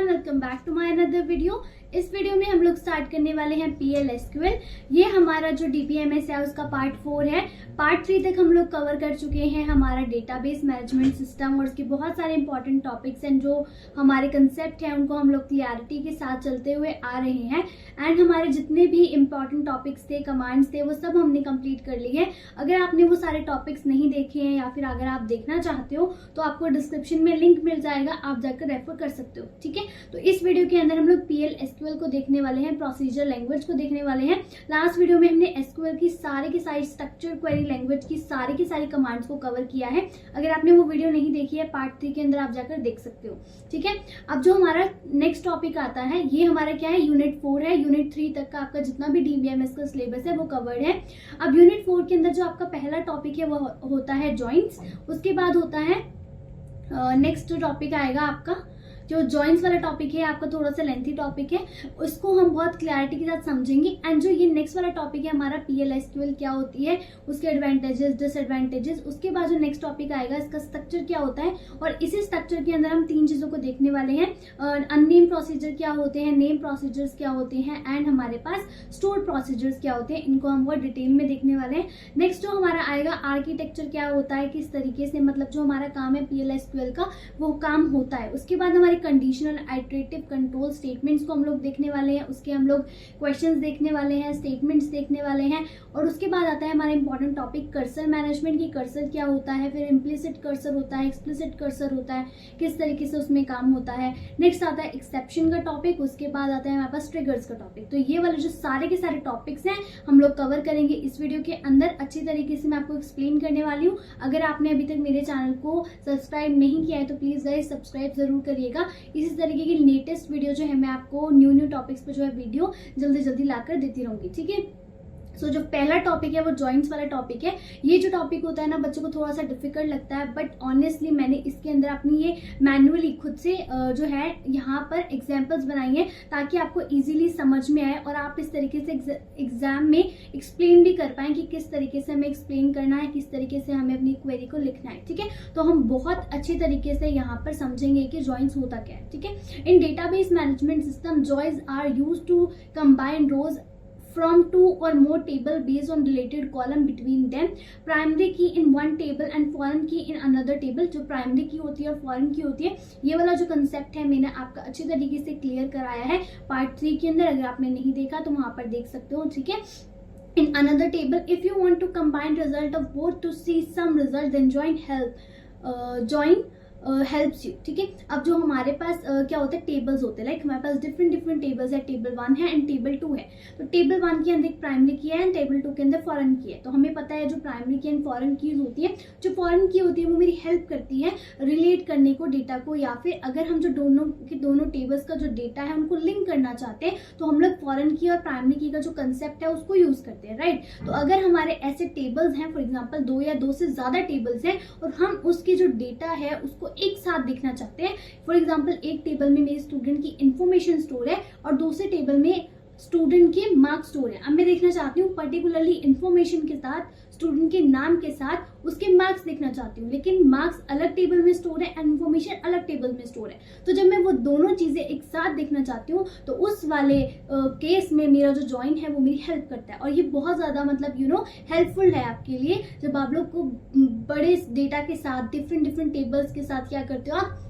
Everyone, welcome back to my another video. इस video में हम लोग स्टार्ट करने वाले हैं PL/SQL। ये हमारा जो DBMS है उसका पार्ट 4 है। पार्ट 3 तक हम लोग कवर कर चुके हैं हमारा डेटाबेस मैनेजमेंट सिस्टम और उसके बहुत सारे इंपॉर्टेंट टॉपिक्स हैं। जो हमारे कंसेप्ट हैं उनको हम लोग क्लियरिटी के साथ चलते हुए आ रहे हैं एंड हमारे जितने भी इंपॉर्टेंट टॉपिक्स थे, कमांड्स थे, वो सब हमने कंप्लीट कर लिए हैं। अगर आपने वो सारे टॉपिक्स नहीं देखे हैं या फिर अगर आप देखना चाहते हो तो आपको डिस्क्रिप्शन में लिंक मिल जाएगा, आप जाकर रेफर कर सकते हो। ठीक है, तो इस वीडियो के अंदर हम लोग PL/SQL को देखने वाले हैं, प्रोसीजर लैंग्वेज को देखने वाले हैं। लास्ट वीडियो में हमने SQL की सारी स्ट्रक्चर क्वेरी लैंग्वेज की सारी कमांड्स को कवर किया है। अगर आपने वो वीडियो नहीं देखी है, पार्ट 3 के अंदर आप जाकर देख सकते हो। ठीक है, अब जो हमारा नेक्स्ट टॉपिक आता है, ये हमारा क्या है, यूनिट 4 है। यूनिट 3 तक का आपका जितना भी DBMS का सिलेबस है वो कवर्ड है। अब यूनिट 4 के अंदर जो आपका पहला टॉपिक है वो होता है जॉइंट्स। उसके बाद होता है नेक्स्ट टॉपिक आएगा आपका जो जॉइंट्स वाला टॉपिक है, आपका थोड़ा सा लेंथी टॉपिक है, उसको हम बहुत क्लैरिटी के साथ समझेंगे। एंड जो ये नेक्स्ट वाला टॉपिक है हमारा PL/SQL क्या होती है, उसके एडवांटेजेस, डिसएडवांटेजेस। उसके बाद जो नेक्स्ट टॉपिक आएगा इसका स्ट्रक्चर क्या होता है, और इसी स्ट्रक्चर के अंदर हम 3 चीजों को देखने वाले हैं। अननेम प्रोसीजर क्या होते हैं, नेम प्रोसीजर्स क्या होते हैं, एंड हमारे पास स्टोर प्रोसीजर्स क्या होते हैं, इनको हम बहुत डिटेल में देखने वाले हैं। नेक्स्ट जो हमारा आएगा आर्किटेक्चर क्या होता है, किस तरीके से मतलब जो हमारा काम है PL/SQL का वो काम होता है। उसके बाद हमारे कंडीशनल आइटरेटिव कंट्रोल स्टेटमेंट्स को हम लोग देखने वाले हैं, उसके हम लोग क्वेश्चंस देखने वाले हैं, स्टेटमेंट्स देखने वाले हैं। और उसके बाद आता है हमारा इंपॉर्टेंट टॉपिक कर्सर मैनेजमेंट की, कर्सर क्या होता है, फिर इम्प्लिसिट कर्सर होता है, एक्सप्लिसिट कर्सर होता है, किस तरीके से उसमें काम होता है। नेक्स्ट आता है एक्सेप्शन का टॉपिक, उसके बाद आता है हमारे पास ट्रिगर्स का टॉपिक। तो ये वाले जो सारे के सारे टॉपिक्स हैं हम लोग कवर करेंगे इस वीडियो के अंदर। अच्छी तरीके से मैं आपको एक्सप्लेन करने वाली हूँ। अगर आपने अभी तक मेरे चैनल को सब्सक्राइब नहीं किया है तो प्लीज गाइस सब्सक्राइब जरूर करिएगा। इसी तरीके की लेटेस्ट वीडियो जो है मैं आपको न्यू टॉपिक्स पे जो है वीडियो जल्दी लाकर देती रहूंगी। ठीक है, सो जो पहला टॉपिक है वो जॉइंट्स वाला टॉपिक है। ये जो टॉपिक होता है ना, बच्चों को थोड़ा सा डिफिकल्ट लगता है, बट ऑनेस्टली मैंने इसके अंदर अपनी ये मैन्युअली खुद से जो है यहाँ पर एग्जांपल्स बनाई है ताकि आपको इजीली समझ में आए और आप इस तरीके से एग्जाम में एक्सप्लेन भी कर पाए कि किस तरीके से हमें एक्सप्लेन करना है, किस तरीके से हमें अपनी क्वेरी को लिखना है। ठीक है, तो हम बहुत अच्छी तरीके से यहाँ पर समझेंगे कि जॉइंट्स होता क्या है। ठीक है, in database management system joins are used to combine rows from 2 or more table based on related column between them, primary key in one table and foreign key in another table। जो primary की होती है और foreign की होती है, ये वाला जो कंसेप्ट है मैंने आपका अच्छी तरीके से क्लियर कराया है पार्ट 3 के अंदर। अगर आपने नहीं देखा तो वहां पर देख सकते हो। ठीक है, in another table if you want to combine result of both to see some result then join helps you. ठीक है, अब जो हमारे पास क्या होता है, टेबल्स होते हैं। लाइक हमारे पास डिफरेंट टेबल्स है, टेबल 1 है एंड टेबल 2 है। तो टेबल 1 के अंदर एक प्राइमरी की है एंड टेबल 2 के अंदर फॉरेन की है। तो हमें पता है जो प्राइमरी की एंड फॉरेन कीज होती है, जो फॉरेन की होती है वो मेरी हेल्प करती है रिलेट करने को डेटा को, या फिर अगर हम जो दोनों टेबल्स का जो डेटा है उनको लिंक करना चाहते हैं तो हम लोग फॉरेन की और प्राइमरी की का जो कंसेप्ट है उसको यूज करते हैं। राइट, तो अगर हमारे ऐसे टेबल्स हैं, फॉर एग्जाम्पल 2 या 2 से ज्यादा टेबल्स हैं और हम उसके जो डेटा है उसको एक साथ देखना चाहते हैं। फॉर एग्जांपल एक टेबल में मेरे स्टूडेंट की इंफॉर्मेशन स्टोर है और दूसरे टेबल में स्टूडेंट के मार्क्स स्टोर है। अब मैं देखना चाहती हूँ पर्टिकुलरली इंफॉर्मेशन के साथ, स्टूडेंट के नाम के साथ उसके मार्क्स देखना चाहती हूँ, लेकिन मार्क्स अलग टेबल में स्टोर है एंड इन्फॉर्मेशन अलग टेबल में स्टोर है। तो जब मैं वो दोनों चीजें एक साथ देखना चाहती हूँ तो उस वाले केस में मेरा जो जॉइन है वो मेरी हेल्प करता है। और ये बहुत ज्यादा मतलब हेल्पफुल है आपके लिए जब आप लोग को बड़े डेटा के साथ डिफरेंट टेबल्स के साथ क्या करते हो, आप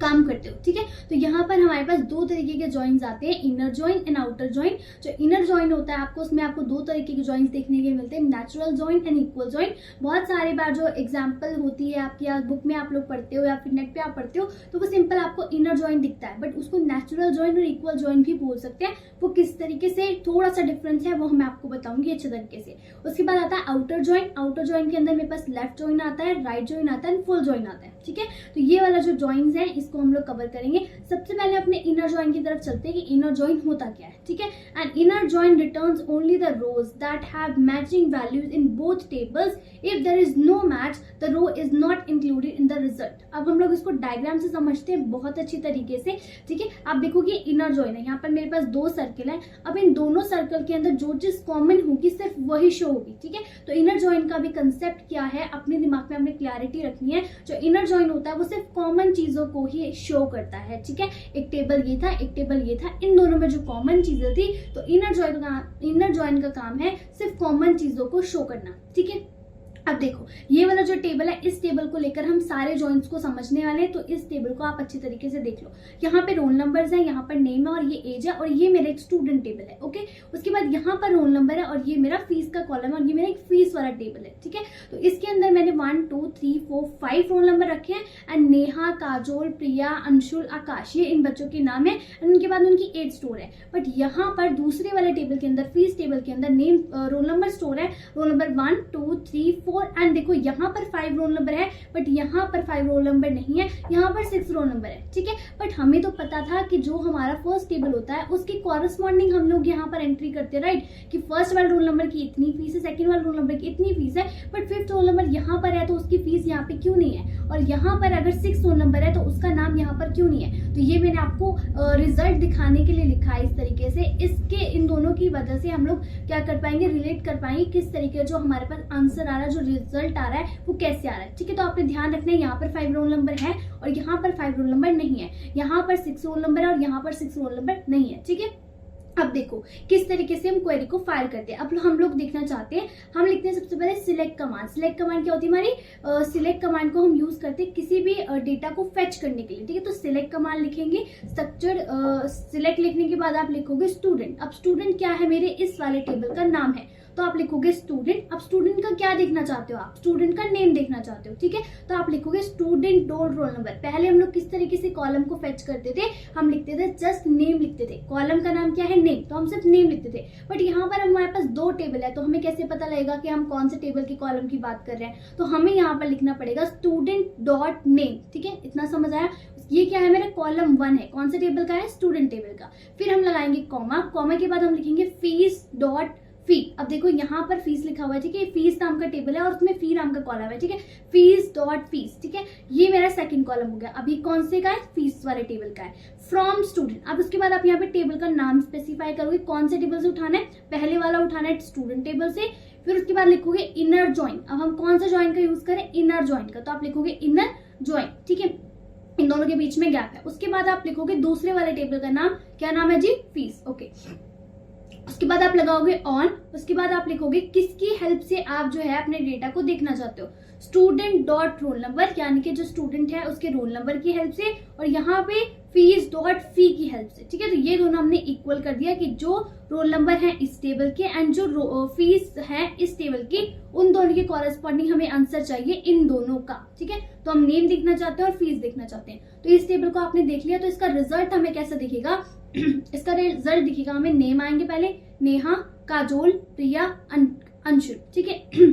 काम करते हो। ठीक है, तो यहाँ पर हमारे पास 2 तरीके के जॉइंट्स आते हैं, inner join and outer join. जो इनर जॉइन होता है उसमें आपको 2 तरीके के जॉइंट्स देखने के मिलते हैं, natural join and equal join. बहुत सारी बार जो एग्जांपल होती है आपकी बुक में आप लोग पढ़ते हो या फिर नेट पे आप पढ़ते हो तो वो सिंपल आपको इनर जॉइन दिखता है, बट उसको नेचुरल जॉइन और इक्वल जॉइन भी बोल सकते हैं। वो किस तरीके से थोड़ा सा डिफरेंस है वो मैं आपको बताऊंगी अच्छे तरीके से। उसके बाद आता है आउटर जॉइन। आउटर जॉइन के अंदर मेरे पास लेफ्ट जॉइन आता है, राइट जॉइन आता है, फुल जॉइन आता है। ठीक है, तो ये वाला जो जॉइंस है इसको हम लोग कवर करेंगे। सबसे पहले अपने इनर जॉइन की तरफ चलते हैं कि इनर जॉइन होता क्या है। ठीक है, and inner join returns only the rows that have matching values in both tables. If there is no match the row is not included in the result. अब हम लोग इसको डायग्राम से समझते हैं बहुत अच्छी तरीके से। ठीक है, आप देखोगे इनर जॉइन है, यहाँ पर मेरे पास 2 सर्कल है। अब इन दोनों सर्कल के अंदर जो चीज कॉमन होगी सिर्फ वही शो होगी। ठीक है, तो इनर जॉइन का भी कंसेप्ट क्या है अपने दिमाग में हमने क्लैरिटी रखनी है। जो इनर जॉइन होता है वो सिर्फ कॉमन चीजों को ये शो करता है। ठीक है, एक टेबल ये था, एक टेबल ये था, इन दोनों में जो कॉमन चीजें थी, तो इनर जॉइन का काम है सिर्फ कॉमन चीजों को शो करना। ठीक है, अब देखो ये वाला जो टेबल है, इस टेबल को लेकर हम सारे जॉइंट्स को समझने वाले हैं। तो इस टेबल को आप अच्छी तरीके से देख लो। यहाँ पे रोल नंबर्स है, यहाँ पर नेम है और ये एज है, और ये मेरा एक स्टूडेंट टेबल है। ओके, उसके बाद यहाँ पर रोल नंबर है और ये मेरा फीस का कॉलम है और ये मेरा एक फीस वाला टेबल है। ठीक है, तो इसके अंदर मैंने 1 2 3 4 5 रोल नंबर रखे हैं एंड नेहा, काजोल, प्रिया, अंशुल, आकाश, ये इन बच्चों के नाम है एंड उनके बाद उनकी एज स्टोर है। बट यहाँ पर दूसरे वाले टेबल के अंदर, फीस टेबल के अंदर नेम रोल नंबर स्टोर है, रोल नंबर 1 2 3 4 एंड देखो यहाँ पर 5 रोल नंबर है, बट यहाँ पर 5 रोल नंबर नहीं है, यहाँ पर 6 रोल नंबर है। ठीक है, बट हमें तो पता था कि जो हमारा फर्स्ट टेबल होता है उसकी कॉरेस्पॉन्डिंग हम लोग यहाँ पर एंट्री करते हैं, राइट, कि फर्स्ट वाले रोल नंबर की इतनी फीस है, सेकंड वाले रोल नंबर की इतनी फीस है, बट 5th रोल नंबर यहाँ पर है तो उसकी फीस यहाँ पे क्यों नहीं है, और यहाँ पर अगर 6th रोल नंबर है तो उसका नाम यहाँ पर क्यों नहीं है। तो ये मैंने आपको रिजल्ट दिखाने के लिए लिखा है इस तरीके से। इसके इन दोनों की वजह से हम लोग क्या कर पाएंगे, रिलेट कर पाएंगे किस तरीके जो हमारे पास आंसर आ रहा है, जो रिजल्ट आ रहा है वो कैसे आ रहा है। ठीक है, तो आपने ध्यान रखना है यहाँ पर 5 रोल नंबर है और यहाँ पर 5 रोल नंबर नहीं है, यहाँ पर 6 रोल नंबर है और यहाँ पर 6 रोल नंबर नहीं है। ठीक है, अब देखो किस तरीके से हम क्वेरी को फायर करते हैं। अब हम लोग देखना चाहते हैं, हम लिखते हैं सबसे पहले सिलेक्ट कमांड। सिलेक्ट कमांड क्या होती है हमारी, सिलेक्ट कमांड को हम यूज करते हैं किसी भी डेटा को फेच करने के लिए। ठीक है, तो सिलेक्ट कमांड लिखेंगे, स्ट्रक्चर सिलेक्ट लिखने के बाद आप लिखोगे स्टूडेंट। अब स्टूडेंट क्या है, मेरे इस वाले टेबल का नाम है, तो आप लिखोगे स्टूडेंट। अब स्टूडेंट का क्या देखना चाहते हो, आप स्टूडेंट का नेम देखना चाहते हो। ठीक है, तो आप लिखोगे स्टूडेंट डॉट रोल नंबर। पहले हम लोग किस तरीके से कॉलम को फेच करते थे, हम लिखते थे जस्ट नेम लिखते थे, कॉलम का नाम क्या है नेम, तो हम सिर्फ नेम लिखते थे। बट यहाँ पर हमारे पास 2 टेबल है, तो हमें कैसे पता लगेगा कि हम कौन से टेबल की कॉलम की बात कर रहे हैं, तो हमें यहाँ पर लिखना पड़ेगा स्टूडेंट डॉट नेम। ठीक है, इतना समझ आया। ये क्या है, मेरा कॉलम 1 है, कौन से टेबल का है, स्टूडेंट टेबल का। फिर हम लगाएंगे कॉमा, कॉमा के बाद हम लिखेंगे फीस डॉट फी। अब देखो यहाँ पर फीस लिखा हुआ है, ठीक है, फीस नाम का टेबल है और उसमें फी नाम का कॉलम है। ठीक है, फीस डॉट फीस। ठीक है, ये मेरा सेकंड कॉलम हो गया। अभी कौन से का है, फीस वाले टेबल का है। फ्रॉम स्टूडेंट, अब उसके बाद आप यहाँ पे टेबल का नाम स्पेसिफाई करोगे, कौन से टेबल से उठाना है, पहले वाला उठाना है स्टूडेंट टेबल से। फिर उसके बाद लिखोगे इनर ज्वाइन। अब हम कौन सा ज्वाइन का यूज करें, इनर ज्वाइन का, तो आप लिखोगे इनर ज्वाइन। ठीक है, इन दोनों के बीच में गैप है। उसके बाद आप लिखोगे दूसरे वाले टेबल का नाम, क्या नाम है जी, फीस। ओके, उसके बाद आप लगाओगे ऑन। उसके बाद आप लिखोगे किसकी हेल्प से आप जो है अपने डेटा को देखना चाहते हो, स्टूडेंट डॉट रोल नंबर, यानी कि जो स्टूडेंट है उसके रोल नंबर की हेल्प से, और यहाँ पे फीस डॉट फी की हेल्प से। ठीक है, तो ये दोनों हमने इक्वल कर दिया कि जो रोल नंबर है इस टेबल के एंड जो फीस है इस टेबल की, उन दोनों के कॉरेस्पॉन्डिंग हमें आंसर चाहिए इन दोनों का। ठीक है, तो हम नेम देखना चाहते हैं और फीस देखना चाहते हैं। तो इस टेबल को आपने देख लिया, तो इसका रिजल्ट हमें कैसा दिखेगा, इसका रिजल्ट दिखेगा हमें, नेम आएंगे पहले, नेहा, काजोल, प्रिया, अंशुल। ठीक है,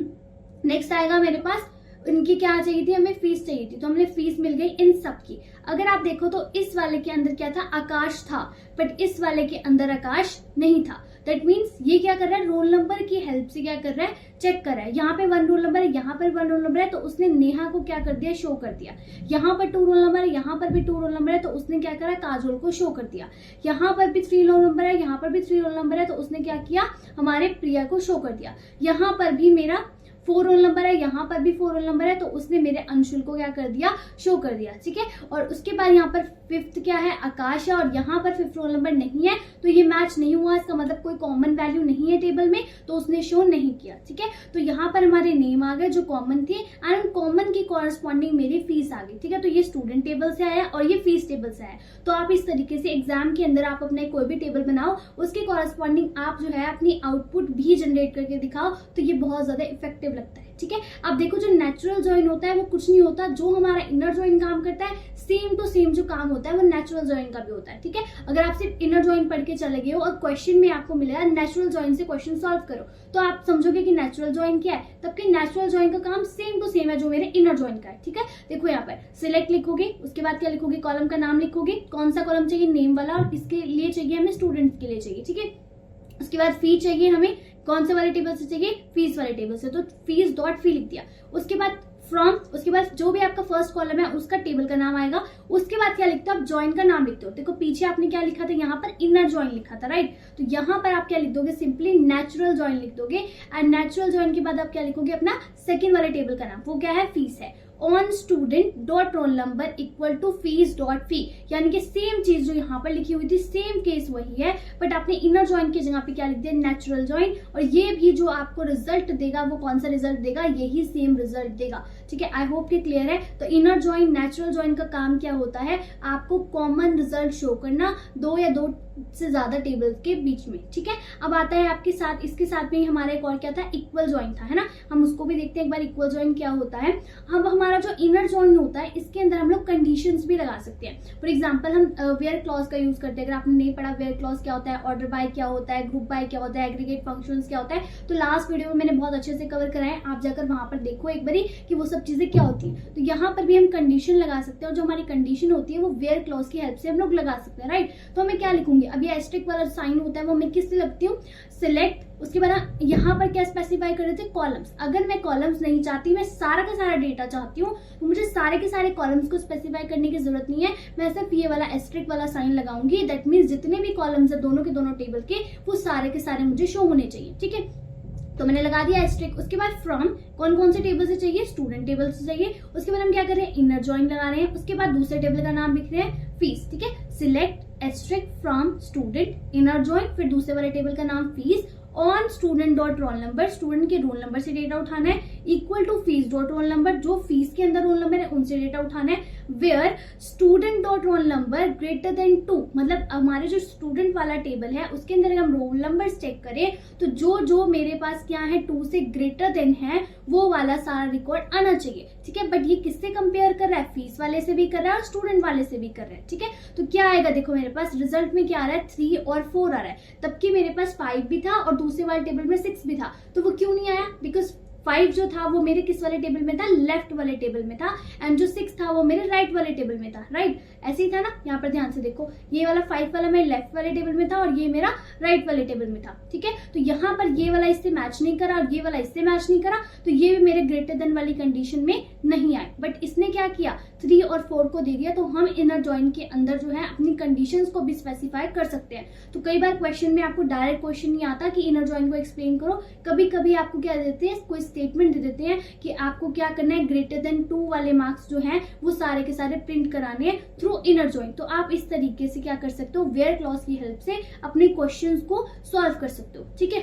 नेक्स्ट आएगा मेरे पास, इनकी क्या चाहिए थी, हमें फीस चाहिए थी, तो हमें फीस मिल गई इन सब की। अगर आप देखो तो इस वाले के अंदर क्या था, आकाश था, बट इस वाले के अंदर आकाश नहीं था। दैट मीन्स ये क्या कर रहा है, रोल नंबर की हेल्प से क्या कर रहा है, चेक कर रहा है। यहाँ पे 1 रोल नंबर है, यहाँ पर 1 रोल नंबर है, तो उसने नेहा को क्या कर दिया, शो कर दिया। यहाँ पर 2 रोल नंबर है, यहाँ पर भी 2 रोल नंबर है, तो उसने क्या करा, काजोल को शो कर दिया। यहाँ पर भी 3 रोल नंबर है, यहाँ पर भी 3 रोल नंबर है, तो उसने क्या किया, हमारे प्रिया को शो कर दिया। यहाँ पर भी मेरा 4 रोल नंबर है, यहाँ पर भी 4 रोल नंबर है, तो उसने मेरे अंशुल को क्या कर दिया, शो कर दिया। ठीक है, और उसके बाद यहाँ पर 5th क्या है, आकाश है, और यहाँ पर 5th रोल नंबर नहीं है, तो ये मैच नहीं हुआ, इसका मतलब कोई कॉमन वैल्यू नहीं है टेबल में, तो उसने शो नहीं किया। ठीक है, तो यहाँ पर हमारे नेम आ गए जो कॉमन थे एंड कॉमन की कॉरेस्पॉन्डिंग मेरी फीस आ गई। ठीक है, तो ये स्टूडेंट टेबल से आया और ये फीस टेबल से आया। तो आप इस तरीके से एग्जाम के अंदर आप अपने कोई भी टेबल बनाओ, उसके कॉरेस्पॉन्डिंग आप जो है अपनी आउटपुट भी जनरेट करके दिखाओ, तो ये बहुत ज्यादा इफेक्टिव लगता है। ठीक है, अब देखो जो नेचुरल ज्वाइन होता है वो कुछ नहीं होता, जो हमारा इनर ज्वाइन काम करता है सेम टू सेम जो काम होता है वो नेचुरल ज्वाइन का भी होता है। ठीक है, अगर आप सिर्फ इनर ज्वाइन पढ़ के चले गए हो और क्वेश्चन में आपको मिलेगा नेचुरल ज्वाइन से क्वेश्चन सॉल्व करो, तो आप समझोगे कि नेचुरल ज्वाइन क्या है, तब कि नेचुरल ज्वाइन का काम सेम टू सेम है जो मेरे इनर ज्वाइन का है। ठीक है, देखो यहाँ पर सिलेक्ट लिखोगे, उसके बाद क्या लिखोगे, कॉलम का नाम लिखोगे, कौन सा कॉलम चाहिए, नेम वाला, और इसके लिए चाहिए हमें स्टूडेंट्स के लिए चाहिए। ठीक है, उसके बाद फी चाहिए हमें, कौन से वाले टेबल से चाहिए, फीस वाले टेबल से, तो फीस डॉट फी लिख दिया। उसके बाद फ्रॉम, उसके बाद जो भी आपका फर्स्ट कॉलम है उसका टेबल का नाम आएगा। उसके बाद क्या लिखते हो आप, ज्वाइन का नाम लिखते हो। देखो पीछे आपने क्या लिखा था, यहाँ पर इनर ज्वाइन लिखा था, राइट, तो यहाँ पर आप क्या लिख दोगे, सिंपली नेचुरल ज्वाइन लिख दोगे। एंड नेचुरल ज्वाइन के बाद आप क्या लिखोगे, अपना सेकंड वाले टेबल का नाम, वो क्या है, फीस है। On student dot roll number equal to fees dot fee, यानी कि सेम चीज जो यहाँ पर लिखी हुई थी सेम केस वही है, बट आपने इनर जॉइन की जगह पे क्या लिख दिया, नेचुरल जॉइन। और ये भी जो आपको रिजल्ट देगा वो कौन सा रिजल्ट देगा, यही सेम रिजल्ट देगा। ठीक है, आई होप कि क्लियर है। तो इनर जॉइन नेचुरल जॉइन का काम क्या होता है, आपको कॉमन रिजल्ट शो करना दो या दो से ज्यादा टेबल्स के बीच में। ठीक है, अब आता है आपके साथ, इसके साथ में ही हमारा एक और क्या था, इक्वल जॉइन था, है ना। हम उसको भी देखते हैं एक बार, इक्वल जॉइन क्या होता है। अब हमारा जो इनर जॉइन होता है इसके अंदर हम लोग कंडीशंस भी लगा सकते हैं। फॉर एग्जांपल हम वेयर क्लॉज का यूज करते हैं। अगर आपने नहीं पढ़ा वेयर क्लॉज क्या होता है, ऑर्डर बाय क्या होता है, ग्रुप बाय क्या होता है, एग्रीगेट फंक्शंस क्या होता है, तो लास्ट वीडियो में मैंने बहुत अच्छे से कवर कराया, आप जाकर वहां पर देखो एक बारी कि वो सब चीजें क्या होती है। तो यहाँ पर भी हम कंडीशन लगा सकते हैं, और जो हमारी कंडीशन होती है वो वेयर क्लॉज की हेल्प से हम लोग लगा सकते हैं, राइट। तो मैं क्या लिखूंगी, अभी एस्टेरिस्क वाला साइन होता है वो मैं किससे लगती हूँ, सिलेक्ट। उसके बाद यहाँ पर क्या स्पेसिफाई कर रहे थे, कॉलम्स। अगर मैं कॉलम्स नहीं चाहती, मैं सारा का सारा डेटा चाहती हूँ, तो मुझे सारे के सारे कॉलम्स को स्पेसिफाई करने की जरूरत नहीं है। मैं सिर्फ ये वाला एस्टेरिस्क वाला साइन लगाऊंगी। दैट मीन्स जितने भी कॉलम्स है दोनों के दोनों टेबल के, वो सारे के सारे मुझे शो होने चाहिए। ठीक है, तो मैंने लगा दिया एस्टेरिस्क। उसके बाद फ्रॉम कौन कौन से टेबल से चाहिए, स्टूडेंट टेबल से चाहिए। उसके बाद हम क्या कर रहे हैं, इनर जॉइन लगा रहे हैं। उसके बाद दूसरे टेबल का नाम लिख रहे हैं फीस। ठीक है, select asterisk from student inner join, फिर दूसरे वाले टेबल का नाम fees, on student dot roll number, student के रोल नंबर से डेटा उठाना है, equal to fees dot roll number, जो फीस के अंदर रोल नंबर है उनसे डेटा उठाना है, where student dot roll number greater than 2, मतलब हमारे जो स्टूडेंट वाला टेबल है उसके अंदर हम रोल नंबर चेक करें तो जो जो मेरे पास क्या है 2 से ग्रेटर देन है वो वाला सारा रिकॉर्ड आना चाहिए। ठीक है, बट ये किससे कंपेयर कर रहा है, फीस वाले से भी कर रहा है और स्टूडेंट वाले से भी कर रहा है। ठीक है, तो क्या आएगा, देखो मेरे पास रिजल्ट में क्या आ रहा है, 3 और 4 आ रहा है, तबकि मेरे पास 5 भी था और दूसरे वाले टेबल में 6 भी था। तो वो क्यों नहीं आया, बिकॉज 5 जो था वो मेरे किस वाले टेबल में था, लेफ्ट वाले टेबल में था, एंड जो 6 था वो मेरे राइट वाले टेबल में था, राइट। ऐसे ही था ना, यहाँ पर ध्यान से देखो, ये वाला 5 वाला मेरे लेफ्ट वाले टेबल में था और ये मेरा राइट वाले टेबल में था। ठीक है, तो यहाँ पर ये वाला इससे मैच नहीं करा और ये वाला इससे मैच नहीं करा, तो ये भी मेरे ग्रेटर देन वाली कंडीशन में नहीं आए। बट इसने क्या किया, 3 और 4 को दे दिया। तो हम इनर जॉइन के अंदर जो है अपनी कंडीशंस को भी स्पेसिफाई कर सकते हैं। तो कई बार क्वेश्चन में आपको डायरेक्ट क्वेश्चन नहीं आता कि इनर जॉइन को एक्सप्लेन करो, कभी कभी आपको क्या देते हैं, कोई स्टेटमेंट दे देते हैं कि आपको क्या करना है, ग्रेटर देन 2 वाले मार्क्स जो हैं वो सारे के सारे प्रिंट कराने हैं थ्रू इनर जॉइन। तो आप इस तरीके से क्या कर सकते हो, वेयर क्लॉज की हेल्प से अपने क्वेश्चंस को सॉल्व कर सकते हो। ठीक है,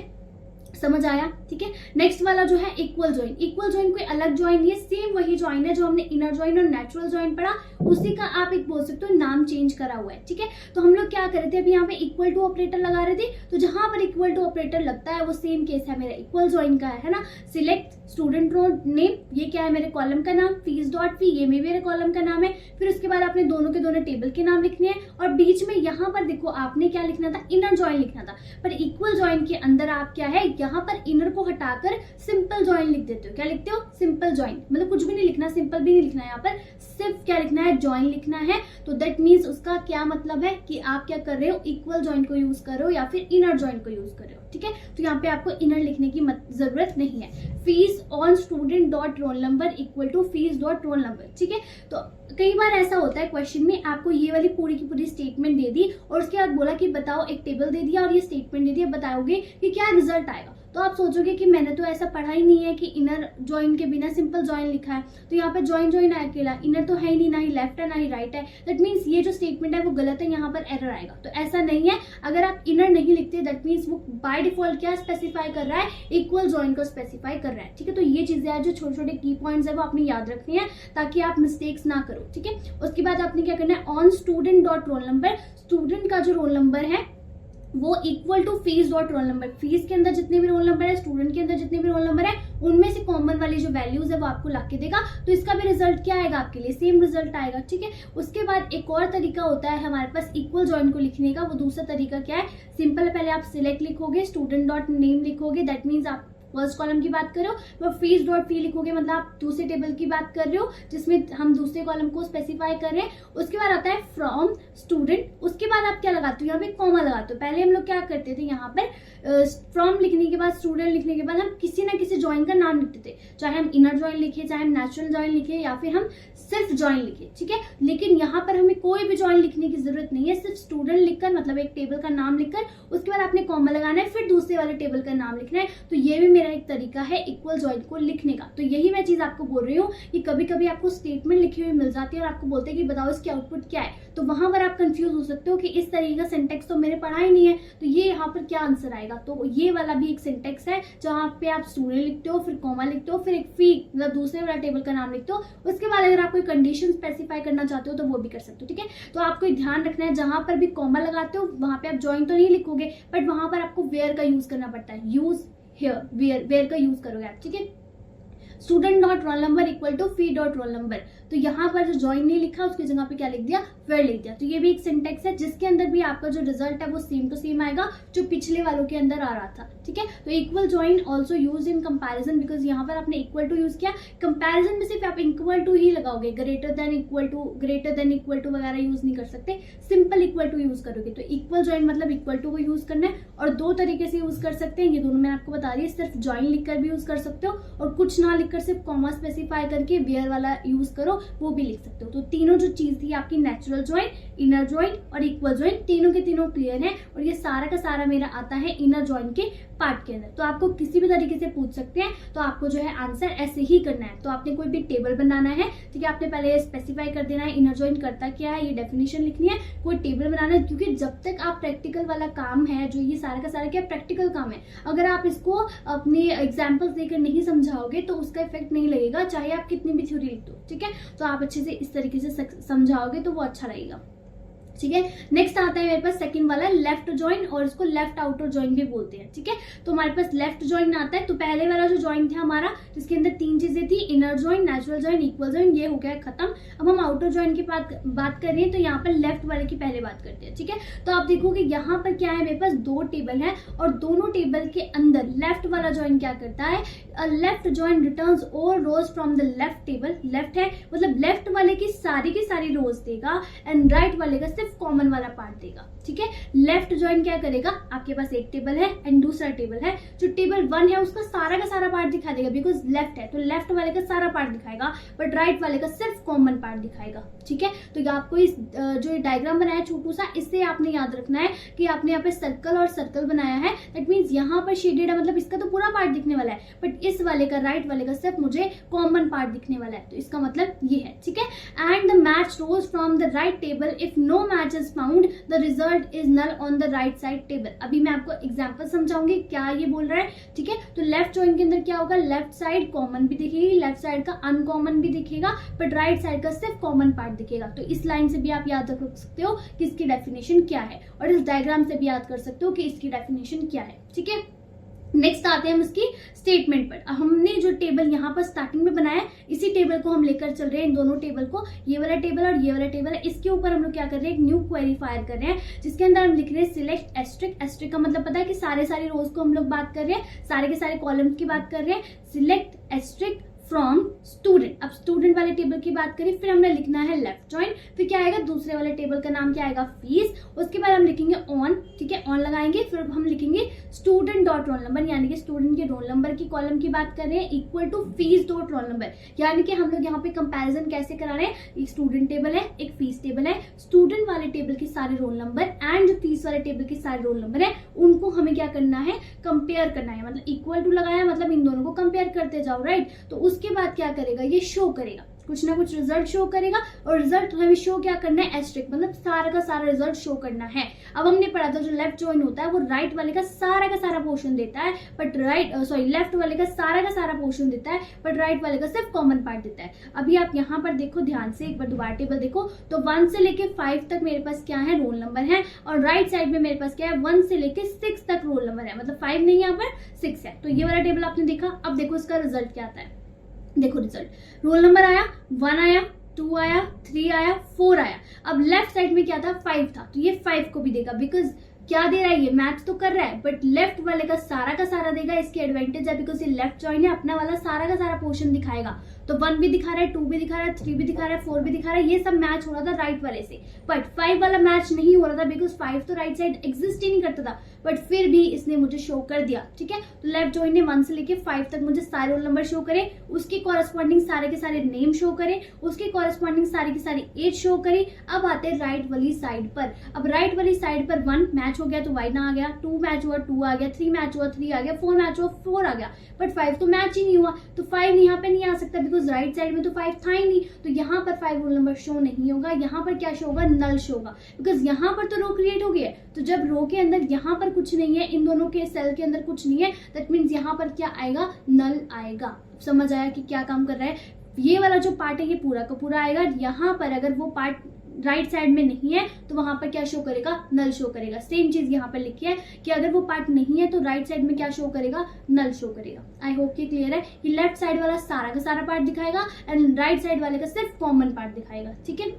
समझ आया। ठीक है, नेक्स्ट वाला जो है इक्वल जॉइन। इक्वल जॉइन कोई अलग जॉइन नहीं है, सेम वही जॉइन है जो हमने इनर जॉइन और नेचुरल जॉइन पढ़ा, उसी का आप एक बोल सकते हो नाम चेंज करा हुआ है। ठीक है, तो हम लोग क्या कर रहे थे, अभी यहाँ पे इक्वल टू ऑपरेटर लगा रहे थे, तो जहां पर इक्वल टू ऑपरेटर लगता है वो सेम केस है मेरा इक्वल जॉइन का, है ना। सिलेक्ट स्टूडेंट रोल नेम, ये क्या है मेरे कॉलम का नाम, फीस डॉट फी ये मेरे कॉलम का नाम है। फिर उसके बाद आपने दोनों के दोनों टेबल के नाम लिखने हैं, और बीच में यहाँ पर देखो आपने क्या लिखना था, इनर जॉइन लिखना था। पर इक्वल जॉइन के अंदर आप क्या है, यहाँ पर इनर को हटाकर सिंपल जॉइन लिख देते हो। क्या लिखते हो, सिंपल जॉइन, मतलब कुछ भी नहीं लिखना, सिंपल भी नहीं लिखना है, यहाँ पर सिर्फ क्या लिखना है, जॉइन लिखना है। तो दैट मीन्स उसका क्या मतलब है कि आप क्या कर रहे हो, इक्वल जॉइन को यूज कर रहे हो या फिर इनर जॉइन को यूज कर रहे हो। ठीक है, तो यहाँ पे आपको इनर लिखने की जरूरत नहीं है। Fees on student dot roll number equal to fees dot roll number. ठीक है, तो कई बार ऐसा होता है क्वेश्चन में आपको ये वाली पूरी की पूरी स्टेटमेंट दे दी और उसके बाद बोला कि बताओ, एक टेबल दे दिया और ये स्टेटमेंट दे दिया, बताओगे कि क्या रिजल्ट आएगा। तो आप सोचोगे कि मैंने तो ऐसा पढ़ा ही नहीं है कि इनर जॉइन के बिना सिंपल जॉइन लिखा है, तो यहाँ पे जॉइन जॉइन है अकेला, इनर तो है ही नहीं, ना ही लेफ्ट है ना ही राइट है, दैट मीन्स ये जो स्टेटमेंट है वो गलत है, यहाँ पर एरर आएगा। तो ऐसा नहीं है, अगर आप इनर नहीं लिखते दैट मीन्स वो बाय डिफॉल्ट क्या स्पेसिफाई कर रहा है, इक्वल जॉइन को स्पेसिफाई कर रहा है। ठीक है, तो ये चीजें हैं जो छोटे छोटे की पॉइंट्स है वो आपने याद रखनी है ताकि आप मिस्टेक्स ना करो। ठीक है, उसके बाद आपने क्या करना है, on student dot roll number, student का जो रोल नंबर है वो equal to fees dot roll number, fees के अंदर जितने भी रोल नंबर है, स्टूडेंट के अंदर जितने भी रोल नंबर है, उनमें से कॉमन वाली जो वैल्यूज है वो आपको ला के देगा। तो इसका भी रिजल्ट क्या आएगा, आपके लिए सेम रिजल्ट आएगा। ठीक है, उसके बाद एक और तरीका होता है हमारे पास इक्वल जॉइन को लिखने का। वो दूसरा तरीका क्या है, सिंपल, पहले आप सिलेक्ट लिखोगे, स्टूडेंट डॉट नेम लिखोगे, दैट मीन्स आप फर्स्ट कॉलम की बात कर रहे हो, तो फीस डॉट फी लिखोगे, मतलब आप दूसरे टेबल की बात कर रहे हो जिसमें हम दूसरे कॉलम को स्पेसिफाई कर रहे हैं। उसके बाद आता है फ्रॉम स्टूडेंट, उसके बाद आप क्या लगाते हो, यहाँ पे कॉमा लगाते हो। पहले हम लोग क्या करते थे, यहाँ पर फ्रॉम लिखने के बाद, स्टूडेंट लिखने के बाद हम किसी ना किसी जॉइन का नाम लिखते थे, चाहे हम इनर जॉइन लिखे, चाहे हम नेचुरल जॉइन लिखे, या फिर हम सिर्फ जॉइन लिखे। ठीक है, लेकिन यहाँ पर हमें कोई भी जॉइन लिखने की जरूरत नहीं है, सिर्फ स्टूडेंट लिखकर, मतलब एक टेबल का नाम लिखकर उसके बाद आपने कॉमा लगाना है, फिर दूसरे वाले टेबल का नाम लिखना है। तो ये भी मेरा एक तरीका है इक्वल जॉइन को लिखने का। तो यही मैं चीज आपको बोल रही हूँ कि कभी कभी आपको स्टेटमेंट लिखी हुई मिल जाती है और आपको बोलते हैं कि बताओ इसकी आउटपुट क्या है, तो वहां पर आप कंफ्यूज हो सकते हो कि इस तरीके का सिंटेक्स तो मैंने पढ़ा ही नहीं है, तो ये यहाँ पर क्या आंसर आएगा। तो ये वाला भी एक सिंटेक्स है जहाँ पे आप स्टूडेंट लिखते हो, फिर कॉमा लिखते हो, फिर एक फी मतलब दूसरे वाला टेबल का नाम लिखते हो, उसके बाद अगर आप कोई कंडीशन स्पेसिफाई करना चाहते हो तो वो भी कर सकते हो। ठीक है, तो आपको ध्यान रखना है जहां पर भी कॉमा लगाते हो वहां पे आप जॉइन तो नहीं लिखोगे, बट वहां पर आपको वेयर का यूज करना पड़ता है, यूज हियर, वेयर का यूज करोगे आप। ठीक है, student dot roll number equal to fee dot roll number, तो यहाँ पर जो ज्वाइन नहीं लिखा उसकी जगह पे क्या लिख दिया, वेयर लिख दिया। तो ये भी एक सिंटेक्स है जिसके अंदर भी आपका जो रिजल्ट है वो सेम टू सेम आएगा जो पिछले वालों के अंदर आ रहा था। ठीक है, तो equal join also use in comparison, because यहाँ पर आपने इक्वल टू यूज किया, कंपैरिजन में सिर्फ आप इक्वल टू ही लगाओगे, ग्रेटर देन इक्वल टू वगैरह यूज नहीं कर सकते, सिंपल इक्वल टू यूज करोगे। तो इक्वल ज्वाइन मतलब इक्वल टू को यूज करना है, और दो तरीके से यूज कर सकते हैं, ये दोनों मैं आपको बता रही है। सिर्फ ज्वाइन लिखकर भी यूज कर सकते हो, और कुछ ना लिखकर सिर्फ कॉमा स्पेसिफाई करके वेयर वाला यूज करो, वो भी लिख सकते हो। तो तीनों जो चीज थी आपकी, नेचुरल ज्वाइन, इनर ज्वाइन और इक्वल ज्वाइन, तीनों के तीनों क्लियर है, और ये सारा का सारा मेरा आता है इनर ज्वाइन के पार्ट के अंदर। तो आपको किसी भी तरीके से पूछ सकते हैं, तो आपको जो है आंसर ऐसे ही करना है। तो आपने कोई भी टेबल बनाना है, ठीक है, आपने पहले स्पेसिफाई कर देना है इनर ज्वाइन करता क्या है, ये डेफिनेशन लिखनी है, कोई टेबल बनाना है, क्योंकि जब तक आप प्रैक्टिकल वाला काम है, जो ये सारा का सारा क्या प्रैक्टिकल काम है, अगर आप इसको अपने एग्जाम्पल्स देकर नहीं समझाओगे तो उसका इफेक्ट नहीं लगेगा, चाहे आप कितनी भी थ्योरी लिख दो। ठीक है, तो आप अच्छे से इस तरीके से समझाओगे तो वो अच्छा रहेगा। ठीक है, नेक्स्ट आता है मेरे पास सेकंड वाला लेफ्ट ज्वाइन, और इसको लेफ्ट आउटर ज्वाइन भी बोलते हैं। ठीक है, तो हमारे पास लेफ्ट ज्वाइन आता है। तो पहले वाला जो ज्वाइन था हमारा, जिसके अंदर तीन चीजें थी, inner join, natural join, equal join, ये हो गया खत्म। अब हम आउटर ज्वाइन की बात कर रहे हैं, तो यहाँ पर लेफ्ट वाले की पहले बात करते हैं। ठीक है, तो आप देखोगे यहाँ पर क्या है, मेरे पास दो टेबल है, और दोनों टेबल के अंदर लेफ्ट वाला ज्वाइन क्या करता है, left join returns all rows from the left table. Left है मतलब लेफ्ट वाले की सारी रोज देगा, एंड राइट वाले का सिर्फ कॉमन वाला पार्ट देगा। ठीक है, लेफ्ट ज्वाइन क्या करेगा, आपके पास एक टेबल है एंड दूसरा टेबल है, जो टेबल 1 है उसका सारा का सारा पार्ट दिखा देगा, बिकॉज लेफ्ट है, तो लेफ्ट वाले का सारा पार्ट दिखाएगा, बट राइट वाले का सिर्फ कॉमन पार्ट दिखाएगा। ठीक है, तो आपको इस जो डायग्राम बनाया छोटू सा, इससे आपने याद रखना है कि आपने यहाँ पे सर्कल और सर्कल बनाया है, दैट मीन्स यहाँ पर शेडेड है, मतलब इसका तो पूरा पार्ट दिखने वाला है, बट इस वाले का, राइट वाले का सिर्फ मुझे कॉमन पार्ट दिखने वाला है, तो इसका मतलब ये है। ठीक है, and the match rows from the right table, if no match is found the result is null on the right side table. अभी मैं आपको एग्जांपल समझाऊंगी क्या ये बोल रहा है। ठीक है, तो लेफ्ट ज्वाइन के अंदर क्या होगा, लेफ्ट साइड कॉमन भी दिखेगी, लेफ्ट साइड का अनकॉमन भी दिखेगा, बट राइट साइड का सिर्फ कॉमन पार्ट दिखेगा। तो इस लाइन से भी आप याद रख सकते हो कि इसकी डेफिनेशन क्या है, और इस डायग्राम से भी याद कर सकते हो कि इसकी डेफिनेशन क्या है। ठीक है, नेक्स्ट आते हैं हम उसकी स्टेटमेंट पर। हमने जो टेबल यहाँ पर स्टार्टिंग में बनाया, इसी टेबल को हम लेकर चल रहे हैं, इन दोनों टेबल को, ये वाला टेबल और ये वाला टेबल है, इसके ऊपर हम लोग क्या कर रहे हैं, एक न्यू क्वेरी फायर कर रहे हैं, जिसके अंदर हम लिख रहे हैं सिलेक्ट एस्ट्रिक। एस्ट्रिक का मतलब पता है कि सारे रोज को हम लोग बात कर रहे हैं, सारे के सारे कॉलम्स की बात कर रहे हैं। सिलेक्ट एस्ट्रिक फ्रॉम स्टूडेंट, अब स्टूडेंट वाले टेबल की बात करें, फिर हमने लिखना है लेफ्ट ज्वाइन, फिर क्या आएगा, दूसरे वाले टेबल का नाम क्या आएगा, फीस, उसके बाद हम लिखेंगे ऑन। ठीक है, ऑन लगाएंगे, फिर हम लिखेंगे स्टूडेंट डॉट रोल नंबर, यानी कि स्टूडेंट के रोल नंबर की कॉलम की बात कर रहे हैं, equal to fees dot roll number, यानी कि हम लोग यहाँ पे कंपैरिजन कैसे करा रहे हैं, एक स्टूडेंट टेबल है, एक फीस टेबल है, स्टूडेंट वाले टेबल के सारे रोल नंबर एंड जो फीस वाले टेबल के सारे रोल नंबर है, उनको हमें क्या करना है, कंपेयर करना है। मतलब इक्वल टू लगाया, मतलब इन दोनों को कंपेयर करते जाओ, राइट। तो उसके बाद क्या करेगा, ये शो करेगा, कुछ ना कुछ रिजल्ट शो करेगा, और रिजल्ट हमें शो क्या करना है, एस्ट्रिक, मतलब सारा का सारा रिजल्ट शो करना है। अब हमने पढ़ा था जो लेफ्ट ज्वाइन होता है वो राइट वाले का सारा पोर्शन देता है, बट लेफ्ट वाले का सारा पोर्शन देता है, बट राइट वाले का सिर्फ कॉमन पार्ट देता है। अभी आप यहाँ पर देखो ध्यान से, एक बार दोबारा टेबल देखो, तो 1 से लेके 5 तक मेरे पास क्या है, रोल नंबर है, और राइट साइड में मेरे पास क्या है, 1 से लेके 6 तक रोल नंबर है, मतलब 5 नहीं, यहाँ पर 6 है। तो ये वाला टेबल आपने देखा। अब देखो इसका रिजल्ट क्या आता है, देखो रिजल्ट, रोल नंबर आया, 1 आया, 2 आया, 3 आया, 4 आया। अब लेफ्ट साइड में क्या था, 5 था, तो ये 5 को भी देगा, बिकॉज क्या दे रहा है, ये मैथ तो कर रहा है, बट लेफ्ट वाले का सारा देगा। इसकी एडवांटेज है बिकॉज ये लेफ्ट ज्वाइन है, अपना वाला सारा का सारा पोर्शन दिखाएगा, तो 1 भी दिखा रहा है, 2 भी दिखा रहा है, 3 भी दिखा रहा है, 4 भी दिखा रहा है, ये सब मैच हो रहा था राइट वाले से। बट 5 वाला मैच नहीं हो रहा था बिकॉज 5 तो राइट साइड एग्जिस्ट ही नहीं करता था, बट फिर भी इसने मुझे शो कर दिया। ठीक है, तो लेफ्ट जॉइन ने 1 से लेके 5 तक मुझे सारे रोल नंबर शो करे, उसके कॉरेस्पॉन्डिंग सारे के सारे नेम शो करे, उसके कॉरेस्पॉन्डिंग सारी की सारी एज शो करी। अब आते हैं राइट वाली साइड पर। अब राइट वाली साइड पर 1 मैच हो गया तो y ना आ गया, 2 मैच हुआ 2 आ गया, 3 मैच हुआ 3 आ गया, 4 मैच हुआ 4 आ गया, बट 5 तो मैच ही नहीं हुआ, तो 5 यहाँ पे नहीं आ सकता बिकॉज राइट साइड में तो 5 था ही नहीं। तो यहाँ पर 5 रोल नंबर शो नहीं होगा, यहाँ पर क्या शो होगा, नल शो होगा, बिकॉज यहाँ पर तो रो क्रिएट हो गई है। तो जब रो के अंदर यहाँ पर कुछ नहीं है, इन दोनों के सेल के अंदर कुछ नहीं है, दैट मीन्स यहाँ पर क्या आएगा, नल आएगा। समझ आया कि क्या काम कर रहा है। ये वाला जो पार्ट है ये पूरा का पूरा आएगा। यहाँ पर अगर वो पार्ट राइट साइड में नहीं है तो वहां पर क्या शो करेगा, नल शो करेगा। सेम चीज यहाँ पर लिखी है कि अगर वो पार्ट नहीं है तो राइट साइड में क्या शो करेगा, नल शो करेगा। आई होप कि क्लियर है। कि लेफ्ट साइड वाला सारा का सारा पार्ट दिखाएगा एंड राइट साइड वाले का सिर्फ कॉमन पार्ट दिखाएगा। ठीक है,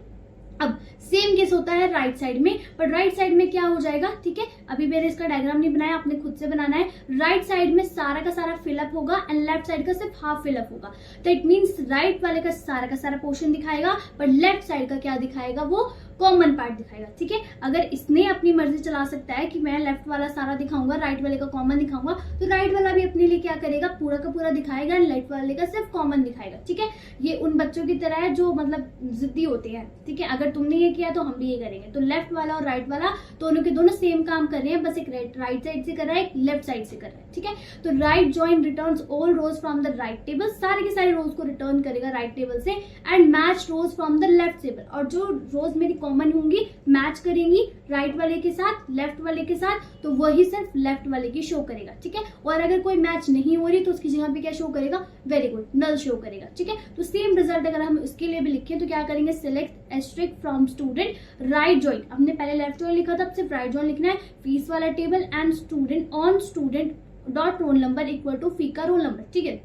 अब सेम केस होता है राइट साइड में, पर राइट साइड में क्या हो जाएगा, ठीक है, अभी मैंने इसका डायग्राम नहीं बनाया, आपने खुद से बनाना है। राइट साइड में सारा का सारा फिलअप होगा एंड लेफ्ट साइड का सिर्फ हाफ फिलअप होगा। तो इट मींस राइट वाले का सारा पोर्शन दिखाएगा, पर लेफ्ट साइड का क्या दिखाएगा, वो कॉमन पार्ट दिखाएगा। ठीक है, अगर इसने अपनी मर्जी चला सकता है कि मैं लेफ्ट वाला सारा दिखाऊंगा, राइट वाले का कॉमन दिखाऊंगा, तो राइट वाला भी अपने लिए क्या करेगा, पूरा का पूरा दिखाएगा एंड लेफ्ट वाले का सिर्फ कॉमन दिखाएगा। ठीक है, ये उन बच्चों की तरह है जो मतलब जिद्दी होते हैं। ठीक है, अगर तुमने ये किया तो हम भी ये करेंगे। तो लेफ्ट वाला और राइट वाला दोनों के दोनों सेम काम कर रहे हैं, बस एक राइट साइड से कर रहा है, एक लेफ्ट साइड से कर रहा है। ठीक है, तो right join returns all rows from the right table, सारे के सारे रोज को रिटर्न करेगा राइट टेबल से and match rows from the left table, और जो रोज मेरी कॉमन होंगी मैच करेंगी राइट वाले के साथ लेफ्ट वाले के साथ, तो वही सिर्फ लेफ्ट वाले की शो करेगा। ठीक है, और अगर कोई मैच नहीं हो रही तो उसकी जगह पे क्या शो करेगा, वेरी गुड, नल शो करेगा। ठीक है, तो सेम रिजल्ट अगर हम इसके लिए भी लिखें तो क्या करेंगे, select asterisk from student right join, हमने पहले लेफ्ट जॉइन लिखा था, अब सिर्फ राइट जॉइन लिखना है, फीस वाला table and student on student dot roll number equal to fee का रोल नंबर। ठीक है,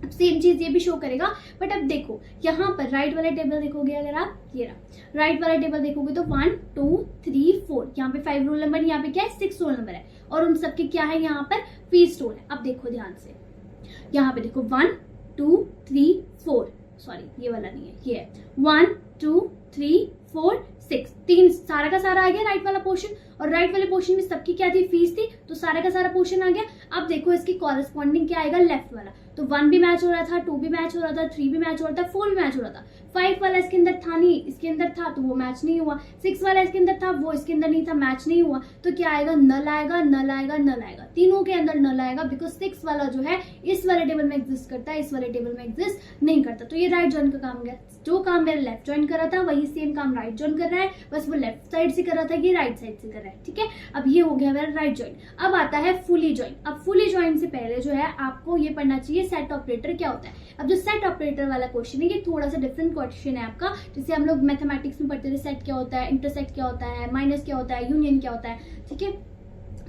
अब सेम चीज ये भी शो करेगा। बट अब देखो यहाँ पर राइट वाला टेबल देखोगे, अगर आप ये रहा राइट वाला टेबल देखोगे तो 1 2 3 4, यहाँ पे 5 रोल नंबर, यहाँ पे क्या है 6 रोल नंबर है, और उन सबके क्या है, यहाँ पर फीस रोल है। अब देखो ध्यान से, यहाँ पे देखो 1 2 3 4, सॉरी ये वाला नहीं है, ये है 1 2 3 4 6, 3 सारा का सारा आ गया राइट वाला पोर्शन, और राइट वाले पोर्शन में सबकी क्या थी, फीस थी, तो सारा का सारा पोर्शन आ गया। अब देखो इसकी कॉरेस्पॉन्डिंग क्या आएगा, लेफ्ट वाला, तो 1 भी मैच हो रहा था, 2 भी मैच हो रहा था, 3 भी मैच हो रहा था, 4 भी मैच हो रहा था। 5 वाला इसके अंदर था नहीं, इसके अंदर था तो वो मैच नहीं हुआ। 6 वाला इसके अंदर था, वो इसके अंदर नहीं था, मैच नहीं हुआ। तो क्या आएगा, नल आएगा, नल आएगा, नल आएगा, तीनों के अंदर नल आएगा, बिकॉज 6 वाला जो है इस वाले टेबल में एग्जिस्ट करता है, इस वाले टेबल में एग्जिस्ट नहीं करता। तो ये राइट जॉइन का काम गया। जो काम मेरा लेफ्ट जॉइन कर रहा था वही सेम काम राइट जॉइन कर रहा है, बस वो लेफ्ट साइड से कर रहा था, ये राइट साइड से कर रहा है। ठीक है, अब ये हो गया मेरा राइट जॉइन। अब आता है फुली जॉइन। अब फुली जॉइन से पहले जो है आपको ये पढ़ना चाहिए सेट ऑपरेटर क्या होता है। अब जो सेट ऑपरेटर वाला क्वेश्चन है ये थोड़ा सा डिफरेंट क्वेश्चन है आपका, जैसे हम लोग मैथमेटिक्स में पढ़ते थे सेट क्या होता है, इंटरसेक्ट क्या होता है, माइनस क्या होता है, यूनियन क्या होता है। ठीक है,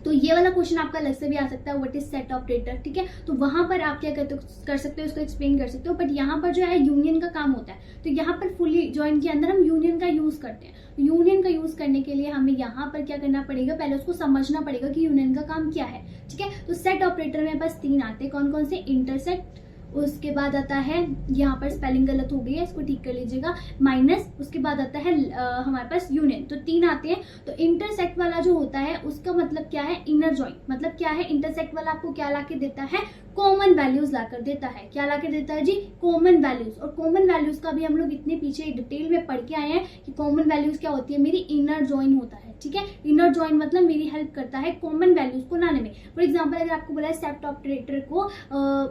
तो ये वाला क्वेश्चन आपका अलग से भी आ सकता है, व्हाट इज सेट ऑपरेटर। ठीक है, तो वहां पर आप क्या कर सकते हो, उसको एक्सप्लेन कर सकते हो। बट यहाँ पर जो है यूनियन का काम होता है, तो यहाँ पर फुली जॉइन के अंदर हम यूनियन का यूज करते हैं। यूनियन का यूज करने के लिए हमें यहाँ पर क्या करना पड़ेगा, पहले उसको समझना पड़ेगा कि यूनियन का काम क्या है। ठीक है, तो सेट ऑपरेटर में बस 3 आते हैं, कौन कौन से, इंटरसेक्ट, उसके बाद आता है, यहाँ पर स्पेलिंग गलत हो गई है, इसको ठीक कर लीजिएगा, माइनस, उसके बाद आता है हमारे पास यूनियन। तो 3 आते हैं। तो इंटरसेक्ट वाला जो होता है उसका मतलब क्या है, इनर जॉइन। मतलब क्या है, इंटरसेक्ट वाला आपको क्या ला के देता है, कॉमन वैल्यूज लाकर देता है। क्या लाके देता है जी, कॉमन वैल्यूज। और कॉमन वैल्यूज का भी हम लोग इतने पीछे डिटेल में पढ़ के आए हैं कि कॉमन वैल्यूज क्या होती है, मेरी इनर जॉइन होता है। ठीक है, इनर जॉइन मतलब मेरी हेल्प करता है कॉमन वैल्यूज को लाने में। फॉर एग्जांपल अगर आपको बोला है सेट ऑपरेटर को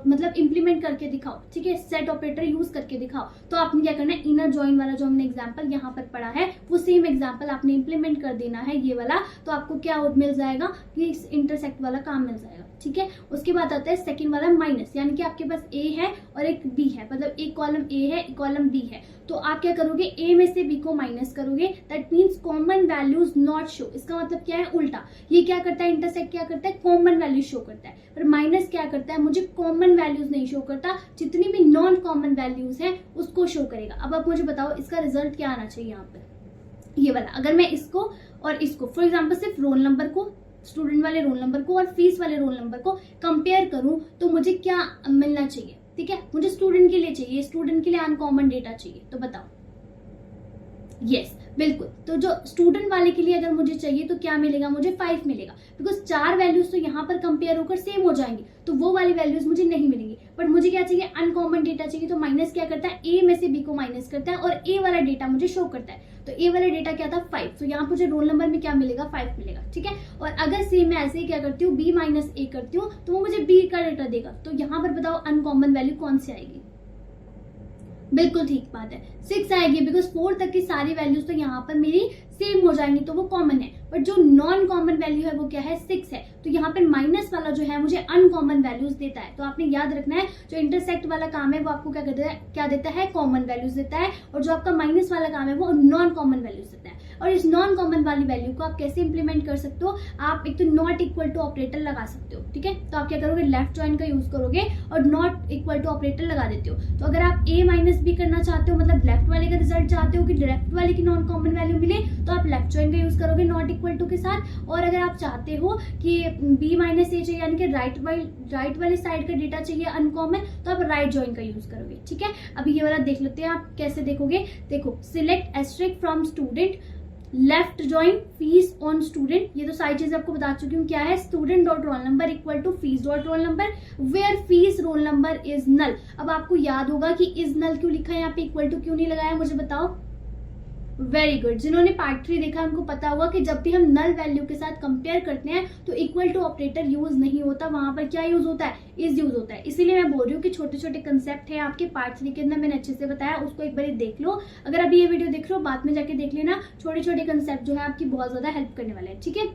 मतलब इंप्लीमेंट करके दिखाओ, ठीक है, सेट ऑपरेटर यूज करके दिखाओ, तो आपने क्या करना है, इनर जॉइन वाला जो हमने एग्जाम्पल यहाँ पर पढ़ा है वो सेम एग्जाम्पल आपने इंप्लीमेंट कर देना है, ये वाला। तो आपको क्या मिल जाएगा कि इंटरसेक्ट वाला काम मिल जाएगा। ठीक है, उसके बाद आता है सेकंड वाला माइनस, यानी कि आपके पास ए है और एक बी है, मतलब एक कॉलम ए है एक कॉलम बी है, तो आप क्या करोगे, ए में से बी को माइनस करोगे, that means common values not show. इसका मतलब क्या है, उल्टा। ये क्या करता है, इंटरसेक्ट क्या करता है, कॉमन वैल्यूज शो करता है, पर माइनस क्या करता है, मुझे कॉमन वैल्यूज नहीं शो करता, जितनी भी नॉन कॉमन वैल्यूज है उसको शो करेगा। अब आप मुझे बताओ इसका रिजल्ट क्या आना चाहिए यहाँ पर, ये वाला। अगर मैं इसको और इसको फॉर एग्जाम्पल सिर्फ रोल नंबर को, स्टूडेंट वाले रोल नंबर को और फीस वाले रोल नंबर को कंपेयर करूं तो मुझे क्या मिलना चाहिए, ठीक है, मुझे स्टूडेंट के लिए चाहिए, स्टूडेंट के लिए अनकॉमन डेटा चाहिए, तो बताओ। यस बिल्कुल, तो जो स्टूडेंट वाले के लिए अगर मुझे चाहिए तो क्या मिलेगा, मुझे 5 मिलेगा, बिकॉज 4 वैल्यूज तो यहाँ पर कंपेयर होकर सेम हो जाएंगी, तो वो वाली वैल्यूज मुझे नहीं मिलेंगी। बट मुझे क्या चाहिए, अनकॉमन डेटा चाहिए, तो माइनस क्या करता है, ए में से बी को माइनस करता है और ए वाला डेटा मुझे शो करता है, तो ए वाला डेटा क्या था 5, तो यहाँ मुझे रोल नंबर में क्या मिलेगा 5 मिलेगा, ठीक है। और अगर सेम मैं ऐसे ही क्या करती हूँ, बी माइनस ए करती हूँ, तो वो मुझे बी का डेटा देगा, तो यहाँ पर बताओ अनकॉमन वैल्यू कौन सी आएगी। बिल्कुल ठीक बात है, 6 आएगी, बिकॉज 4 तक की सारी वैल्यूज तो यहाँ पर मेरी सेम हो जाएंगी, तो वो कॉमन है। बट जो नॉन कॉमन वैल्यू है वो क्या है, 6 है, तो यहाँ पर माइनस वाला जो है मुझे अनकॉमन वैल्यूज देता है। तो आपने याद रखना है, जो इंटरसेक्ट वाला काम है वो आपको क्या देता है, कॉमन वैल्यूज देता है, और जो आपका माइनस वाला काम है वो नॉन कॉमन वैल्यूज देता है। और इस नॉन कॉमन वाली वैल्यू को आप कैसे इंप्लीमेंट कर सकते हो, आप एक तो नॉट इक्वल टू ऑपरेटर लगा सकते हो, ठीक है। तो आप क्या करोगे, लेफ्ट जॉइन का यूज करोगे और नॉट इक्वल टू ऑपरेटर लगा देते हो। तो अगर आप a माइनस बी करना चाहते हो, मतलब लेफ्ट वाले का रिजल्ट चाहते हो कि लेफ्ट वाले की नॉन कॉमन वैल्यू मिले, तो आप लेफ्ट जॉइन का यूज करोगे नॉट इक्वल टू के साथ। और अगर आप चाहते हो कि b माइनस ए चाहिए, यानी कि राइट वाले साइड का डेटा चाहिए अनकॉमन, तो आप राइट जॉइन का यूज करोगे, ठीक है। अभी ये वाला देख लेते हैं आप कैसे देखोगे। देखो, select asterisk from student, left join fees on student, ये तो सारी चीजें आपको बता चुकी हूँ क्या है, student dot roll number equal to fees dot roll number, where fees roll number is null. अब आपको याद होगा कि इज नल क्यों लिखा है यहाँ पे, इक्वल टू क्यों नहीं लगाया, मुझे बताओ। वेरी गुड, जिन्होंने पार्ट 3 देखा उनको पता होगा कि जब भी हम नल वैल्यू के साथ कंपेयर करते हैं तो इक्वल टू ऑपरेटर यूज नहीं होता, वहां पर क्या यूज होता है, इज यूज होता है। इसीलिए मैं बोल रही हूँ कि छोटे छोटे कंसेप्ट है आपके पार्ट 3 के अंदर, मैंने अच्छे से बताया, उसको एक बार देख लो। अगर अभी ये वीडियो देख रहे हो, बाद में जाके देख लेना, छोटे छोटे कंसेप्ट जो है आपकी बहुत ज्यादा हेल्प करने वाले हैं, ठीक है।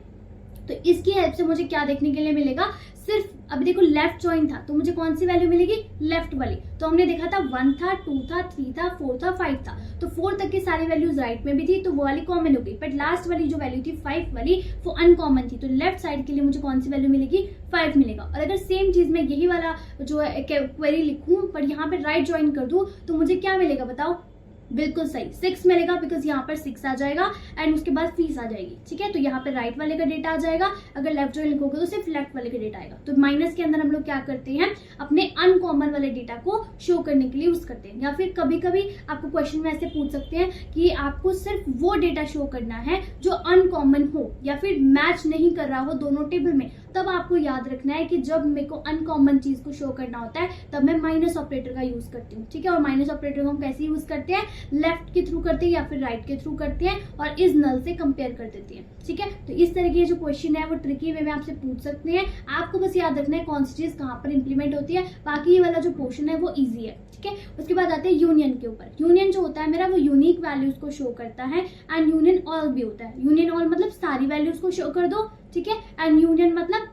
तो इसकी हेल्प से मुझे क्या देखने के लिए मिलेगा, सिर्फ अभी देखो लेफ्ट जॉइन था तो मुझे कौन सी वैल्यू मिलेगी, लेफ्ट वाली। तो हमने देखा था 1 था, 2 था, 3 था, 4 था, 5 था, तो 4 तक की सारी वैल्यूज राइट में भी थी, तो वो वाली कॉमन हो गई। बट लास्ट वाली जो वैल्यू थी 5 वाली, वो अनकॉमन थी, तो लेफ्ट साइड के लिए मुझे कौन सी वैल्यू मिलेगी, 5 मिलेगा। और अगर सेम चीज मैं यही वाला जो क्वेरी लिखूं पर यहाँ पे राइट ज्वाइन कर दूं, तो मुझे क्या मिलेगा बताओ, बिल्कुल सही 6 मिलेगा, बिकॉज यहाँ पर 6 आ जाएगा एंड उसके बाद फीस आ जाएगी, ठीक है। तो यहाँ पे राइट वाले का डेटा आ जाएगा, अगर लेफ्ट जॉइन लिखोगे तो सिर्फ लेफ्ट वाले का डेटा आएगा। तो माइनस के अंदर हम लोग क्या करते हैं, अपने अनकॉमन वाले डेटा को शो करने के लिए यूज करते हैं। या फिर कभी कभी आपको क्वेश्चन में ऐसे पूछ सकते हैं कि आपको सिर्फ वो डेटा शो करना है जो अनकॉमन हो या फिर मैच नहीं कर रहा हो दोनों टेबल में, तब आपको याद रखना है कि जब मेरे को अनकॉमन चीज को शो करना होता है तब मैं माइनस ऑपरेटर का यूज करती हूँ, ठीक है। और माइनस ऑपरेटर को हम कैसे यूज करते हैं, लेफ्ट के थ्रू करते हैं या फिर राइट के थ्रू करते हैं और इस नल से कंपेयर कर देते हैं, ठीक है। तो इस तरह के जो क्वेश्चन है वो ट्रिकी वे में आपसे पूछ सकते हैं, आपको बस याद रखना है कौन सी चीज कहाँ पर इंप्लीमेंट होती है। बाकी ये वाला जो पोर्शन है वो इजी है, ठीक है। उसके बाद आते हैं यूनियन के ऊपर। यूनियन जो होता है मेरा वो यूनिक वैल्यूज को शो करता है एंड यूनियन ऑल भी होता है। यूनियन ऑल मतलब सारी वैल्यूज को शो कर दो, ठीक है। एंड यूनियन मतलब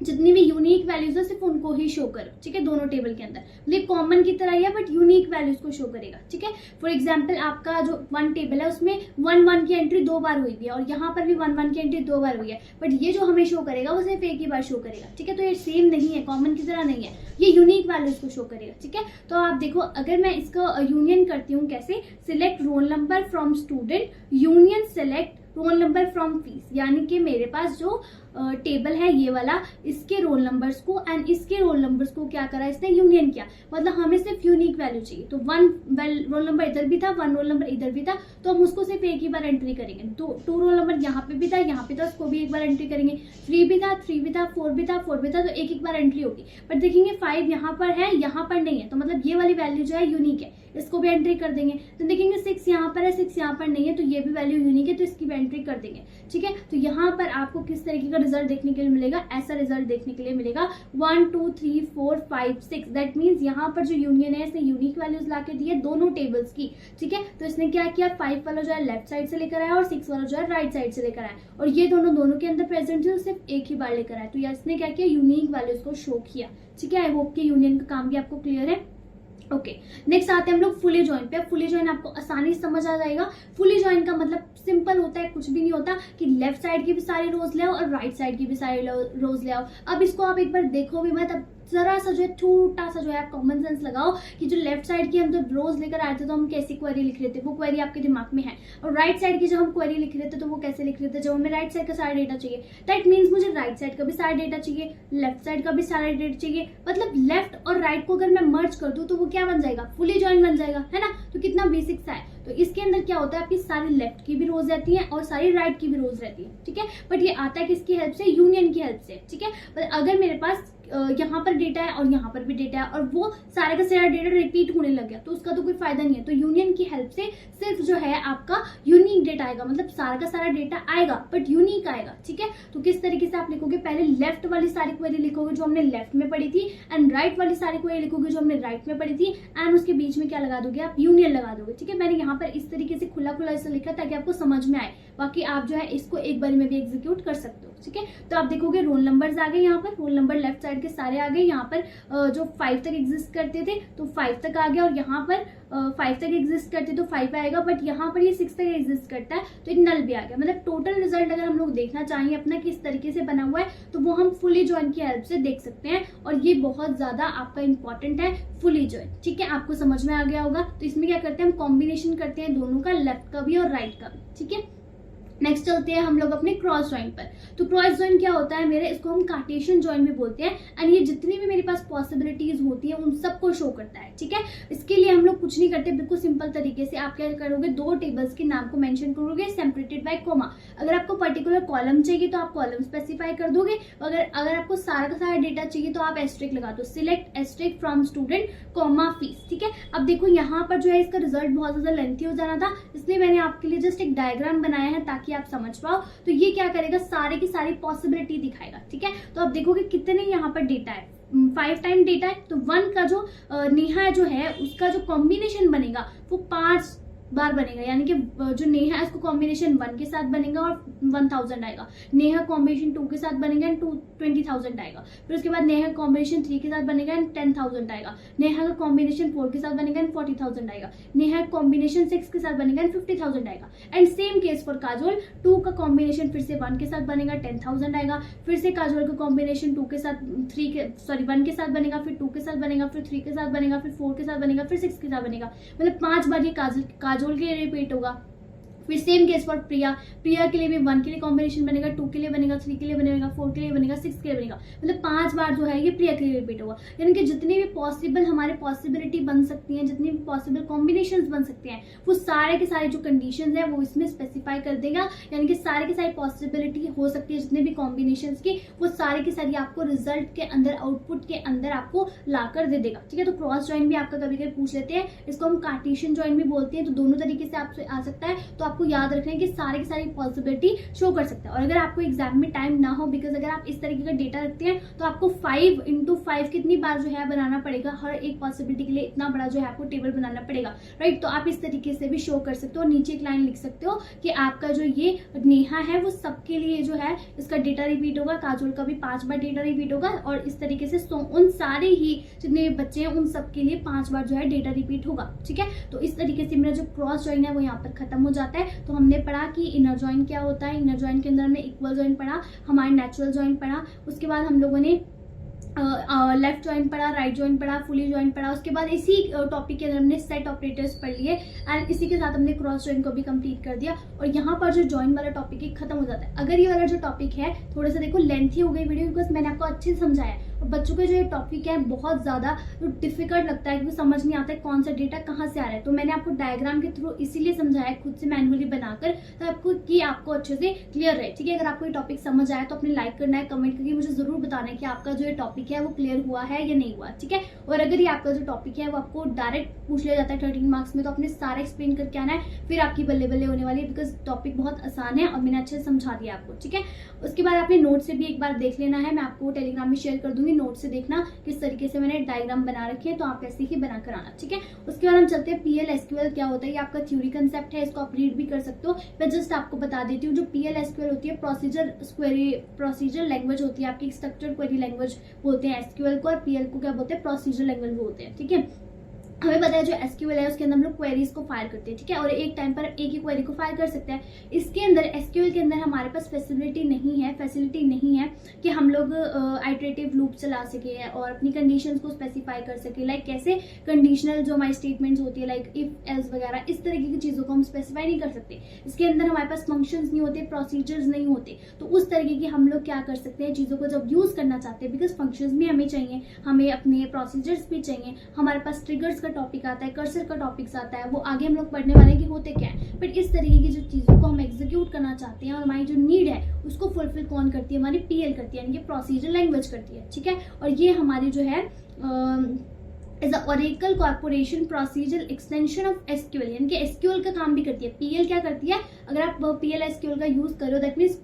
जितनी भी यूनिक वैल्यूज है सिर्फ उनको ही शो करो, ठीक है, दोनों टेबल के अंदर। मतलब कॉमन की तरह ही है बट यूनिक वैल्यूज को शो करेगा, ठीक है। फॉर एग्जांपल आपका जो 1 टेबल है उसमें 1 की एंट्री 2 बार हुई है और यहाँ पर भी 1 की एंट्री 2 बार हुई है, बट ये जो हमें शो करेगा वो सिर्फ एक ही बार शो करेगा, ठीक है। तो ये सेम नहीं है, कॉमन की तरह नहीं है, ये यूनिक वैल्यूज को शो करेगा, ठीक है। तो आप देखो, अगर मैं इसका यूनियन करती हूँ कैसे, select roll number from student, union select roll number from fees, यानी कि मेरे पास जो टेबल है ये वाला, इसके रोल नंबर्स को एंड इसके रोल नंबर्स को क्या करा इसने, यूनियन किया। मतलब हमें सिर्फ यूनिक वैल्यू चाहिए, तो 1 रोल नंबर इधर भी था, 1 रोल नंबर इधर भी था, तो हम उसको सिर्फ एक ही बार एंट्री करेंगे। 2 रोल नंबर यहाँ पे भी था, यहाँ पे था, उसको भी एक बार एंट्री करेंगे। 3 भी था, 3 भी था, 4 भी था, 4 भी था, तो एक बार एंट्री होगी। बट देखेंगे 5 यहाँ पर है, यहाँ पर नहीं है, तो मतलब ये वाली वैल्यू जो है यूनिक है, इसको भी एंट्री कर देंगे। तो देखेंगे 6 यहाँ पर है, 6 यहाँ पर नहीं है, तो ये भी वैल्यू यूनिक है, तो इसकी भी एंट्री कर देंगे, ठीक है। तो यहाँ पर आपको किस तरीके का रिजल्ट देखने के लिए मिलेगा, ऐसा रिजल्ट देखने के लिए मिलेगा 1 2 3 4 5 6। दैट मीन्स यहाँ पर जो यूनियन है इसने यूनिक वैल्यूज लाके दी है दोनों टेबल्स की, ठीक है। तो इसने क्या किया, 5 वाला जो है लेफ्ट साइड से लेकर आया और 6 वाला जो है राइट साइड से लेकर आया, और ये दोनों के अंदर प्रेजेंट है, सिर्फ एक ही बार लेकर आया। तो इसने क्या किया, यूनिक वैल्यूज को शो किया, ठीक है। आई होप कि यूनियन का काम भी आपको क्लियर है। ओके, नेक्स्ट आते हैं हम लोग फुली जॉइन पे। फुली जॉइन आपको आसानी से समझ आ जाएगा। फुली जॉइन का मतलब सिंपल होता है, कुछ भी नहीं होता कि लेफ्ट साइड की भी सारी रोज ले आओ और राइट साइड की भी सारी रोज ले आओ। अब इसको आप एक बार देखो भी मत, अब जरा सा जो है छोटा सा जो है आप कॉमन सेंस लगाओ कि जो लेफ्ट साइड की हम जब रोज लेकर आए थे तो हम कैसी क्वेरी लिख रहे थे, वो क्वेरी आपके दिमाग में है, और राइट साइड की जब हम क्वेरी लिख रहे थे तो वो कैसे लिख रहे थे, जब हमें राइट साइड का सारा डेटा चाहिए। दैट मीन्स मुझे राइट साइड का भी सारा डेटा चाहिए, लेफ्ट साइड का भी सारा डेटा चाहिए, मतलब लेफ्ट और राइट को अगर मैं मर्ज कर दूं तो वो क्या बन जाएगा, फुली जॉइन बन जाएगा, है ना। तो कितना बेसिक सा है। तो इसके अंदर क्या होता है, आपकी सारी लेफ्ट की भी रोज रहती है और सारी राइट की भी रोज रहती है, ठीक है। बट ये आता है किसकी हेल्प से, यूनियन की हेल्प से, ठीक है। पर अगर मेरे पास यहाँ पर डेटा है और यहाँ पर भी डेटा है और वो सारे का सारा डेटा रिपीट होने लग गया तो उसका तो कोई फायदा नहीं है। तो यूनियन की हेल्प से सिर्फ जो है आपका यूनिक डेटा आएगा, मतलब सारा का सारा डेटा आएगा बट यूनिक आएगा, ठीक है। तो किस तरीके से आप लिखोगे, पहले लेफ्ट वाली सारी क्वेरी लिखोगे जो हमने लेफ्ट में पढ़ी थी, एंड राइट वाली सारी क्वेरी लिखोगे जो हमने राइट में पढ़ी थी, एंड उसके बीच में क्या लगा दोगे, आप यूनियन लगा दोगे, ठीक है। मैंने यहाँ पर इस तरीके से खुला खुला ऐसा लिखा ताकि आपको समझ में आए, बाकी आप जो है इसको एक बार में भी एग्जीक्यूट कर सकते हो, ठीक है। तो आप देखोगे रोल नंबर्स आ गए, यहाँ पर रोल नंबर लेफ्ट साइड के सारे आ गए, यहाँ पर जो 5 तक एग्जिस्ट करते थे तो 5 तक आ गया, और यहाँ पर 5 तक एग्जिस्ट करते तो 5 आएगा, बट यहाँ पर ये 6 तक एग्जिस्ट करता है तो एक नल भी आ गया। मतलब टोटल रिजल्ट अगर हम लोग देखना चाहें अपना किस तरीके से बना हुआ है तो वो हम फुली जॉइन की हेल्प से देख सकते हैं, और ये बहुत ज्यादा आपका इंपॉर्टेंट है फुली जॉइन, ठीक है। आपको समझ में आ गया होगा। तो इसमें क्या करते हैं, हम कॉम्बिनेशन करते हैं दोनों का, लेफ्ट का भी और राइट का भी, ठीक है। नेक्स्ट चलते हैं हम लोग अपने क्रॉस जॉइन पर। तो क्रॉस जॉइन क्या होता है मेरे, इसको हम कार्टेशियन जॉइन भी बोलते हैं, एंड ये जितनी भी मेरे पास पॉसिबिलिटीज होती है उन सबको शो करता है, ठीक है। इसके लिए हम लोग कुछ नहीं करते, बिल्कुल सिंपल तरीके से आप क्या करोगे, दो टेबल्स के नाम को मेंशन करोगे सेपरेटेड बाय कॉमा। अगर आपको पर्टिकुलर कॉलम चाहिए तो आप कॉलम स्पेसिफाई कर दोगे, अगर आपको सारा का सारा डेटा चाहिए तो आप एस्ट्रिक लगा दो, select asterisk from student comma fees, ठीक है। अब देखो यहाँ पर जो है इसका रिजल्ट बहुत ज्यादा लेंथी हो जाना था, इसलिए मैंने आपके लिए जस्ट एक डायग्राम बनाया है ताकि आप समझ पाओ। तो ये क्या करेगा, सारे की सारी पॉसिबिलिटी दिखाएगा, ठीक है। तो आप देखोगे कितने यहाँ पर डेटा है, 5 टाइम डेटा है, तो 1 का जो नेहा जो है उसका जो कॉम्बिनेशन बनेगा वो 5 बार बनेगा, यानी कि जो नेहा है उसको कॉम्बिनेशन 1 के साथ बनेगा और 1000 आएगा, नेहा कॉम्बिनेशन 2 के साथ बनेगा एंड 20,000 आएगा, फिर उसके बाद नेहा कॉम्बिनेशन 3 के साथ बनेगा एंड 10,000 आएगा, नेहा का कॉम्बिनेशन 4 के साथ बनेगा एंड 40,000 आएगा, नेहा कॉम्बिनेशन 6 के साथ बनेगा एंड 50,000 आएगा। And same case for Kajol, 2 का कॉम्बिनेशन फिर से 1 के साथ बनेगा 10,000 आएगा, फिर से काजोल का कॉम्बिनेशन 1 के साथ बनेगा, फिर 2 के साथ बनेगा, फिर 3 के साथ बनेगा, फिर 4 के साथ बनेगा, फिर 6 के साथ बनेगा, मतलब 5 बार ये काजोल के रिपीट होगा। फिर सेम केस फॉर प्रिया, प्रिया के लिए भी 1 के लिए कॉम्बिनेशन बनेगा, 2 के लिए बनेगा, 3 के लिए बनेगा, 4 के लिए बनेगा, 6 के लिए बनेगा, मतलब 5 बार जो है ये प्रिया के लिए रिपीट होगा। यानी कि जितनी भी पॉसिबल हमारे पॉसिबिलिटी बन सकती हैं, जितनी भी पॉसिबल कॉम्बिनेशंस बन सकते हैं, वो सारे के सारे जो कंडीशंस है वो इसमें स्पेसिफाई कर देगा। यानी कि सारे के सारी पॉसिबिलिटी हो सकती है जितने भी कॉम्बिनेशंस की, वो सारी की सारी आपको रिजल्ट के अंदर, आउटपुट के अंदर आपको लाकर दे देगा, ठीक है। तो क्रॉस जॉइन भी आपका कभी कभी पूछ लेते हैं, इसको हम कार्टेशियन जॉइन भी बोलते हैं। तो दोनों तरीके से आपसे आ सकता है, तो आपको याद रखना है कि सारी की सारी पॉसिबिलिटी शो कर सकता है। और अगर आपको एग्जाम में टाइम ना हो, बिकॉज अगर आप इस तरीके का डेटा रखते हैं तो आपको 5 × 5 कितनी बार जो है बनाना पड़ेगा, हर एक पॉसिबिलिटी के लिए इतना बड़ा जो है आपको टेबल बनाना पड़ेगा, राइट। तो आप इस तरीके से भी शो कर सकते हो, नीचे एक लाइन लिख सकते हो कि आपका जो ये नेहा है वो सबके लिए जो है इसका डेटा रिपीट होगा, काजोल का भी 5 बार डेटा रिपीट होगा, और इस तरीके से उन सारे ही जितने बच्चे हैं उन सबके लिए 5 बार जो है डेटा रिपीट होगा, ठीक है। तो इस तरीके से मेरा जो क्रॉस जॉइन है वो यहाँ पर खत्म हो जाता है। तो हमने पढ़ा कि इनर जॉइन क्या होता है, इनर जॉइन के अंदर हमने इक्वल जॉइन पढ़ा, हमारे नेचुरल जॉइन पढ़ा, उसके बाद हम लोगों ने लेफ्ट जॉइन पढ़ा, राइट जॉइन पढ़ा, फुली जॉइन पढ़ा, उसके बाद इसी टॉपिक के अंदर हमने सेट ऑपरेटर्स पढ़ लिए, एंड इसी के साथ हमने क्रॉस जॉइन को भी कंप्लीट कर दिया। और यहाँ पर जो जॉइन वाला टॉपिक है खत्म हो जाता है। अगर ये वाला जो टॉपिक है थोड़ा सा देखो लेंथी हो गई वीडियो, बिकॉज मैंने आपको अच्छे से समझाया है, और बच्चों के जो ये टॉपिक है बहुत ज्यादा डिफिकल्ट लगता है क्योंकि समझ नहीं आता है कौन सा डेटा कहाँ से आ रहा है। तो मैंने आपको डायग्राम के थ्रू इसीलिए समझाया खुद से मैनुअली बनाकर, तो आपको अच्छे से क्लियर रहे, ठीक है। अगर आपको ये टॉपिक समझ आया तो अपने लाइक करना है, कमेंट करके मुझे जरूर बताना है कि आपका जो ये टॉपिक है वो क्लियर हुआ है या नहीं हुआ, ठीक है। और अगर ये आपका जो टॉपिक है वो आपको डायरेक्ट पूछ लिया जाता है 13 मार्क्स में, तो अपने सारा एक्सप्लेन करके आना है, फिर आपकी बल्ले बल्ले होने वाली है, बिकॉज टॉपिक बहुत आसान है और मैंने अच्छे से समझा दिया आपको, ठीक है। उसके बाद आपने नोट से भी एक बार देख लेना है, मैं आपको टेलीग्राम में शेयर कर दूंगी, नोट से देखना किस तरीके से मैंने डायग्राम बना रखे हैं, तो आप ऐसे ही बना कर आना, ठीक है। उसके बाद हम चलते हैं PL SQL क्या होता है। ये आपका थ्योरी कंसेप्ट है, इसको आप रीड भी कर सकते हो। मैं जस्ट आपको बता देती हूँ, जो PL SQL होती है प्रोसीजर लैंग्वेज होती है आपकी, स्ट्रक्चर्ड क्वेरी लैंग्वेज बोलते हैं SQL को, और PL को क्या बोलते हैं, प्रोसीजर लैंग्वेज बोलते हैं, ठीक है। हमें पता है जो एसक्यूएल है उसके अंदर हम लोग क्वेरीज को फायर करते हैं, ठीक है, और एक टाइम पर एक ही क्वेरी को फायर कर सकते हैं। इसके अंदर एसक्यूएल के अंदर हमारे पास फैसिलिटी नहीं है कि हम लोग आइटरेटिव लूप चला सके और अपनी कंडीशंस को स्पेसिफाई कर सके। लाइक कैसे कंडीशनल जो हमारी स्टेटमेंट्स होती है, लाइक इफ एल्स वगैरह, इस तरीके की चीज़ों को हम स्पेसिफाई नहीं कर सकते। इसके अंदर हमारे पास फंक्शंस नहीं होते, प्रोसीजर्स नहीं होते। तो उस तरीके की हम लोग क्या कर सकते हैं, चीज़ों को जब यूज़ करना चाहते हैं, बिकॉज फंक्शंस भी हमें चाहिए, हमें अपने प्रोसीजर्स भी चाहिए, हमारे पास ट्रिगर्स टॉपिक आता है, कर्सर का टॉपिक्स आता है, वो आगे हम लोग पढ़ने वाले कि होते क्या है। बट इस तरीके की जो चीज़ों को हम एग्जीक्यूट करना चाहते हैं और हमारी जो नीड है उसको फुलफिल कौन करती है, हमारी पीएल करती है, यानी कि प्रोसीजर लैंग्वेज करती है, ठीक है। और ये हमारी जो है is oracle corporation procedure extension of SQL, यानी कि एसक्यूएल का काम भी करती है। पीएल क्या करती है, अगर आप पीएल एसक्यूएल का यूज करो, दैट मीन्स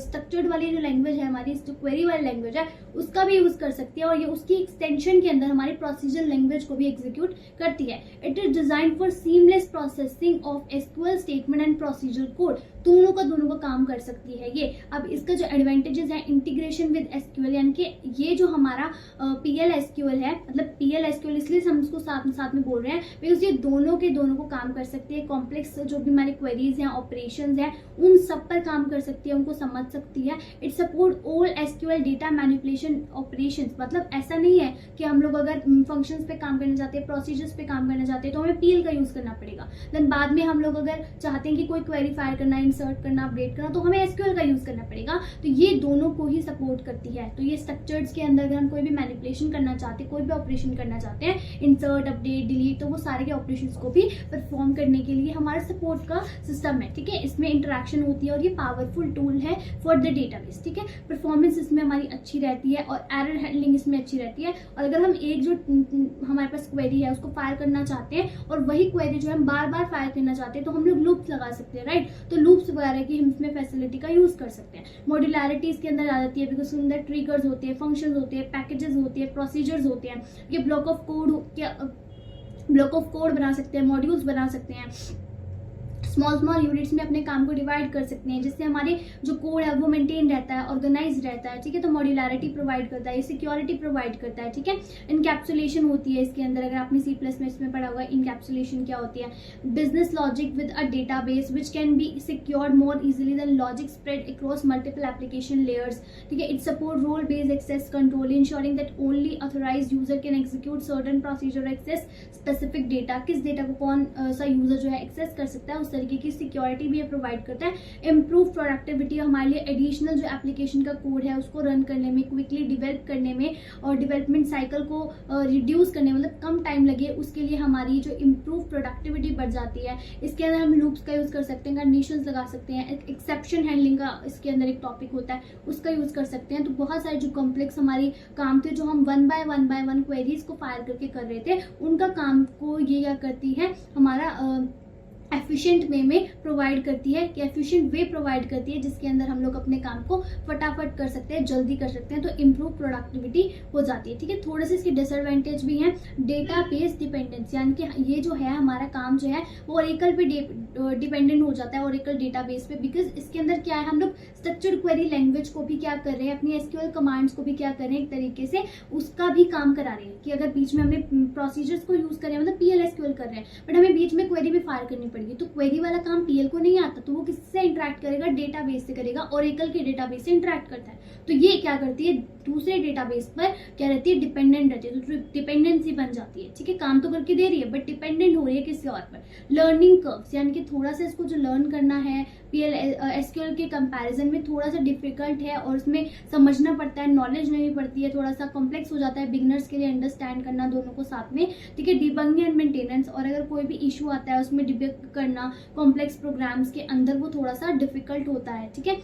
स्ट्रक्चर्ड वाली जो लैंग्वेज है हमारी, जो क्वेरी वाली लैंग्वेज है, उसका भी यूज कर सकती है और ये उसकी एक्सटेंशन के अंदर हमारी प्रोसीजर लैंग्वेज को भी एग्जीक्यूट करती है। It is design for seamless processing of SQL statement and procedure code. दोनों का काम कर सकती है ये। अब इसका जो एडवांटेजेस है, इंटीग्रेशन विद एसक्यूएल, यानी कि ये जो हमारा पीएल एसक्यूएल है, मतलब पीएल एसक्यूएल इसलिए हम इसको साथ में बोल रहे हैं बिकॉज ये दोनों को काम कर सकती है। कॉम्प्लेक्स जो भी हमारे क्वेरीज हैं, ऑपरेशंस हैं, उन सब पर काम कर सकती है, उनको समझ सकती है। It support all SQL data manipulation operations. मतलब ऐसा नहीं है कि हम लोग अगर फंक्शंस पे काम करना चाहते हैं, प्रोसीजर्स पे काम करना चाहते हैं, तो हमें पीएल का यूज करना पड़ेगा। देन बाद में हम लोग अगर चाहते हैं कि कोई क्वेरी फायर करना, इंसर्ट करना, अपडेट करना, तो हमें एसक्यूएल का यूज करना पड़ेगा। तो ये दोनों को ही सपोर्ट करती है। तो ये स्ट्रक्चर्स के अंदर अगर हम कोई भी मैनिपुलेशन करना चाहते हैं, कोई भी ऑपरेशन करना चाहते हैं, इंसर्ट, अपडेट, डिलीट, तो वो सारे के ऑपरेशंस को भी परफॉर्म करने के लिए हमारा सपोर्ट का सिस्टम है, ठीक है। इसमें इंटरेक्शन होती है और ये पावरफुल टूल है फॉर द डेटाबेस, ठीक है। परफॉर्मेंस इसमें हमारी अच्छी रहती है और एरर हैंडलिंग इसमें अच्छी रहती है। और अगर हम एक जो हमारे पास क्वेरी है उसको फायर करना चाहते हैं और वही क्वेरी जो हम बार बार फायर करना चाहते हैं, तो हम लोग लूप्स लगा सकते हैं, राइट। तो लूप्स वगैरह की हम इसमें फैसिलिटी का यूज कर सकते हैं। मॉड्यूलैरिटी इसके अंदर आ जाती है बिकॉज उसके अंदर ट्रिगर्स होते हैं, फंक्शंस होते हैं, पैकेजेस होते हैं, प्रोसीजर्स होते हैं। ये ब्लॉक ऑफ कोड बना सकते हैं, मॉड्यूल्स बना सकते हैं, स्मॉल यूनिट्स में अपने काम को डिवाइड कर सकते हैं, जिससे हमारे जो कोड है वो मेंटेन रहता है, ऑर्गेनाइज रहता है, ठीक है। तो मॉड्यूलैरिटी प्रोवाइड करता है, सिक्योरिटी प्रोवाइड करता है, ठीक है। इनकैप्सुलेशन होती है इसके अंदर, अगर आपने C++ में इसमें पढ़ा हुआ, इनकैप्सुलेशन क्या होती है। Business logic with a database which can be secured more easily than logic spread across multiple application layers, ठीक है। It support role based access control ensuring that only authorized user can execute certain procedure access specific data. किस data को कौन सा user जो है access कर सकता है, उस तरीके की सिक्योरिटी भी ये प्रोवाइड करता है। इम्प्रूव प्रोडक्टिविटी, हमारे लिए एडिशनल जो एप्लीकेशन का कोड है उसको रन करने में, क्विकली डेवलप करने में और डेवलपमेंट साइकिल को रिड्यूस करने में, मतलब कम टाइम लगे, उसके लिए हमारी जो इम्प्रूव प्रोडक्टिविटी बढ़ जाती है। इसके अंदर हम लूप्स का यूज कर सकते हैं, कंडीशंस लगा सकते हैं, एक्सेप्शन हैंडलिंग का इसके अंदर एक टॉपिक होता है, उसका यूज कर सकते हैं। तो बहुत सारे जो कॉम्प्लेक्स हमारी काम थे, जो हम वन बाय वन क्वेरीज को फायर करके कर रहे थे, उनका काम को ये क्या करती है, हमारा एफिशिएंट वे में प्रोवाइड करती है, कि एफिशिएंट वे प्रोवाइड करती है जिसके अंदर हम लोग अपने काम को फटाफट कर सकते हैं, जल्दी कर सकते हैं। तो इम्प्रूव प्रोडक्टिविटी हो जाती है, ठीक है। थोड़े से इसके डिसएडवांटेज भी हैं। डेटाबेस डिपेंडेंसी, यानी कि ये जो है हमारा काम जो है वो ओरेकल पे डिपेंडेंट हो जाता है, ओरेकल डेटाबेस पे। बिकॉज इसके अंदर क्या है, हम लोग स्ट्रक्चर्ड क्वेरी लैंग्वेज को भी क्या कर रहे हैं, अपनी एसक्यूएल कमांड्स को भी क्या कर रहे हैं, एक तरीके से उसका भी काम करा रहे हैं। कि अगर बीच में हमने प्रोसीजर्स को यूज कर रहे हैं, मतलब पीएल एसक्यूएल कर रहे हैं, बट हमें बीच में क्वेरी भी फायर करनी पड़ेगी, तो क्वेरी वाला काम पीएल को नहीं आता, तो वो किससे इंटरेक्ट करेगा, डेटाबेस से करेगा, ओरेकल के डेटाबेस से इंटरेक्ट करता है। तो ये क्या करती है, दूसरे डेटाबेस पर क्या रहती है, डिपेंडेंट रहती है। तो डिपेंडेंसी बन जाती है, ठीक है। काम तो करके दे रही है बट डिपेंडेंट हो रही है किसी और पर। लर्निंग कर्व्स, यानी कि थोड़ा सा इसको जो लर्न करना है पीएल एसक्यूएल के कंपैरिजन में थोड़ा सा डिफिकल्ट है और उसमें समझना पड़ता है, नॉलेज नहीं पड़ती है, थोड़ा सा कॉम्प्लेक्स हो जाता है बिगिनर्स के लिए अंडरस्टैंड करना दोनों को साथ में, ठीक है। डिबगिंग एंड मेंटेनेंस, और अगर कोई भी इशू आता है उसमें डिबग करना कॉम्प्लेक्स प्रोग्राम्स के अंदर, वो थोड़ा सा डिफिकल्ट होता है, ठीक है।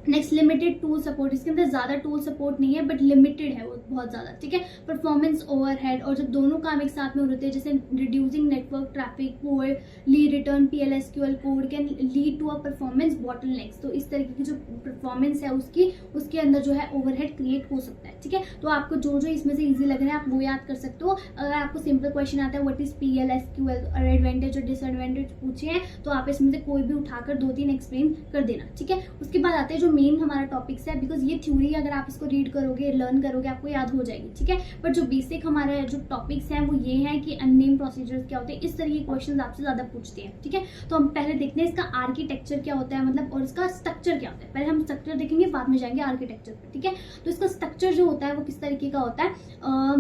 नेक्स्ट लिमिटेड टूल सपोर्ट, इसके अंदर ज्यादा टूल सपोर्ट नहीं है बट लिमिटेड है वो बहुत ज्यादा, ठीक है। परफॉर्मेंस ओवरहेड, और जब दोनों काम एक साथ में हो रहे हैं, जैसे reducing network traffic, poorly written PL SQL code can lead to a performance bottlenecks. तो इस तरीके की जो परफॉर्मेंस है उसके अंदर जो है ओवरहेड क्रिएट हो सकता है, ठीक है। तो आपको जो इसमें से इजी लग रहा है आप वो याद कर सकते हो। अगर आपको सिंपल क्वेश्चन आता है व्हाट इज पीएल एसक्यूएल और एडवांटेज और डिसएडवांटेज पूछे हैं, तो आप इसमें से कोई भी उठाकर 2-3 एक्सप्लेन कर देना, ठीक है। उसके बाद आते हैं जो मेन हमारा टॉपिक्स है, बिकॉज ये थ्योरी अगर आप इसको रीड करोगे, लर्न करोगे, आपको याद हो जाएगी, ठीक है। बट जो बेसिक हमारे जो टॉपिक्स हैं वो ये हैं कि अननेम्ड प्रोसीजर्स क्या होते हैं, इस तरह के क्वेश्चन आपसे ज्यादा पूछते हैं, ठीक है। तो हम पहले देखते हैं इसका आर्किटेक्चर क्या होता है, मतलब और इसका स्ट्रक्चर क्या होता है। पहले हम स्ट्रक्चर देखेंगे, बाद में जाएंगे आर्किटेक्चर पर, ठीक है। तो इसका स्ट्रक्चर जो होता है वो किस तरीके का होता है।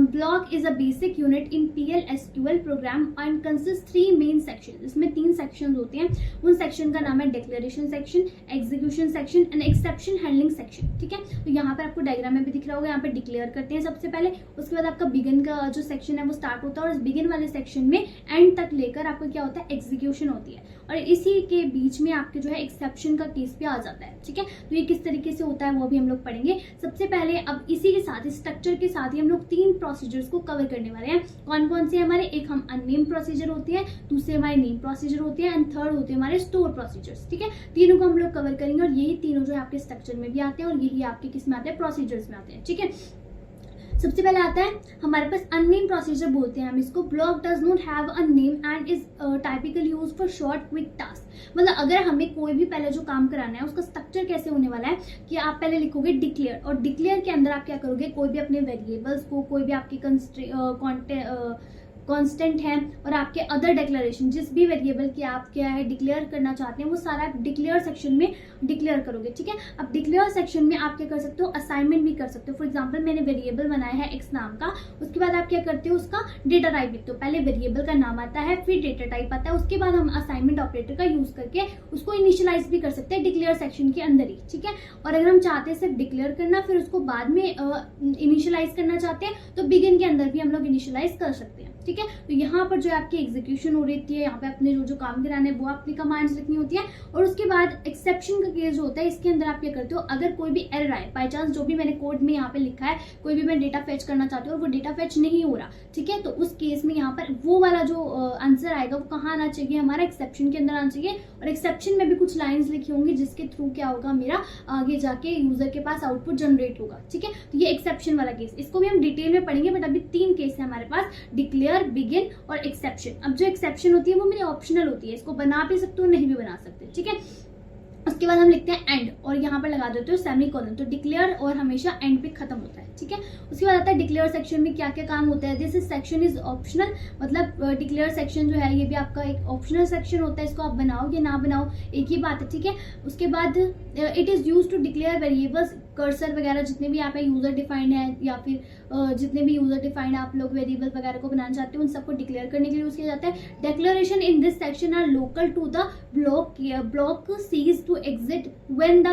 Block is a basic unit in PL/SQL program and consist 3 main section. इसमें 3 सेक्शन होते हैं। उन सेक्शन का नाम है declaration section, execution section and exception handling section, ठीक है। तो यहाँ पे आपको डायग्राम में भी दिख रहा होगा, यहाँ पे डिक्लेयर करते हैं सबसे पहले, उसके बाद आपका बिगिन का जो सेक्शन है वो स्टार्ट होता है और इस बिगिन वाले सेक्शन में एंड तक लेकर आपको क्या होता है, एग्जीक्यूशन होती है, और इसी के बीच में आपके जो है एक्सेप्शन का केस भी आ जाता है, ठीक है। तो ये किस तरीके से होता है वो भी हम लोग पढ़ेंगे। सबसे पहले अब इसी के साथ, इस स्ट्रक्चर के साथ ही हम लोग 3 प्रोसीजर्स को कवर करने वाले हैं। कौन कौन से हमारे, एक हम अननेम्ड प्रोसीजर होती है, दूसरे हमारे नेम प्रोसीजर होते हैं एंड थर्ड होते हैं हमारे स्टोर प्रोसीजर्स, ठीक है। तीनों को हम लोग कवर करेंगे और यही तीनों जो है आपके स्ट्रक्चर में भी आते हैं और यही आपके किस में आते हैं, प्रोसीजर्स में आते हैं, ठीक है। सबसे पहले आता है हमारे पास अननेम प्रोसीजर बोलते हैं हम इसको। Block does not have a name and is typically use for short quick task. मतलब अगर हमें कोई भी पहले जो काम कराना है उसका स्ट्रक्चर कैसे होने वाला है कि आप पहले लिखोगे डिक्लेयर, और डिक्लेयर के अंदर आप क्या करोगे, कोई भी अपने वेरिएबल्स को, कोई भी आपकी कांस्टेंट है और आपके अदर डिक्लेरेशन, जिस भी वेरिएबल की आप क्या है डिक्लेयर करना चाहते हैं वो सारा आप डिक्लेयर सेक्शन में डिक्लेयर करोगे, ठीक है। अब डिक्लेयर सेक्शन में आप क्या कर सकते हो, असाइनमेंट भी कर सकते हो। फॉर एग्जांपल मैंने वेरिएबल बनाया है x नाम का, उसके बाद आप क्या करते हो, उसका डेटा टाइप लिखते हो। पहले वेरिएबल का नाम आता है, फिर डेटा टाइप आता है, उसके बाद हम असाइनमेंट ऑपरेटर का यूज करके उसको इनिशियलाइज भी कर सकते हैं डिक्लेयर सेक्शन के अंदर ही, ठीक है। और अगर हम चाहते हैं सिर्फ डिक्लेयर करना, फिर उसको बाद में इनिशियलाइज करना चाहते हैं तो बिगिन के अंदर भी हम लोग इनिशियलाइज कर सकते हैं, ठीक है। तो यहाँ पर जो आपकी एग्जीक्यूशन हो रही है, यहाँ पे अपने जो काम कराने हैं वो अपनी कमांड्स लिखनी होती है। और उसके बाद एक्सेप्शन का केस जो होता है, इसके अंदर आप क्या करते हो, अगर कोई भी एरर आए, बाय चांस जो भी मैंने कोड में यहाँ पे लिखा है, कोई भी मैं डेटा फेच करना चाहती हूँ और वो डेटा फेच नहीं हो रहा, ठीक है, तो उस केस में यहाँ पर वो वाला जो आंसर आएगा वो कहाँ आना चाहिए, हमारा एक्सेप्शन के अंदर आना चाहिए। और एक्सेप्शन में भी कुछ लाइन्स लिखी होंगी जिसके थ्रू क्या होगा, मेरा आगे जाके यूजर के पास आउटपुट जनरेट होगा, ठीक है। तो ये एक्सेप्शन वाला केस, इसको भी हम डिटेल में पढ़ेंगे, बट अभी 3 केस है हमारे पास, डिक्लेयर, बिगिन और एक्सेप्शन। अब जो एक्सेप्शन होती है वो मेरी ऑप्शनल होती है, इसको बना भी सकते हो, नहीं भी बना सकते, ठीक है। उसके बाद हम लिखते हैं एंड और यहाँ पर लगा देते हो सेमीकोलन, तो डिक्लेयर और हमेशा एंड पे खत्म होता है, ठीक है। उसके बाद आता है डिक्लेयर सेक्शन में क्या क्या काम होता है। दिस सेक्शन इज ऑप्शनल, मतलब डिक्लेयर सेक्शन जो है ये भी आपका एक ऑप्शनल सेक्शन होता है, इसको आप बनाओ या ना बनाओ एक ही बात है, ठीक है। उसके बाद it is use to declare variables, cursor वगैरह जितने भी यहाँ पे यूजर डिफाइंड है या फिर जितने भी यूजर डिफाइंड आप लोग वेरिएबल वगैरह को बनाना चाहते हो उन सबको डिक्लेयर करने के लिए यूज किया जाता है। Declaration in this section are local to the block cease to exit when the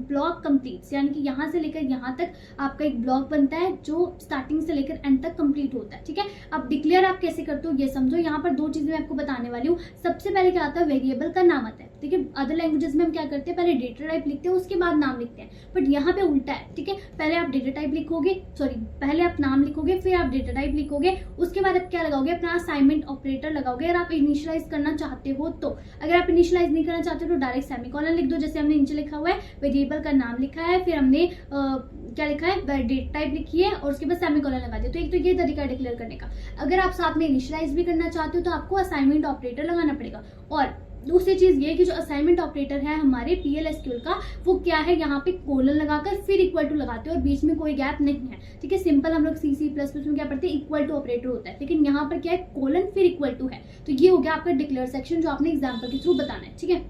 block completes, यानी कि यहाँ से लेकर यहाँ तक आपका एक ब्लॉक बनता है जो स्टार्टिंग से लेकर एंड तक कंप्लीट होता है, ठीक है। अब डिक्लेयर आप कैसे करते हो ये समझो। यहाँ पर 2 चीजें मैं आपको बताने वाली हूँ। सबसे पहले क्या आता है, वेरिएबल का नाम आता है, ठीक है। अदर लैंग्वेजेस में हम क्या करते हैं, पहले डेटा टाइप लिखते हैं उसके बाद नाम लिखते हैं, बट यहाँ पे उल्टा है, ठीक है। पहले आप डेटा टाइप लिखोगे, पहले आप नाम लिखोगे, फिर आप डेटा टाइप लिखोगे, उसके बाद आप क्या लगाओगे, अपना असाइनमेंट ऑपरेटर लगाओगे अगर आप इनिशियलाइज करना चाहते हो तो। अगर आप इनिशियलाइज नहीं करना चाहते तो डायरेक्ट सेमीकोलन लिख दो, जैसे हमने नीचे लिखा हुआ है, वेरिएबल का नाम लिखा है, फिर हमने क्या लिखा है, डेटा टाइप लिखी है और उसके बाद सेमीकोलन लगा दिया। तो एक तो ये तरीका डिक्लेयर करने का। अगर आप साथ में इनिशियलाइज भी करना चाहते हो तो आपको असाइनमेंट ऑपरेटर लगाना पड़ेगा। और दूसरी चीज ये कि जो असाइनमेंट ऑपरेटर है हमारे PL/SQL का, वो क्या है, यहाँ पे कोलन लगाकर फिर इक्वल टू लगाते हैं और बीच में कोई गैप नहीं है, ठीक है। सिंपल हम लोग C++ में क्या पढ़ते हैं, इक्वल टू ऑपरेटर होता है, लेकिन यहाँ पर क्या है, कोलन फिर इक्वल टू है। तो ये हो गया आपका डिक्लेयर सेक्शन जो आपने एग्जाम्पल के थ्रू बताना है, ठीक है।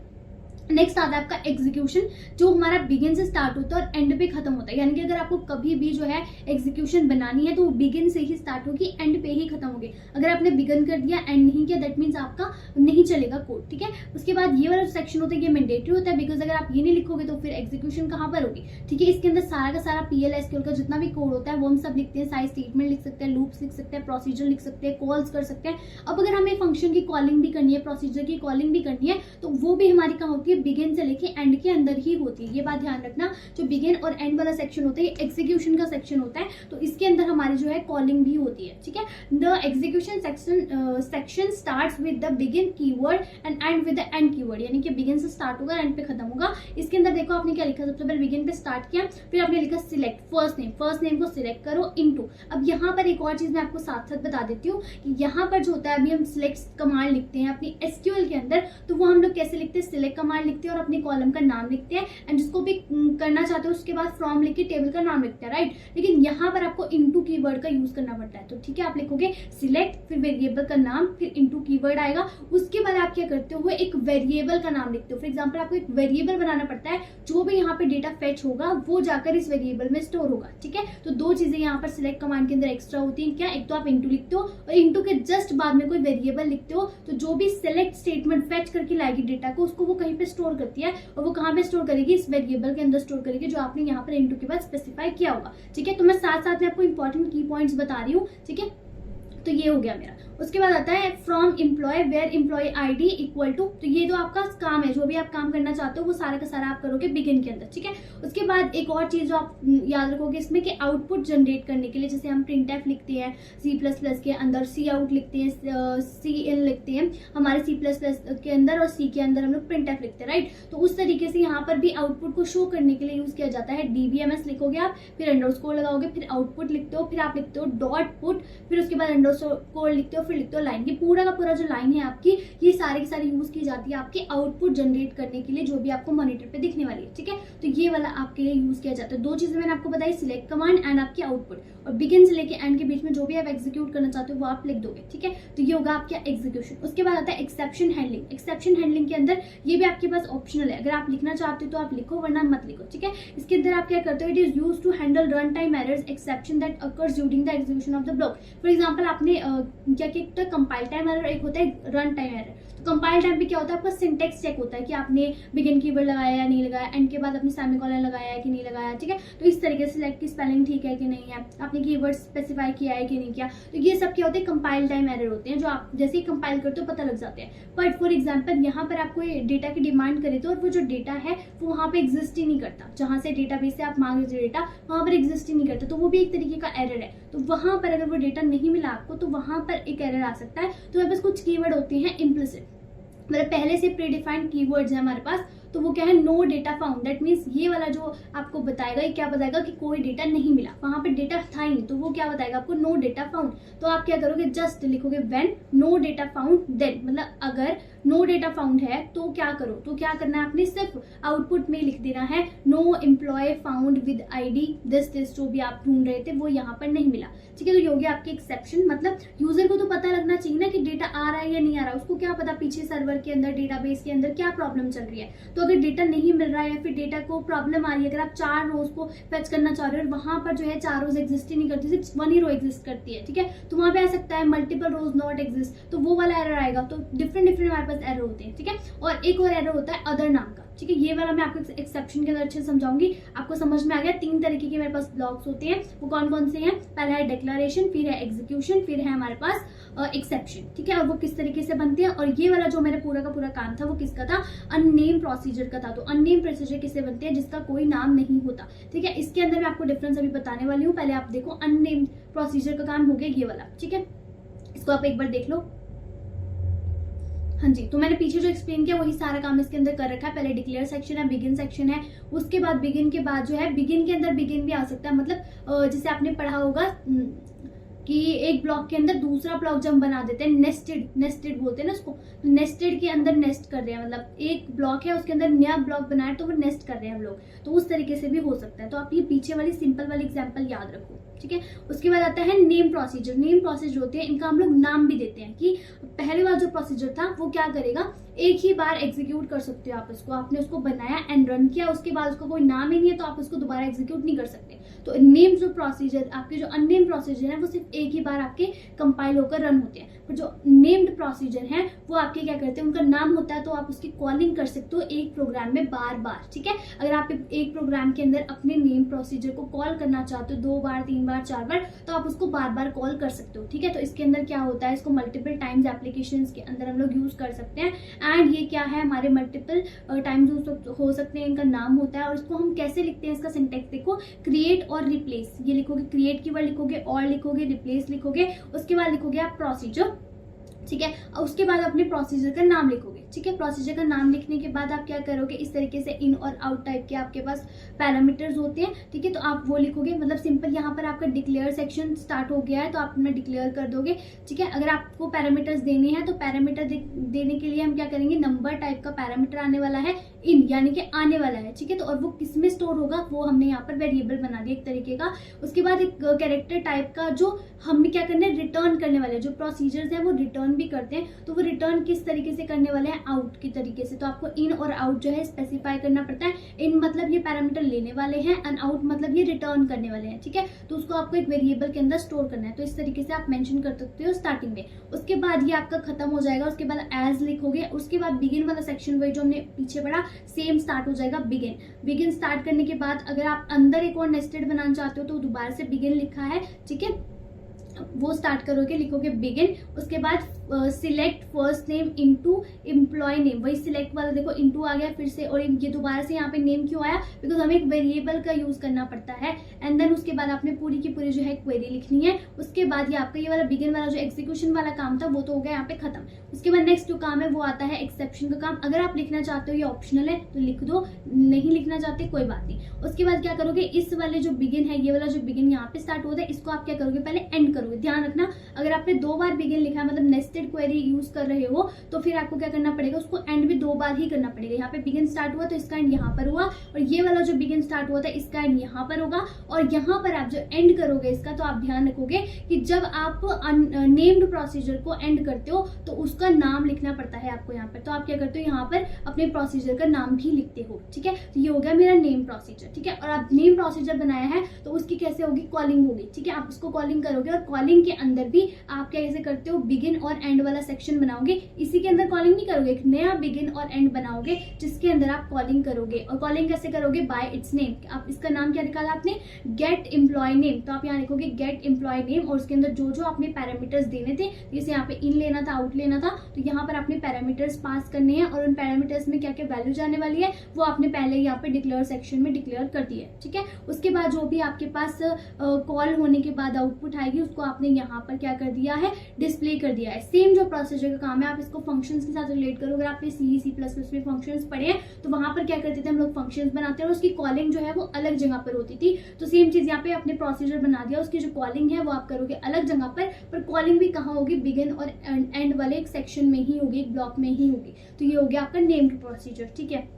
नेक्स्ट आता है आपका एग्जीक्यूशन, जो हमारा बिगिन से स्टार्ट होता है और एंड पे खत्म होता है। यानी कि अगर आपको कभी भी जो है एग्जीक्यूशन बनानी है तो वो बिगिन से ही स्टार्ट होगी, एंड पे ही खत्म होगी। अगर आपने बिगिन कर दिया एंड नहीं किया, दैट मीन्स आपका नहीं चलेगा कोड, ठीक है। उसके बाद ये वाला सेक्शन होता है, ये मैंडेटरी होता है, बिकॉज अगर आप ये नहीं लिखोगे तो फिर एग्जीक्यूशन कहाँ पर होगी, ठीक है। इसके अंदर सारा का सारा PL/SQL का जितना भी कोड होता है वो हम सब लिखते हैं, साइज स्टेटमेंट लिख सकते हैं, लूप्स लिख सकते हैं, प्रोसीजर लिख सकते हैं, कॉल्स कर सकते हैं। अब अगर हमें फंक्शन की कॉलिंग भी करनी है, प्रोसीजर की कॉलिंग भी करनी है, तो वो भी हमारी कहाँ होती है, बिगिन से लेके एंड के अंदर ही होती है। ये बात ध्यान रखना, जो बिगिन और एंड वाला सेक्शन होता है ये एग्जीक्यूशन का सेक्शन होता है, तो इसके अंदर हमारी जो है कॉलिंग भी होती है, ठीक है। The execution section starts with the begin keyword and and with the end keyword, यानी कि बिगिन से स्टार्ट होगा, एंड पे खत्म होगा। इसके अंदर देखो आपने क्या लिखा, सबसे पहले बिगिन पे स्टार्ट किया, फिर आपने लिखा सिलेक्ट फर्स्ट नेम को सिलेक्ट करो इनटू। अब यहाँ पर एक और चीज मैं आपको साथ साथ बता देती हूँ कि यहाँ पर जो होता है, अभी हम सिलेक्ट कमांड लिखते हैं अपनी SQL के अंदर, तो वो हम लोग कैसे लिखते हैं, सिलेक्ट कमांड कमांड लिखते हैं और अपने कॉलम का नाम लिखते हैं, एंड जिसको भी करना चाहते हो उसके बाद फ्रॉम लिख के टेबल का नाम लिखते हैं, राइट। लेकिन यहाँ पर आपको इनटू कीवर्ड का यूज करना पड़ता है। तो ठीक है, आप लिखोगे सिलेक्ट, फिर वेरिएबल का नाम, फिर इनटू कीवर्ड आएगा। उसके बाद आप क्या करते हो, एक वेरिएबल का नाम लिखते हो। फॉर एग्जाम्पल आपको एक वेरिएबल बनाना पड़ता है, जो भी यहाँ पे डेटा फेच होगा वो जाकर इस वेरिएबल में स्टोर होगा, ठीक है। तो दो चीजें यहाँ पर सिलेक्ट कमांड के अंदर एक्स्ट्रा होती है, क्या, एक तो आप इनटू लिखते हो और इनटू के जस्ट बाद में कोई वेरिएबल लिखते हो, तो जो भी सिलेक्ट स्टेटमेंट फेच करके लाएगी डेटा को, उसको वो कहीं पे स्टोर करती है, और वो कहाँ पे स्टोर करेगी, इस वेरिएबल के अंदर स्टोर करेगी, जो आपने यहाँ पर इनटू के बाद स्पेसिफाई किया होगा, ठीक है। तो मैं साथ साथ में आपको इंपॉर्टेंट की पॉइंट्स बता रही हूँ, ठीक है। तो ये हो गया मेरा। उसके बाद आता है from employ where employ ID equal to, तो ये जो आपका काम है, जो भी आप काम करना चाहते हो वो सारा का सारा आप करोगे बिगिन के अंदर, ठीक है। उसके बाद एक और चीज जो आप याद रखोगे इसमें कि आउटपुट जनरेट करने के लिए, जैसे हम प्रिंटफ लिखते हैं C++ के अंदर, सी आउट लिखते हैं, CL लिखते हैं हमारे C++ के अंदर, और C के अंदर हम लोग प्रिंटफ लिखते हैं, राइट। तो उस तरीके से यहाँ पर भी आउटपुट को शो करने के लिए यूज किया जाता है। DBMS लिखोगे आप, फिर अंडरस्कोर लगाओगे, फिर आउटपुट लिखते हो, फिर आप लिखते हो डॉट पुट, फिर उसके बाद अंडरस्कोर लिखते हो, फिर लिखते हो लाइन। ये पूरा का पूरा जो लाइन है आपकी, ये सारी की सारी यूज की जाती है आपके आउटपुट जनरेट करने के लिए, जो भी आपको मॉनिटर पे दिखने वाली है, ठीक है। तो ये वाला आपके लिए यूज किया जाता है। दो चीजें मैंने आपको बताई, सिलेक्ट कमांड एंड आपकी आउटपुट, और बिगिन से लेके एंड के बीच में जो भी आप एग्जीक्यूट करना चाहते हो वो आप लिख दोगे, ठीक है। तो ये होगा आपका एग्जीक्यूशन। उसके बाद आता है एक्सेप्शन हैंडलिंग। एक्सेप्शन हैंडलिंग के अंदर ये भी आपके पास ऑप्शनल है, अगर आप लिखना चाहते हो तो आप लिखो, वरना मत लिखो, ठीक है। इसके अंदर आप क्या करते हो, it is used to handle run time errors exception that occurs during the execution of the block. For example आपने क्या किया, कंपाइल टाइम एरर, एक होता है रन टाइम एरर। तो कंपाइल टाइम पे क्या होता है, आपका सिंटेक्स चेक होता है कि आपने बिगिन कीवर्ड लगाया या नहीं लगाया, एंड के बाद आपने सेमीकोलन लगाया है कि नहीं लगाया, ठीक है। तो इस तरीके से सिलेक्ट की स्पेलिंग ठीक है कि नहीं है, आपने कीवर्ड स्पेसिफाई किया है कि नहीं किया। तो ये सब क्या होते हैं, कंपाइल टाइम एरर होते हैं, जो आप जैसे ही कंपाइल करते हो पता लग जाते हैं। बट फॉर एग्जाम्पल यहाँ पर आपको डेटा की डिमांड करे तो, और वो जो डेटा है वो वहाँ पे एग्जिस्ट ही नहीं करता, जहाँ से डेटाबेस से आप मांग रहे डेटा वहाँ पर एग्जिस्ट ही नहीं करता, तो वो भी एक तरीके का एरर है। तो वहाँ पर अगर वो डेटा नहीं मिला आपको, तो वहाँ पर एक एरर आ सकता है। तो मेरे पास कुछ कीवर्ड होते हैं इम्प्लिसिट, मतलब पहले से प्रीडिफाइंड कीवर्ड्स है हमारे पास, तो वो क्या है, no data found. That means ये वाला जो आपको बताएगा, ये क्या बताएगा कि कोई डेटा नहीं मिला, वहां पे डेटा था ही नहीं, तो वो क्या बताएगा आपको, नो डेटा फाउंड। तो आप क्या करोगे, जस्ट लिखोगे when no data found then, मतलब अगर नो डेटा फाउंड है तो क्या करो, तो क्या करना है आपने, सिर्फ आउटपुट में लिख देना है no employ found with ID this, जो भी आप ढूंढ रहे थे वो यहाँ पर नहीं मिला, ठीक है। तो ये हो गया आपके एक्सेप्शन। मतलब यूजर को तो पता लगना चाहिए ना कि डेटा आ रहा है या नहीं आ रहा, उसको क्या पता पीछे सर्वर के अंदर, डेटाबेस के अंदर क्या प्रॉब्लम चल रही है। तो अगर डेटा नहीं मिल रहा है या फिर डेटा को प्रॉब्लम आ रही है, अगर आप 4 रोज को फेच करना चाह रहे हो और वहां पर जो है 4 रोज एग्जिस्ट ही नहीं करती, सिर्फ 1 ही रो एग्जिस्ट करती है, ठीक है। तो वहां पे आ सकता है मल्टीपल रोज नॉट एग्जिस्ट, तो वो वाला एरर आएगा। तो डिफरेंट हमारे पास एरर होते हैं, ठीक है। और एक और एरर होता है अदर नाम का, ठीक है। ये वाला मैं आपको एक्सेप्शन के अंदर अच्छे से समझाऊंगी, आपको समझ में आ गया। 3 तरीके के मेरे पास ब्लॉक्स होते हैं, वो कौन कौन से हैं, पहला है डिक्लेरेशन, फिर है एग्जीक्यूशन, फिर है हमारे पास एक्सेप्शन, ठीक है। और वो किस तरीके से बनते हैं, और ये वाला जो मेरा पूरा का पूरा काम था वो किसका था, अननेम प्रोसीजर का था। तो अननेम प्रोसीजर किसे बनते हैं, जिसका कोई नाम नहीं होता, ठीक है। इसके अंदर मैं आपको डिफरेंस अभी बताने वाली हूँ। पहले आप देखो, अननेम प्रोसीजर का काम हो गया ये वाला, ठीक है। इसको आप एक बार देख लो। हाँ जी, तो मैंने पीछे जो एक्सप्लेन किया वही सारा काम इसके अंदर कर रखा है। पहले डिक्लेयर सेक्शन है, बिगिन सेक्शन है, उसके बाद बिगिन के बाद जो है, बिगिन के अंदर बिगिन भी आ सकता है। मतलब जैसे आपने पढ़ा होगा कि एक ब्लॉक के अंदर दूसरा ब्लॉक जब हम बना देते हैं, नेस्टेड बोलते हैं ना उसको, तो नेस्टेड के अंदर नेस्ट कर रहे हैं, मतलब एक ब्लॉक है उसके अंदर नया ब्लॉक बनाया तो वो नेस्ट कर रहे हैं हम लोग, तो उस तरीके से भी हो सकता है। तो आप ये पीछे वाली सिंपल वाली एग्जांपल याद रखो, ठीक है। उसके बाद आता है नेम प्रोसीजर। नेम प्रोसीजर होते हैं, इनका हम लोग नाम भी देते हैं कि पहले वाला जो प्रोसीजर था वो क्या करेगा, एक ही बार एग्जीक्यूट कर सकते हो आप उसको, आपने उसको बनाया एंड रन किया, उसके बाद उसका कोई नाम ही नहीं है तो आप उसको दोबारा एग्जीक्यूट नहीं कर सकते। तो नेम जो प्रोसीजर, आपके जो अननेम प्रोसीजर है वो सिर्फ एक ही बार आपके कंपाइल होकर रन होते हैं, पर जो नेम्ड प्रोसीजर है वो आपके क्या करते हैं, उनका नाम होता है, तो आप उसकी कॉलिंग कर सकते हो एक प्रोग्राम में बार बार, ठीक है। अगर आप एक प्रोग्राम के अंदर अपने नेम प्रोसीजर को कॉल करना चाहते हो 2 बार 3 बार 4 बार, तो आप उसको बार बार कॉल कर सकते हो, ठीक है। तो इसके अंदर क्या होता है, इसको मल्टीपल टाइम्स एप्लीकेशंस के अंदर हम लोग यूज कर सकते हैं, एंड ये क्या है, हमारे मल्टीपल टाइम्स हो सकते हैं, इनका नाम होता है। और इसको हम कैसे लिखते हैं, इसका सिंटेक्स देखो, क्रिएट और रिप्लेस। ये लिखोगे, क्रिएट की वर्ड लिखोगे, और लिखोगे, रिप्लेस लिखोगे, उसके बाद लिखोगे आप प्रोसीजर, ठीक है। और उसके बाद अपने प्रोसीजर का नाम लिखोगे, ठीक है। प्रोसीजर का नाम लिखने के बाद आप क्या करोगे, इस तरीके से इन और आउट टाइप के आपके पास पैरामीटर्स होते हैं, ठीक है। तो आप वो लिखोगे, मतलब सिंपल यहाँ पर आपका डिक्लेयर सेक्शन स्टार्ट हो गया है तो आप अपना डिक्लेयर कर दोगे, ठीक है। अगर आपको पैरामीटर्स देने हैं तो पैरामीटर देने के लिए हम क्या करेंगे, नंबर टाइप का पैरामीटर आने वाला है इन, यानी कि आने वाला है, ठीक है। तो और वो किस में स्टोर होगा वो हमने यहाँ पर वेरिएबल बना दिया एक तरीके का। उसके बाद एक कैरेक्टर टाइप का जो हमने क्या करना है, रिटर्न करने वाले, जो प्रोसीजर्स हैं वो रिटर्न भी करते हैं, तो वो रिटर्न किस तरीके से करने वाले हैं, आउट की तरीके से। तो आपको इन और आउट जो है स्पेसिफाई करना पड़ता है। इन मतलब ये पैरामीटर लेने वाले हैं एंड आउट मतलब ये रिटर्न करने वाले हैं, ठीक है। तो उसको आपको एक वेरिएबल के अंदर स्टोर करना है, तो इस तरीके से आप मेंशन कर सकते हो स्टार्टिंग में। उसके बाद ये आपका खत्म हो जाएगा, उसके बाद एज लिखोगे, उसके बाद बिगिन वाला सेक्शन वही जो हमने पीछे पढ़ा सेम स्टार्ट हो जाएगा। बिगिन स्टार्ट करने के बाद अगर आप अंदर एक और नेस्टेड बनाना चाहते हो तो दोबारा से बिगिन लिखा है, ठीक है, वो स्टार्ट करोगे, लिखोगे बिगिन। उसके बाद select first name into employ name, वही सिलेक्ट वाला देखो इनटू आ गया फिर से, और ये दोबारा से यहाँ पे नेम क्यों आया, बिकॉज हमें एक वेरिएबल का यूज करना पड़ता है। एंड देन उसके बाद आपने पूरी की पूरी जो है क्वेरी लिखनी है। उसके बाद ये आपका ये वाला बिगिन वाला जो एग्जीक्यूशन वाला काम था वो तो हो गया यहाँ पे खत्म। उसके बाद नेक्स्ट जो काम है वो आता है एक्सेप्शन का काम। अगर आप लिखना चाहते हो ये ऑप्शनल है तो लिख दो, नहीं लिखना चाहते कोई बात नहीं। उसके बाद क्या करोगे, इस वाले जो बिगिन है, ये वाला जो बिगिन यहाँ पे स्टार्ट होता है, इसको आप क्या करोगे, पहले एंड करोगे। ध्यान रखना, अगर आपने 2 बार बिगिन लिखा है, मतलब नेस्टेड क्वेरी यूज कर रहे हो, तो फिर आपको क्या करना पड़ेगा, उसको एंड भी 2 बार ही करना पड़ेगा। यहाँ पे बिगिन स्टार्ट हुआ तो इसका एंड यहाँ पर हुआ, और ये वाला जो बिगिन स्टार्ट हुआ था इसका एंड यहाँ पर होगा, और यहाँ पर आप जो एंड करोगे इसका, तो आप ध्यान रखोगे कि जब आप नेम्ड प्रोसीजर को एंड करते हो तो उसका नाम लिखना पड़ता है आपको यहाँ पर। तो आप क्या करते हो, यहाँ पर अपने प्रोसीजर का नाम भी लिखते हो, ठीक है। तो ये हो गया मेरा नेम प्रोसीजर, ठीक है। और आप नेम प्रोसीजर बनाया है तो उसकी कैसे होगी, कॉलिंग होगी, ठीक है। आप उसको कॉलिंग करोगे, और कॉलिंग के अंदर भी आप क्या कैसे करते हो, बिगिन और एंड वाला सेक्शन बनाओगे। इसी के अंदर कॉलिंग नहीं करोगे, एक नया बिगिन और एंड बनाओगे जिसके अंदर आप कॉलिंग करोगे। और कॉलिंग कैसे करोगे, बाय इट्स नेम। आप इसका नाम क्या निकाला आपने, गेट एम्प्लॉय नेम, तो आप यहाँ लिखोगे गेट एम्प्लॉय नेम, और उसके अंदर जो जो आपने पैरामीटर्स देने थे, जैसे यहाँ पे इन लेना था, आउट लेना था, तो यहाँ पर आपने पैरामीटर्स पास करने हैं, और उन पैरामीटर्स में क्या क्या वैल्यू जाने वाली है वो आपने पहले यहाँ पे डिक्लेयर सेक्शन में डिक्लेयर कर दी है, ठीक है। उसके बाद जो भी आपके पास कॉल होने के बाद आउटपुट आएगी उसको आपने यहाँ पर क्या कर दिया है, डिस्प्ले कर दिया है। सेम जो प्रोसीजर का काम है आप इसको फंक्शंस के साथ रिलेट करो। अगर आपने C++ में फंक्शंस पढ़े हैं तो वहां पर क्या करते थे हम लोग, फंक्शंस बनाते हैं और उसकी कॉलिंग जो है वो अलग जगह पर होती थी। तो सेम चीज यहाँ पे आपने प्रोसीजर बना दिया, उसकी जो कॉलिंग है वो आप करोगे अलग जगह पर कॉलिंग भी कहाँ होगी, बिगिन और एंड वाले एक सेक्शन में ही होगी, एक ब्लॉक में ही होगी। तो ये हो गया आपका नेम्ड प्रोसीजर, ठीक है।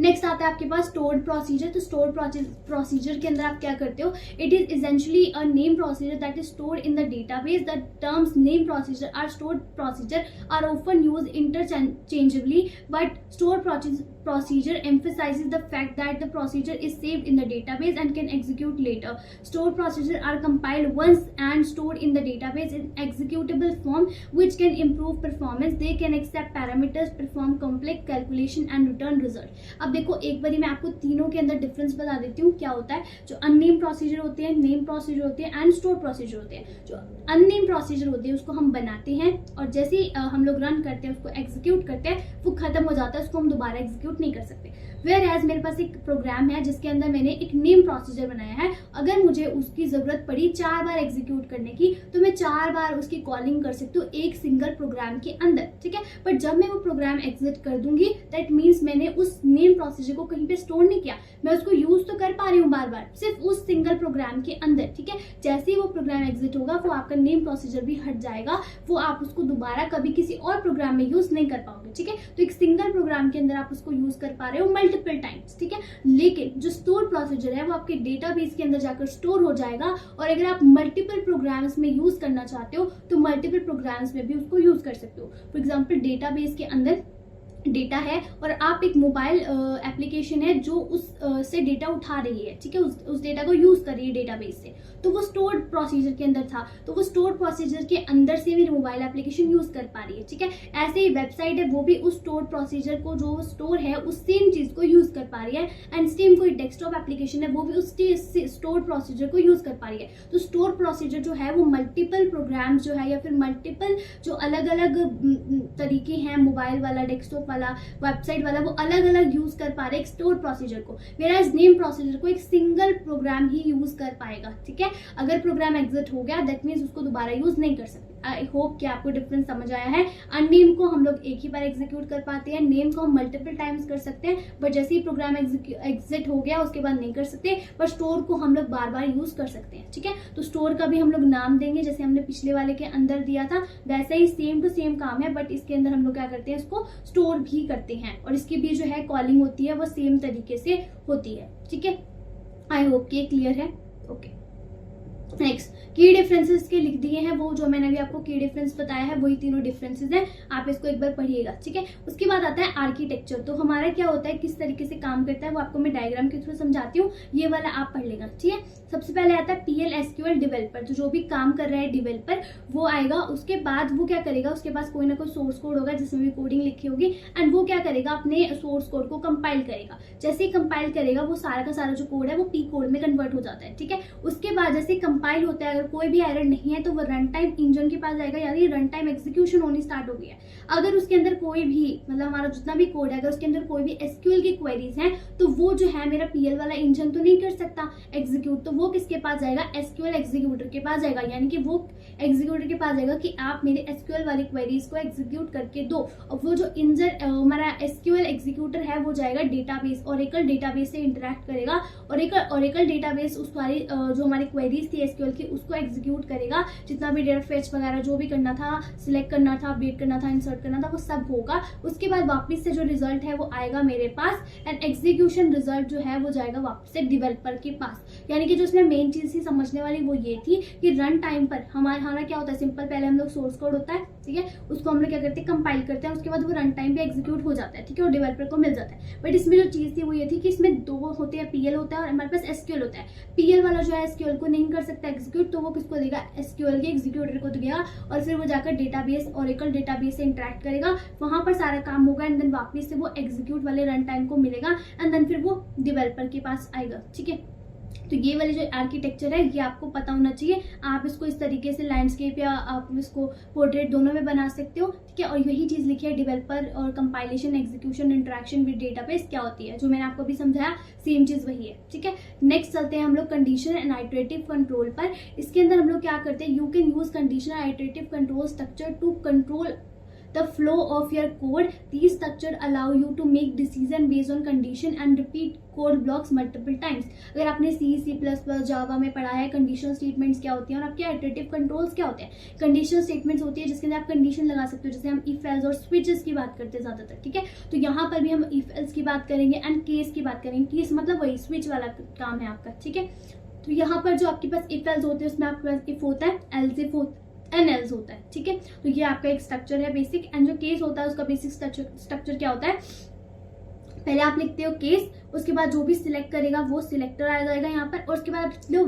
नेक्स्ट आता है आपके पास स्टोर्ड प्रोसीजर। तो स्टोर्ड प्रोसीजर के अंदर आप क्या करते हो, it is essentially a name procedure that is stored in the database. The terms name procedure are stored procedure are often used interchangeably, but stored procedure emphasizes the fact that the procedure is saved in the database and can execute later. Stored procedures are compiled once and stored in the database in executable form, which can improve performance. They can accept parameters, perform complex calculation and return result. अब देखो एक बारी मैं आपको तीनों के अंदर difference बता देती हूँ क्या होता है। जो अननेम प्रोसीजर होते हैं, नेम प्रोसीजर होते हैं एंड स्टोर प्रोसीजर होते हैं। जो अननेम प्रोसीजर होते हैं उसको हम बनाते हैं और जैसे ही हम लोग रन करते हैं, उसको एग्जीक्यूट करते हैं, वो खत्म हो जाता है, उसको हम दोबारा एग्जीक्यूट नहीं कर सकते। वेयर एज मेरे पास एक प्रोग्राम है जिसके अंदर मैंने एक नेम प्रोसीजर बनाया है। अगर मुझे उसकी जरूरत पड़ी 4 बार एग्जीक्यूट करने की तो मैं 4 बार उसकी कॉलिंग कर सकती हूँ एक सिंगल प्रोग्राम के अंदर, ठीक है। बट जब मैं वो प्रोग्राम एग्जिट कर दूंगी, दैट मीन्स मैंने उस नेम प्रोसीजर को कहीं पे स्टोर नहीं किया, मैं उसको यूज तो कर पा रही हूँ बार बार, सिर्फ उस सिंगल प्रोग्राम के अंदर, ठीक है। जैसे ही वो प्रोग्राम एग्जिट होगा वो आपका नेम प्रोसीजर भी हट जाएगा, वो आप उसको दोबारा कभी किसी और प्रोग्राम में यूज नहीं कर पाओगे, ठीक है। तो एक सिंगल प्रोग्राम के अंदर आप उसको यूज कर पा रहे हो मल्टीपल टाइम्स, ठीक है। लेकिन जो स्टोर प्रोसीजर है वो आपके डेटाबेस के अंदर जाकर स्टोर हो जाएगा, और अगर आप मल्टीपल प्रोग्राम्स में यूज करना चाहते हो तो मल्टीपल प्रोग्राम्स में भी उसको यूज कर सकते हो। फॉर एग्जांपल डेटाबेस के अंदर डेटा है और आप एक मोबाइल एप्लीकेशन है जो उस से डेटा उठा रही है, ठीक है, उस डेटा को यूज कर रही है डेटाबेस से, तो वो स्टोर्ड प्रोसीजर के अंदर था, तो वो स्टोर्ड प्रोसीजर के अंदर से मेरी मोबाइल एप्लीकेशन यूज कर पा रही है, ठीक है। ऐसे ही वेबसाइट है वो भी उस स्टोर्ड प्रोसीजर को, जो स्टोर है उस सेम चीज को यूज कर पा रही है, एंड सेम कोई डेस्कटॉप एप्लीकेशन है वो भी उस स्टोर्ड प्रोसीजर को यूज कर पा रही है। तो स्टोर प्रोसीजर जो है वो मल्टीपल प्रोग्राम्स जो है या फिर मल्टीपल जो अलग अलग तरीके हैं, मोबाइल वाला, डेस्कटॉप वाला, वेबसाइट वाला, वो अलग अलग यूज कर पा रहे हैं एक स्टोर प्रोसीजर को, वेराज नेम प्रोसीजर को एक सिंगल प्रोग्राम ही यूज कर पाएगा, ठीक है। अगर प्रोग्राम एग्जिट हो गया दैट मीन्स उसको दोबारा यूज नहीं कर सकते। आई होप कि आपको डिफरेंस समझ आया है। अननेम को हम लोग एक ही बार एग्जीक्यूट कर पाते हैं, नेम को हम मल्टीपल टाइम्स कर सकते हैं, बट जैसे ही प्रोग्राम एग्जिट हो गया उसके बाद नहीं कर सकते। पर स्टोर को हम लोग बार बार यूज कर सकते हैं, ठीक है। तो स्टोर का भी हम लोग नाम देंगे जैसे हमने पिछले वाले के अंदर दिया था, वैसा ही सेम टू सेम काम है, बट इसके अंदर हम लोग क्या करते हैं, इसको स्टोर भी करते हैं और इसकी भी जो है कॉलिंग होती है वो सेम तरीके से होती है, ठीक है। आई होप कि क्लियर है। ओके, नेक्स्ट की डिफरेंसेस के लिख दिए हैं, वो जो मैंने अभी आपको की डिफरेंस बताया है वही तीनों डिफरेंसेस हैं, आप इसको एक बार पढ़िएगा, ठीक है। उसके बाद आता है आर्किटेक्चर। तो हमारा क्या होता है, किस तरीके से काम करता है वो आपको मैं डायग्राम के थ्रू समझाती हूँ, ये वाला आप पढ़ लेगा, ठीक है। सबसे पहले आता है PL/SQL डेवलपर, जो भी काम कर रहा है डेवलपर वो आएगा। उसके बाद वो क्या करेगा, उसके पास कोई ना कोई सोर्स कोड होगा जिसमें भी कोडिंग लिखी होगी, एंड वो क्या करेगा, अपने सोर्स कोड को कंपाइल करेगा। जैसे ही कंपाइल करेगा वो सारा का सारा जो कोड है वो P कोड में कन्वर्ट हो जाता है, ठीक है। उसके बाद जैसे कंपाइल होता है, अगर कोई भी एरर नहीं है तो वो रन टाइम इंजन के पास जाएगा, यानी रन टाइम एग्जीक्यूशन होनी स्टार्ट हो गई है। अगर उसके अंदर कोई भी मतलब हमारा जितना भी कोड है, अगर उसके अंदर कोई भी SQL की क्वेरीज हैं तो वो जो है मेरा PL वाला इंजन तो नहीं कर सकता एग्जीक्यूट, तो वो किसके पास जाएगा, SQL एग्जीक्यूटर के पास जाएगा। यानी कि वो एग्जीक्यूटर के पास जाएगा कि आप मेरे SQL वाली क्वेरीज को एग्जीक्यूट करके दो, और वो जो इंजन हमारा SQL एग्जीक्यूटर है वो जाएगा डेटाबेस, ओरेकल डेटाबेस से इंटरेक्ट करेगा। ओरेकल डेटाबेस उस वाली जो हमारी क्वेरीज थी SQL की उसको एग्जीक्यूट करेगा, जितना भी डेटा फेच वगैरह जो भी करना था, सिलेक्ट करना था, अपडेट करना था, इंसर्ट करना था, वो सब होगा। उसके बाद वापस से जो रिजल्ट है वो आएगा मेरे पास, एंड एग्जीक्यूशन रिजल्ट जो है वो जाएगा वापस से डेवलपर के पास। यानी कि जो इसमें मेन चीज थी समझने वाली वो ये थी कि रन टाइम पर हमारा क्या होता है, सिंपल पहले हम लोग सोर्स कोड होता है, ठीक है, उसको हम लोग क्या करते हैं, कंपाइल करते हैं, उसके बाद वो रन टाइम पे एग्जीक्यूट हो जाता है, ठीक है, और डेवलपर को मिल जाता है। बट इसमें जो चीज थी वो ये थी कि इसमें दो होते हैं, PL होता है और हमारे पास SQL होता है। PL वाला जो है SQL को नहीं कर सकता एग्जीक्यूट, तो वो किसको देगा, SQL के एग्जीक्यूटर को देगा, और फिर वो जाकर डेटाबेस ओरेकल डेटाबेस से इंटरेक्ट करेगा, वहां पर सारा काम होगा, एंड देन वापस से वो एग्जीक्यूट वाले रन टाइम को मिलेगा, एंड देन फिर वो डेवलपर के पास आएगा, ठीक है। तो ये वाली जो आर्किटेक्चर है ये आपको पता होना चाहिए। आप इसको इस तरीके से लैंडस्केप या आप इसको पोर्ट्रेट दोनों में बना सकते हो, ठीक है। और यही चीज लिखी है डेवलपर और compilation execution interaction with database क्या होती है, जो मैंने आपको अभी समझाया सेम चीज वही है, ठीक है। नेक्स्ट चलते हैं हम लोग कंडीशन एंड आइटरेटिव कंट्रोल पर। इसके अंदर हम लोग क्या करते हैं, you can use condition iterative control structure to control the flow of your code. These structure allow you to make decision based on condition and repeat code blocks multiple times. अगर आपने C++, जावा में पढ़ा है condition statements क्या होती हैं और आपके आइटरेटिव कंट्रोल्स क्या होते हैं। कंडीशन स्टेटमेंट्स होती है जिसके अंदर आप कंडीशन लगा सकते हो, जैसे हम इफ एल्स और स्विचेस की बात करते हैं ज्यादातर, ठीक है। तो यहाँ पर भी हम इफ एल्स की बात करेंगे एंड केस की बात करेंगे। केस मतलब वही स्विच वाला काम है आपका, ठीक है। तो यहाँ पर जो आपके पास इफ एल्स होते हैं उसमें आपके पास इफ होता है, एल्स इफ होता है, एल्स होता है, ठीक है। तो ये आपका एक स्ट्रक्चर है बेसिक, एंड जो केस होता है उसका बेसिक स्ट्रक्चर क्या होता है, पहले आप लिखते हो केस, उसके बाद जो भी सिलेक्ट करेगा वो सिलेक्टर आ जाएगा यहाँ पर, और उसके बाद आप लिखते हो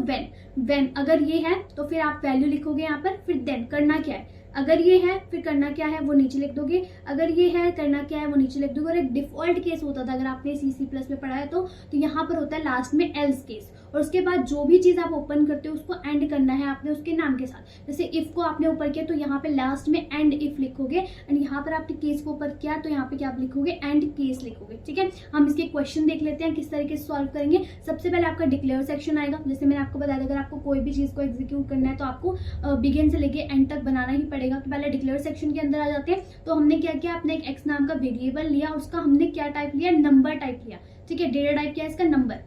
व्हेन अगर ये है तो फिर आप वैल्यू लिखोगे यहाँ पर, फिर देन करना क्या है, अगर ये है फिर करना क्या है वो नीचे लिख दोगे, अगर ये है करना क्या है वो नीचे लिख दोगे। और एक डिफॉल्ट केस होता था अगर आपने C++ में पढ़ा है तो यहाँ पर होता है लास्ट में एल्स केस, और उसके बाद जो भी चीज आप ओपन करते हो उसको एंड करना है आपने उसके नाम के साथ। जैसे इफ को आपने ऊपर किया तो यहाँ पे लास्ट में एंड इफ लिखोगे, एंड यहाँ पर आपने केस को ऊपर किया तो यहाँ पे क्या आप लिखोगे, एंड केस लिखोगे, ठीक है। हम इसके क्वेश्चन देख लेते हैं किस तरीके से सॉल्व करेंगे। सबसे पहले आपका डिक्लेयर सेक्शन आएगा, जैसे मैंने आपको बताया अगर आपको कोई भी चीज को एग्जीक्यूट करना है तो आपको बिगिन से लेके एंड तक बनाना ही पड़ेगा। तो पहले डिक्लेयर सेक्शन के अंदर आ जाते हैं, तो हमने क्या किया, आपने एक एक्स नाम का वेरिएबल लिया, उसका हमने क्या टाइप लिया, नंबर टाइप लिया, ठीक है। डेटा टाइप किया इसका नंबर,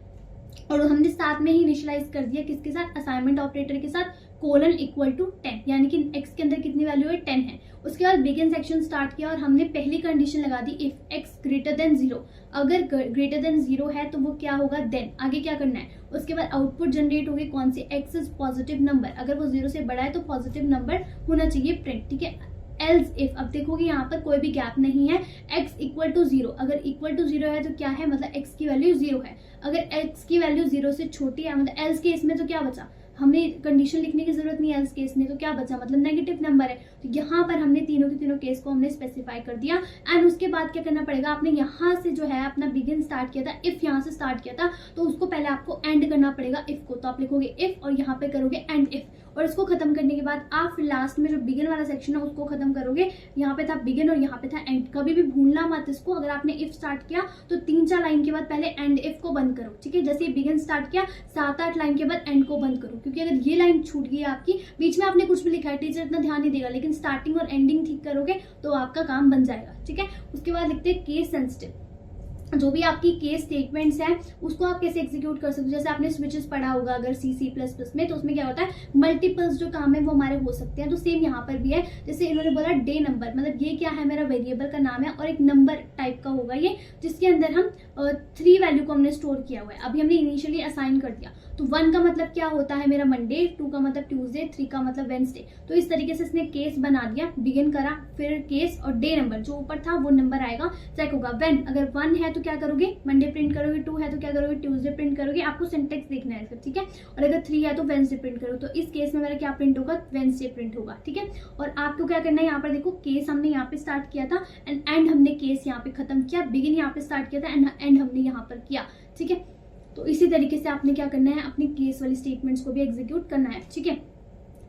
और हमने साथ में ही इनिशियलाइज कर दिया किसके साथ, असाइनमेंट ऑपरेटर के साथ, कोलन इक्वल टू 10, यानी कि x के अंदर कितनी वैल्यू है, 10 है। उसके बाद बिगिन सेक्शन स्टार्ट किया और हमने पहली कंडीशन लगा दी इफ x ग्रेटर देन 0, अगर ग्रेटर देन 0 है तो वो क्या होगा, देन आगे क्या करना है। उसके बाद आउटपुट जनरेट होगी कौन सी, x इज पॉजिटिव नंबर, अगर वो 0 से बड़ा है तो पॉजिटिव नंबर होना चाहिए प्रिंट, ठीक है। एल्स इफ, अब देखोगे यहाँ पर कोई भी गैप नहीं है, x इक्वल टू 0, अगर इक्वल टू 0 है तो क्या है, मतलब x की वैल्यू 0 है। अगर x की वैल्यू 0 से छोटी है, मतलब एल्स केस में तो क्या बचा, हमने कंडीशन लिखने की जरूरत नहीं है एल्स केस में, तो क्या बचा, मतलब नेगेटिव नंबर है। तो यहाँ पर हमने तीनों के तीनों केस को हमने स्पेसिफाई कर दिया, एंड उसके बाद क्या करना पड़ेगा, आपने यहाँ से जो है अपना बिगिन स्टार्ट किया था, इफ यहाँ से स्टार्ट किया था तो उसको पहले आपको एंड करना पड़ेगा इफ को, तो आप लिखोगे इफ और यहाँ पे करोगे एंड इफ, और इसको खत्म करने के बाद आप लास्ट में जो बिगिन वाला सेक्शन है उसको खत्म करोगे। यहाँ पे था बिगिन और यहाँ पे था एंड। कभी भी भूलना मत इसको। अगर आपने इफ स्टार्ट किया तो 3-4 लाइन के बाद पहले एंड इफ को बंद करो, ठीक है। जैसे बिगिन स्टार्ट किया 7-8 लाइन के बाद एंड को बंद करो, क्योंकि अगर ये लाइन छूट गई आपकी, बीच में आपने कुछ भी लिखा है, टीचर इतना ध्यान नहीं देगा, लेकिन स्टार्टिंग और एंडिंग ठीक करोगे तो आपका काम बन जाएगा, ठीक है। उसके बाद लिखते हैं केस सेंसिटिव। जो भी आपकी केस स्टेटमेंट्स हैं उसको आप कैसे एग्जीक्यूट कर सकते हो। जैसे आपने स्विचेस पढ़ा होगा अगर C++ में, तो उसमें क्या होता है, मल्टीपल्स जो काम है वो हमारे हो सकते हैं। तो सेम यहाँ पर भी है। जैसे इन्होंने बोला डे नंबर, मतलब ये क्या है, मेरा वेरिएबल का नाम है और एक नंबर टाइप का होगा ये, जिसके अंदर हम 3 वैल्यू को हमने स्टोर किया हुआ है। अभी हमने इनिशियली असाइन कर दिया। तो 1 का मतलब क्या होता है मेरा मंडे, 2 का मतलब ट्यूसडे, 3 का मतलब वेंसडे। तो इस तरीके से इसने केस बना दिया, बिगिन करा, फिर केस और डे नंबर जो ऊपर था वो नंबर आएगा, चेक होगा। व्हेन अगर 1 है तो क्या करोगे, मंडे प्रिंट करोगे, 2 है तो क्या करोगे, ट्यूसडे प्रिंट करोगे। आपको सिंटेक्स देखना है इसका, ठीक है। और अगर 3 है तो वेंसडे प्रिंट करो। तो इस केस में मेरा क्या प्रिंट होगा, वेंसडे प्रिंट होगा, ठीक है। और आपको क्या करना है, यहाँ पर देखो केस हमने यहाँ पे स्टार्ट किया था एंड हमने केस यहाँ पे खत्म किया, बिगिन यहाँ पे स्टार्ट किया था एंड हमने यहाँ पर किया, ठीक है। तो इसी तरीके से आपने क्या करना है, अपनी केस वाली स्टेटमेंट्स को भी एग्जीक्यूट करना है, ठीक है।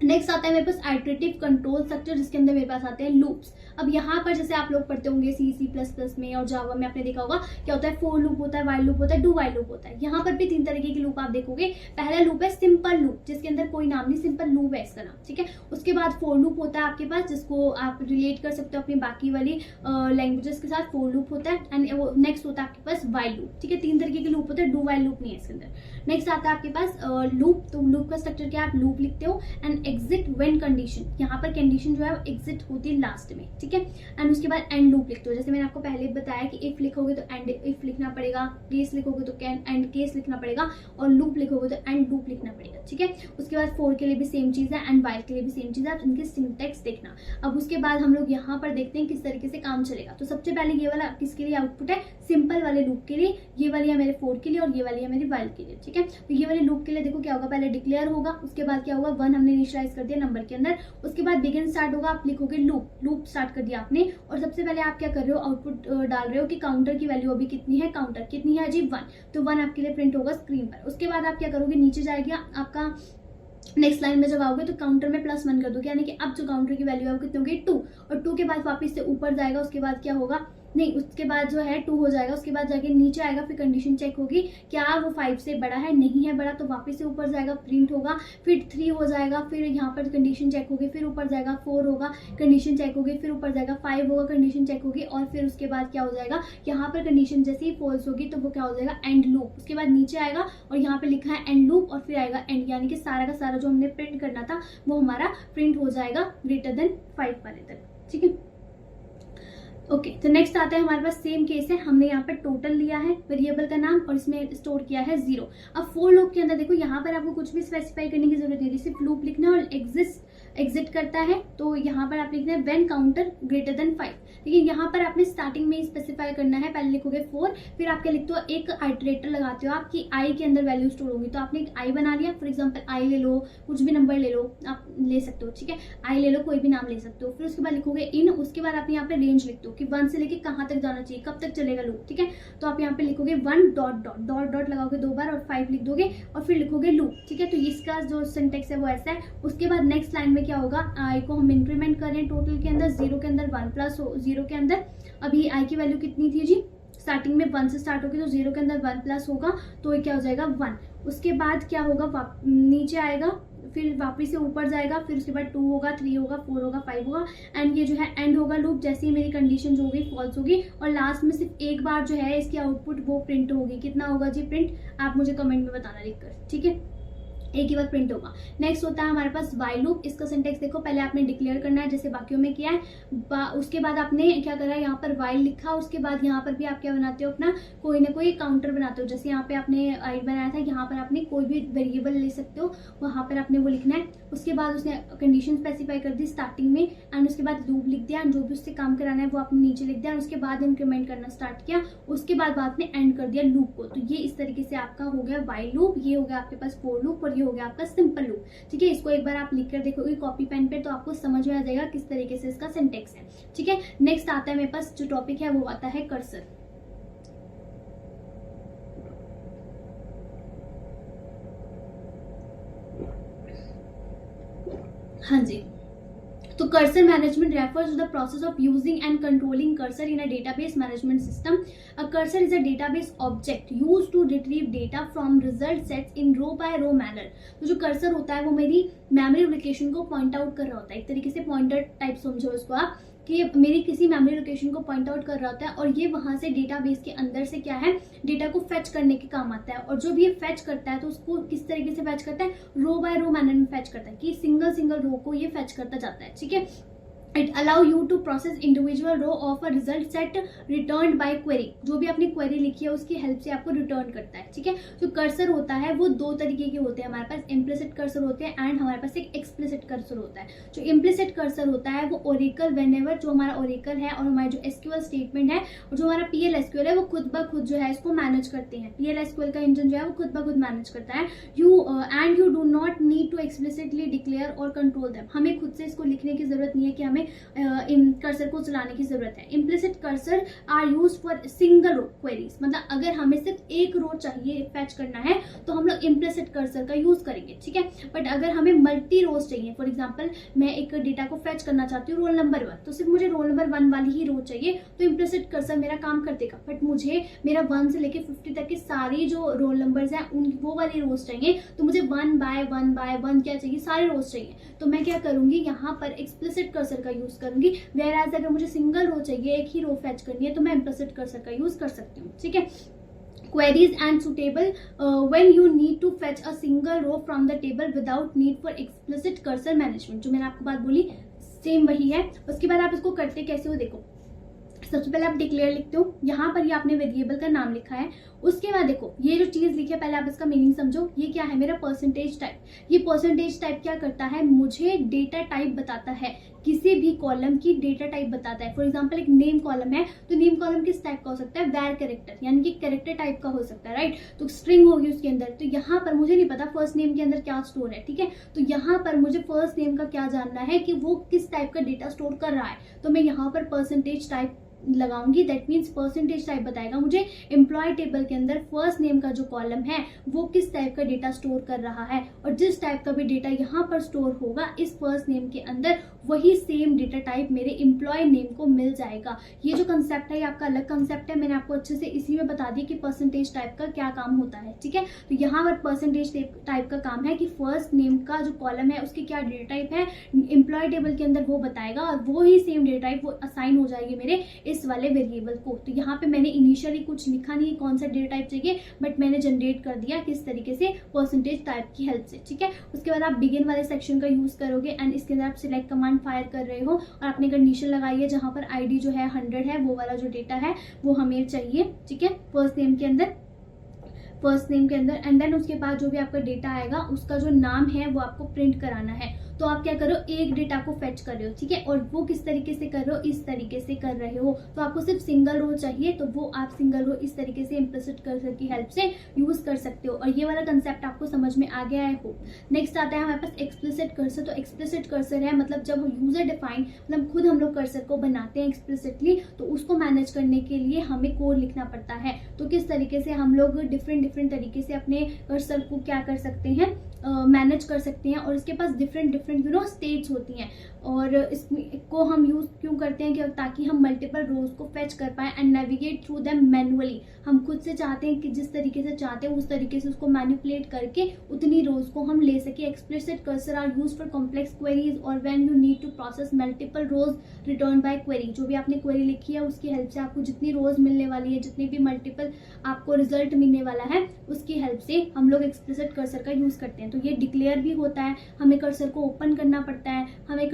नेक्स्ट आता है मेरे पास आइटरेटिव कंट्रोल स्ट्रक्चर, जिसके अंदर मेरे पास आते हैं लूप्स। अब यहाँ पर जैसे आप लोग पढ़ते होंगे C++ में और जावा में, आपने देखा होगा क्या होता है, फोर लूप होता है, वाइल लूप होता है, डू वाइल लूप होता है। यहाँ पर भी 3 तरीके की लूप आप देखोगे। पहला लूप है सिंपल लूप, जिसके अंदर कोई नाम नहीं, सिंपल लूप है इसका नाम, ठीक है। उसके बाद फोर लूप होता है आपके पास, जिसको आप रिलेट कर सकते हो अपनी बाकी वाली लैंग्वेजेस के साथ, फोर लूप होता है। एंड नेक्स्ट होता है आपके पास वाइल लूप, ठीक है। 3 तरीके के लूप होते हैं, डू वाइल लूप नहीं है इसके अंदर। नेक्स्ट आता है आपके पास लूप। तो लूप का स्ट्रक्चर क्या है, आप लूप लिखते हो एंड एग्जिट व्हेन कंडीशन, यहाँ पर कंडीशन जो है वो एग्जिट होती है लास्ट में, ठीक है। एंड उसके बाद एंड लूप लिखते हो। जैसे मैंने आपको पहले बताया कि इफ लिखोगे तो एंड इफ लिखना पड़ेगा, केस लिखोगे तो एंड केस लिखना पड़ेगा, और लूप लिखोगे तो एंड लूप लिखना पड़ेगा, ठीक है। उसके बाद फोर के लिए भी सेम चीज है एंड वाइल के लिए भी सेम चीज है, आप इनके सिंटेक्स देखना। अब उसके बाद हम लोग यहाँ पर देखते हैं किस तरीके से काम चलेगा। तो सबसे पहले ये वाला किसके लिए आउटपुट है, सिंपल वाले लूप के लिए। ये वाली है मेरे फोर के लिए और ये वाली है मेरी वाइल के लिए, ठीक है। तो ये वाले लूप के लिए देखो क्या होगा, पहले डिक्लेयर होगा, उसके बाद क्या होगा, 1 हमने इनिशियलाइज कर दिया नंबर के अंदर। उसके बाद बिगिन स्टार्ट होगा, आप लिखोगे लूप स्टार्ट कर दिया आपने। और सबसे पहले आप क्या कर रहे हो, आउटपुट डाल रहे हो कि काउंटर की वैल्यू अभी कितनी है, काउंटर कितनी है जी 1, तो 1 आपके लिए प्रिंट होगा स्क्रीन पर। उसके बाद आप क्या करोगे, नीचे जाएगा आपका नेक्स्ट लाइन में जब आओगे तो काउंटर में +1 कर दोगे, यानी कि अब जो काउंटर की वैल्यू है वो कितनी होगी 2, और 2 के बाद वापस से ऊपर जाएगा। उसके बाद क्या होगा, नहीं उसके बाद जो है 2 हो जाएगा, उसके बाद जाके नीचे आएगा, फिर कंडीशन चेक होगी क्या वो 5 से बड़ा है, नहीं है बड़ा, तो वापस से ऊपर जाएगा, प्रिंट होगा, फिर 3 हो जाएगा, फिर यहाँ पर कंडीशन चेक होगी, फिर ऊपर जाएगा 4 होगा, कंडीशन चेक होगी, फिर ऊपर जाएगा 5 होगा, कंडीशन चेक होगी, और फिर उसके बाद क्या हो जाएगा, यहाँ पर कंडीशन जैसे ही फॉल्स होगी तो वो क्या हो जाएगा, एंड लूप। उसके बाद नीचे आएगा और यहाँ पे लिखा है एंड लूप, और फिर आएगा एंड, यानी कि सारा का सारा जो हमने प्रिंट करना था वो हमारा प्रिंट हो जाएगा >5 वाले तक, ठीक है। ओके, तो नेक्स्ट आता है हमारे पास सेम केस है। हमने यहाँ पर टोटल लिया है वेरिएबल का नाम और इसमें स्टोर किया है 0। अब फोर लूप के अंदर देखो यहाँ पर आपको कुछ भी स्पेसिफाई करने की जरूरत नहीं है, सिर्फ लूप लिखना है और एग्जिट करता है। तो यहाँ पर आप लिखना है व्हेन काउंटर >5। लेकिन यहाँ पर आपने स्टार्टिंग में ही स्पेसिफाई करना है, पहले लिखोगे 4, फिर आप क्या लिखते हो, एक आइटरेटर लगाते हो आपकी आई के अंदर वैल्यू स्टोर होगी। तो आपने एक आई बना लिया, फॉर एग्जाम्पल आई ले लो, कुछ भी नंबर ले लो, आप ले सकते हो, ठीक है। आई ले लो, कोई भी नाम ले सकते हो। फिर उसके बाद लिखोगे इन, उसके बाद आप यहाँ पे रेंज लिखते हो कि 1 से लेके कहाँ तक जाना चाहिए, कब तक चलेगा लूप, ठीक है। तो आप यहाँ पे लिखोगे 1 डॉट लगाओगे 2 बार और 5 लिख दोगे और फिर लिखोगे लूप, ठीक है। तो इसका जो सिंटेक्स है वो ऐसा है। उसके बाद नेक्स्ट लाइन में क्या होगा, आई को हम इंक्रीमेंट करें टोटल के अंदर, 0 के अंदर 1 प्लस 0 के अंदर। अभी आई की वैल्यू कितनी थी जी, स्टार्टिंग में 1 से स्टार्ट होगी, तो 0 के अंदर 1 प्लस होगा, तो ये क्या हो जाएगा 1। उसके बाद क्या होगा, नीचे आएगा, फिर वापस से ऊपर जाएगा, फिर उसके बाद 2 होगा, 3 होगा, 4 होगा, 5 होगा, एंड ये जो है एंड होगा लूप। जैसे ही मेरी कंडीशन जो होगी फॉल्स होगी, और लास्ट में सिर्फ एक बार जो है इसकी आउटपुट वो प्रिंट होगी। कितना होगा जी प्रिंट, आप मुझे कमेंट में बताना लिखकर, ठीक है, एक ही बार प्रिंट होगा। नेक्स्ट होता है हमारे पास वाइल लूप। इसका सिंटेक्स देखो, पहले आपने डिक्लेयर करना है जैसे बाकियों में किया है, उसके बाद आपने क्या करा है, यहाँ पर वाइल लिखा, उसके बाद यहाँ पर भी आप क्या बनाते हो, अपना कोई ना कोई काउंटर बनाते हो। जैसे यहाँ पे आपने आई बनाया था, यहाँ पर आपने कोई भी वेरिएबल ले सकते हो, वहां पर आपने वो लिखना है। उसके बाद उसने कंडीशन स्पेसिफाई कर दी स्टार्टिंग में, एंड उसके बाद लूप लिख दिया, एंड जो भी उससे काम कराना है वो आपने नीचे लिख दिया, उसके बाद इंक्रीमेंट करना स्टार्ट किया, उसके बाद आपने एंड कर दिया लूप को। तो ये इस तरीके से आपका हो गया वाइल लूप, ये हो गया आपके पास फोर लूप, और ये हो गया आपका सिंपल लूप, ठीक है। इसको एक बार आप लिख कर देखोगे कॉपी पेन पे, तो आपको समझ में आ जाएगा किस तरीके से इसका सिंटेक्स है, ठीक है। नेक्स्ट आता है मेरे पास जो टॉपिक है वो आता है कर्सर। हाँ जी, तो cursor management refers to the process of using and controlling cursor in a database management system. A cursor is a database object used to retrieve data from result sets in row by row manner. तो जो cursor होता है वो मेरी memory location को point out कर रहा होता है, एक तरीके से पॉइंटर टाइप समझो इसको आप, कि मेरी किसी मेमोरी लोकेशन को पॉइंट आउट कर रहा होता है और ये वहां से डेटाबेस के अंदर से क्या है, डेटा को फेच करने के काम आता है। और जब ये फेच करता है तो उसको किस तरीके से फेच करता है, रो बाय रो मैनर में फेच करता है, कि सिंगल रो को ये फेच करता जाता है। ठीक है, it allow you to process individual row of a result set return by query. जो भी आपने क्वेरी लिखी है उसकी हेल्प से आपको रिटर्न करता है। ठीक है, जो कर्सर होता है वो दो तरीके के होते हैं, हमारे पास इम्प्लिसिट कर्सर होते हैं एंड हमारे पास एक एक्सप्लिसिट कर्सर होता है। जो इम्प्लिसिट कर्सर होता है वो ओरेकल, व्हेनेवर जो हमारा ओरेकल है और हमारा जो एसक्यूएल स्टेटमेंट है और जो हमारा पीएल एसक्यूएल है वो खुद ब खुद जो है इसको मैनेज करते हैं। पीएल एसक्यूएल का इंजन जो है वो खुद ब खुद मैनेज करता है। You do not need to explicitly declare और कंट्रोल देम। हमें खुद से इसको लिखने की जरूरत नहीं है कि हमें कर्सर को चलाने की जरूरत है। Implicit cursor are used for single row queries, मतलब अगर हमें सिर्फ एक रो चाहिए फेच करना है तो हम लोग इम्प्लिसिट कर्सर का यूज करेंगे। ठीक है, बट अगर हमें मल्टी रोज चाहिए, फॉर एग्जांपल मैं एक डेटा को फेच करना चाहती हूँ रोल नंबर 1, तो सिर्फ मुझे रोल नंबर 1 वाली ही रो चाहिए, तो इम्प्लिसिट कर्सर मेरा काम कर देगा। बट मुझे मेरा 1 से लेके 50 तक की सारी जो रोल नंबर्स हैं उन वो वाली रोज चाहिए, तो मुझे 1 बाय 1 क्या चाहिए, सारे रोज चाहिए। तो मैं क्या करूंगी, यहाँ पर एक्सप्लिसिट कर्सर का यूज करूंगी। वेयर एज अगर मुझे सिंगल रो चाहिए, एक ही रो फेच करनी है, तो मैं इम्प्लिसिट कर्सर का यूज कर सकती हूँ। ठीक है, queries and suitable when you need to fetch a single row from the table without need for explicit cursor management। जो मैंने आपको बात बोली सेम वही है। उसके बाद आप इसको करते कैसे हो, देखो सबसे पहले आप डिक्लेयर लिखते हो, यहाँ पर ये आपने वेरिएबल का नाम लिखा है। उसके बाद देखो ये जो चीज लिखी है पहले आप इसका मीनिंग समझो। ये क्या है, मेरा परसेंटेज टाइप। ये परसेंटेज टाइप क्या करता है, मुझे डेटा टाइप बताता है, किसी भी कॉलम की डेटा टाइप बताता है। फॉर एग्जांपल एक नेम कॉलम है, तो नेम कॉलम किस टाइप का हो सकता है, वैर कैरेक्टर, यानी कि कैरेक्टर टाइप का हो सकता है, राइट। तो स्ट्रिंग होगी उसके अंदर। तो यहाँ पर मुझे नहीं पता फर्स्ट नेम के अंदर क्या स्टोर है, ठीक है, तो यहाँ पर मुझे फर्स्ट नेम का क्या जानना है कि वो किस टाइप का डेटा स्टोर कर रहा है, तो मैं यहाँ पर परसेंटेज टाइप लगाऊंगी। दैट मीन्स परसेंटेज टाइप बताएगा मुझे एम्प्लॉय टेबल के अंदर फर्स्ट नेम का जो कॉलम है वो किस टाइप का डेटा स्टोर कर रहा है, और जिस टाइप का भी डेटा यहाँ पर स्टोर होगा इस फर्स्ट नेम के अंदर वही सेम डेटा टाइप मेरे एम्प्लॉय नेम को मिल जाएगा। ये जो कंसेप्ट है ये आपका अलग कंसेप्ट है, मैंने आपको अच्छे से इसी में बता दिया कि परसेंटेज टाइप का क्या काम होता है। ठीक है, तो यहाँ पर परसेंटेज टाइप का काम है कि फर्स्ट नेम का जो कॉलम है उसकी क्या डेटा टाइप है एम्प्लॉय टेबल के अंदर वो बताएगा, और वो ही सेम डेटा टाइप वो असाइन हो जाएगी मेरे इस वाले वेरिएबल को। तो यहाँ पे मैंने इनिशियली कुछ लिखा नहीं कौन सा डेटा टाइप चाहिए, बट मैंने जनरेट कर दिया किस तरीके से, परसेंटेज टाइप की हेल्प से। ठीक है, उसके बाद आप बिगिन वाले सेक्शन का यूज करोगे एंड इसके अंदर आप सिलेक्ट कमांड फायर कर रहे हो और आपने कंडीशन लगाई है जहां पर आईडी जो है 100 है, वो वाला जो डेटा है वो हमें चाहिए। ठीक है, फर्स्ट नेम के अंदर एंड देन उसके बाद जो भी आपका डेटा आएगा उसका जो नाम है वो आपको प्रिंट कराना है। तो आप क्या करो, एक डेटा को फेच कर रहे हो, ठीक है, और वो किस तरीके से कर रहे हो, इस तरीके से कर रहे हो। तो आपको सिर्फ सिंगल रो चाहिए तो वो आप सिंगल रो इस तरीके से इम्प्लिसिट कर्सर की हेल्प से यूज कर सकते हो, और ये वाला कंसेप्ट आपको समझ में आ गया है। हो नेक्स्ट आता है हमारे पास एक्सप्लिसिट कर्सर। तो एक्सप्लिसिट कर्सर है मतलब जब यूजर डिफाइन, मतलब खुद हम लोग कर्सर को बनाते हैं एक्सप्लिसिटली, तो उसको मैनेज करने के लिए हमें कोड लिखना पड़ता है। तो किस तरीके से हम लोग डिफरेंट तरीके से अपने कर्सर को क्या कर सकते हैं, मैनेज कर सकते हैं, और इसके पास डिफरेंट स्टेट्स होती हैं, और इसको हम यूज क्यों करते हैं कि ताकि हम मल्टीपल रोज को फेच कर पाए and navigate through them manually. हम खुद से चाहते हैं कि जिस तरीके से चाहते हैं उस तरीके से उसको मैनिपुलेट करके उतनी रोज को हम ले सके। Explicit cursors are used for complex queries और when you need to process multiple rows return by query. जो भी आपने क्वेरी लिखी है उसकी हेल्प से आपको जितनी रोज मिलने वाली है, जितनी भी मल्टीपल आपको रिजल्ट मिलने वाला है, उसकी हेल्प से हम लोग एक्सप्लिसिट कर्सर का यूज करते हैं। तो ये डिक्लेयर भी होता है, हमें कर्सर को ओपन करना पड़ता है, हमें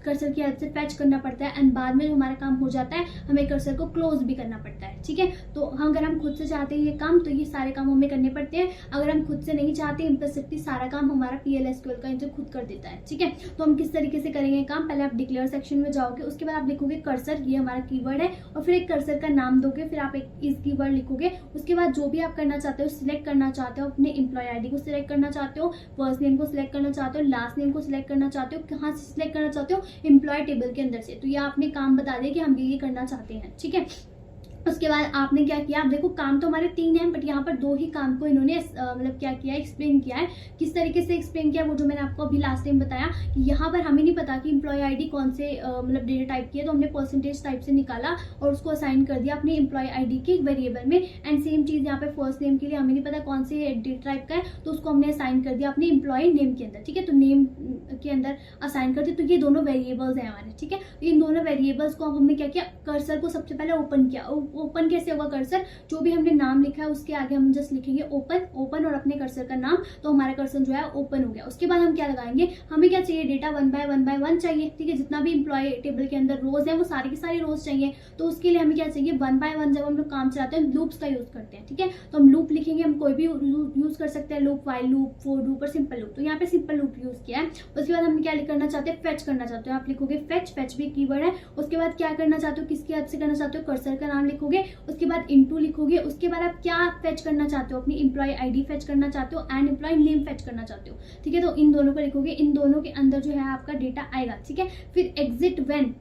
कर्सर की हेल्प से फैच करना पड़ता है, एंड बाद में जो हमारा काम हो जाता है हमें कर्सर को क्लोज भी करना पड़ता है। ठीक है, तो अगर हम खुद से चाहते हैं ये काम तो ये सारे काम हमें करने पड़ते हैं। अगर हम खुद से नहीं चाहते इम्प्लिसिटली सारा काम हमारा पीएल एसक्यूएल का इंजन खुद कर देता है। ठीक है, तो हम किस तरीके से करेंगे काम, पहले आप डिक्लेयर सेक्शन में जाओगे, उसके बाद आप लिखोगे कर्सर, ये हमारा कीवर्ड है, और फिर एक कर्सर का नाम दोगे, फिर आप एक इस कीवर्ड लिखोगे। उसके बाद जो भी आप करना चाहते हो, सिलेक्ट करना चाहते हो, अपने एम्प्लॉय आईडी को सिलेक्ट करना चाहते हो, फर्स्ट नेम को सिलेक्ट करना चाहते हो, लास्ट नेम को सिलेक्ट करना चाहते हो, कहाँ से सिलेक्ट करना चाहते हो, एम्प्लॉय टेबल के अंदर से। तो ये आपने काम बता दिया कि हम ये करना चाहते हैं। ठीक है, उसके बाद आपने क्या किया, आप देखो काम तो हमारे 3 हैं, बट यहाँ पर 2 ही काम को इन्होंने मतलब क्या किया, एक्सप्लेन किया है। किस तरीके से एक्सप्लेन किया वो जो मैंने आपको अभी लास्ट टाइम बताया कि यहाँ पर हमें नहीं पता कि एम्प्लॉय आईडी कौन से मतलब डेटा टाइप की है, तो हमने परसेंटेज टाइप से निकाला और उसको असाइन कर दिया अपने एम्प्लॉय आईडी के वेरिएबल में। एंड सेम चीज़ यहाँ पे फर्स्ट नेम के लिए हमें नहीं पता कौन से डेटा टाइप का है, तो उसको हमने असाइन कर दिया अपने एम्प्लॉय नेम के अंदर, ठीक है। तो नेम के अंदर असाइन कर दिया, तो ये दोनों वेरिएबल्स हैं हमारे, ठीक है। तो इन दोनों वेरिएबल्स को अब हमने क्या किया, कर्सर को सबसे पहले ओपन किया। ओपन कैसे होगा कर्सर, जो भी हमने नाम लिखा है उसके आगे हम जस्ट लिखेंगे ओपन और अपने कर्सर का नाम, तो हमारा कर्सर जो है ओपन हो गया। उसके बाद हम क्या लगाएंगे, हमें क्या चाहिए, डेटा 1 बाय 1 चाहिए, ठीक है। जितना भी एम्प्लॉय टेबल के अंदर रोज है वो सारी की सारी रोज चाहिए, तो उसके लिए हमें क्या चाहिए, 1 बाय 1 जब हम लोग काम चलाते हैं लूप्स का यूज करते हैं, ठीक है। तो हम लूप लिखेंगे, हम कोई भी यूज कर सकते हैं, loop, while loop, for loop और सिंपल लूप। तो यहाँ पे सिंपल लूप यूज किया है। उसके बाद हम क्या करना चाहते हैं, फेच करना चाहते हो, आप लिखोगे फेच भी कीवर्ड है। उसके बाद क्या करना चाहते हो, किसकी हद से करना चाहते हो, कर्सर का नाम लिखोगे, उसके बाद इनटू लिखोगे। उसके बाद आप क्या फेच करना चाहते हो, अपनी एम्प्लॉय आईडी फेच करना चाहते हो एंड एम्प्लॉय नेम फेच करना चाहते हो, ठीक है। तो इन दोनों को लिखोगे, इन दोनों के अंदर जो है आपका डेटा आएगा, ठीक है। फिर एग्जिट व्हेन,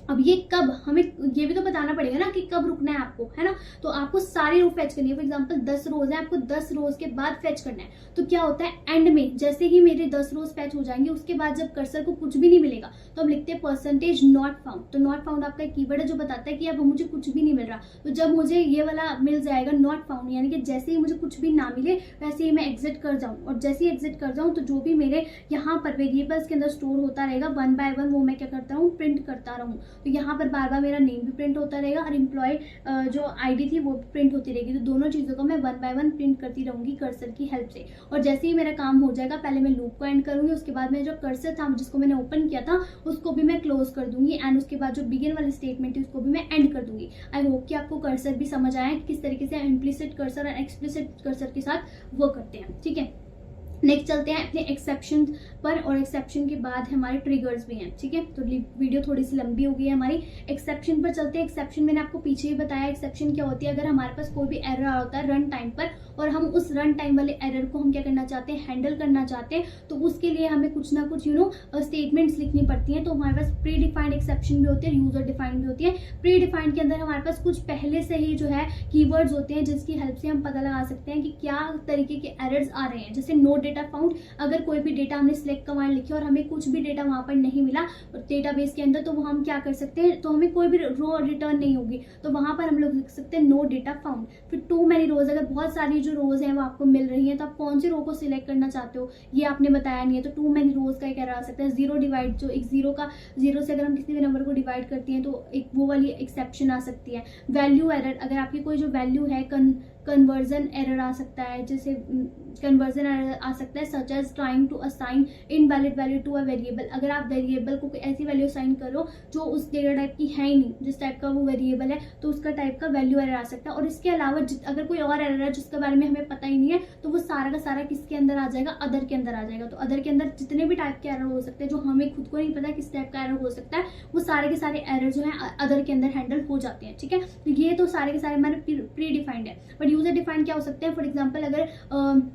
अब ये कब, हमें ये भी तो बताना पड़ेगा ना कि कब रुकना है आपको, है ना। तो आपको सारी रो फेच करनी है। फॉर एग्जांपल 10 रोज है, आपको 10 रोज के बाद फेच करना है। तो क्या होता है, एंड में जैसे ही मेरे 10 रोज फेच हो जाएंगे, उसके बाद जब कर्सर को कुछ भी नहीं मिलेगा तो हम लिखते हैं परसेंटेज नॉट फाउंड। तो नॉट फाउंड आपका एक कीवर्ड है जो बताता है कि अब मुझे कुछ भी नहीं मिल रहा। तो जब मुझे ये वाला मिल जाएगा नॉट फाउंड, यानी कि जैसे ही मुझे कुछ भी ना मिले वैसे ही मैं एग्जिट कर जाऊँ, और जैसे ही एग्जिट कर जाऊँ तो जो भी मेरे यहाँ पर वेरिएबल्स के अंदर स्टोर होता रहेगा 1 बाय 1, वो मैं क्या करता हूँ, प्रिंट करता रहूँ। तो यहाँ पर बार बार मेरा नेम भी प्रिंट होता रहेगा और एम्प्लॉय जो आईडी थी वो भी प्रिंट होती रहेगी। तो दोनों चीज़ों को मैं 1 बाय 1 प्रिंट करती रहूंगी कर्सर की हेल्प से। और जैसे ही मेरा काम हो जाएगा, पहले मैं लूप को एंड करूंगी, उसके बाद मैं जो कर्सर था जिसको मैंने ओपन किया था उसको भी मैं क्लोज कर दूंगी, एंड उसके बाद जो बिगिन वाली स्टेटमेंट है उसको भी मैं एंड कर दूंगी। आई होप कि आपको कर्सर भी समझ आया कि किस तरीके से इम्प्लिसिट कर्सर और एक्सप्लिसिट कर्सर के साथ वर्क करते हैं, ठीक है। नेक्स्ट चलते हैं अपने एक्सेप्शन पर, और एक्सेप्शन के बाद हमारे ट्रिगर्स भी हैं, ठीक है। तो वीडियो थोड़ी सी लंबी हो गई है हमारी। एक्सेप्शन पर चलते हैं। एक्सेप्शन मैंने आपको पीछे ही बताया एक्सेप्शन क्या होती है। अगर हमारे पास कोई भी एरर आ होता है रन टाइम पर, और हम उस रन टाइम वाले एरर को हम क्या करना चाहते हैं, हैंडल करना चाहते हैं, तो उसके लिए हमें कुछ ना कुछ स्टेटमेंट्स लिखनी पड़ती हैं। तो हमारे पास प्री डिफाइंड एक्सेप्शन भी होती है, यूजर डिफाइंड भी होती है। प्री डिफाइंड के अंदर हमारे पास कुछ पहले से ही जो है कीवर्ड्स होते हैं जिसकी हेल्प से हम पता लगा सकते हैं कि क्या तरीके के एरर्स आ रहे हैं। जैसे नो डेटा फाउंड, अगर कोई भी डेटा हमने सिलेक्ट कमांड लिखी और हमें कुछ भी डेटा वहां पर नहीं मिला डेटाबेस के अंदर, तो वो हम क्या कर सकते हैं, तो हमें कोई भी रो रिटर्न नहीं होगी, तो वहां पर हम लोग लिख सकते हैं नो डेटा फाउंड। फिर टू मैनी रोज, अगर बहुत सारी जो रोज हैं वो आपको मिल रही हैं, तो आप कौन सी रो को सिलेक्ट करना चाहते हो ये आपने बताया नहीं है, तो टू मैनी रोज का एक एरर आ सकता है। जीरो डिवाइड, जो एक जीरो से अगर हम किसी भी नंबर को डिवाइड करती हैं तो एक वो वाली एक्सेप्शन आ सकती है। वैल्यू एरर, अगर आपकी कोई जो वैल्यू है, कन्वर्जन एरर आ सकता है, जैसे कन्वर्जन एरर आ सकता है such as trying to assign invalid value to a variable. अगर आप वेरिएबल को कोई ऐसी वैल्यू असाइन करो जो उस डेटा टाइप की है ही नहीं, जिस टाइप का वो वेरिएबल है, तो उसका टाइप का वैल्यू एरर आ सकता है। और इसके अलावा अगर कोई और एरर है जिसके बारे में हमें पता ही नहीं है, तो वो सारा का सारा किसके अंदर आ जाएगा, अदर के अंदर आ जाएगा। तो अदर के अंदर जितने भी टाइप के एरर हो सकते हैं जो हमें खुद को नहीं पता किस टाइप का एरर हो सकता है, वो सारे के सारे एरर जो है अदर के अंदर हैंडल हो जाते हैं, ठीक है। तो ये तो सारे के सारे हमारे प्री डिफाइंड है। बट यूजर डिफाइंड क्या हो सकते हैं, फॉर एग्जाम्पल अगर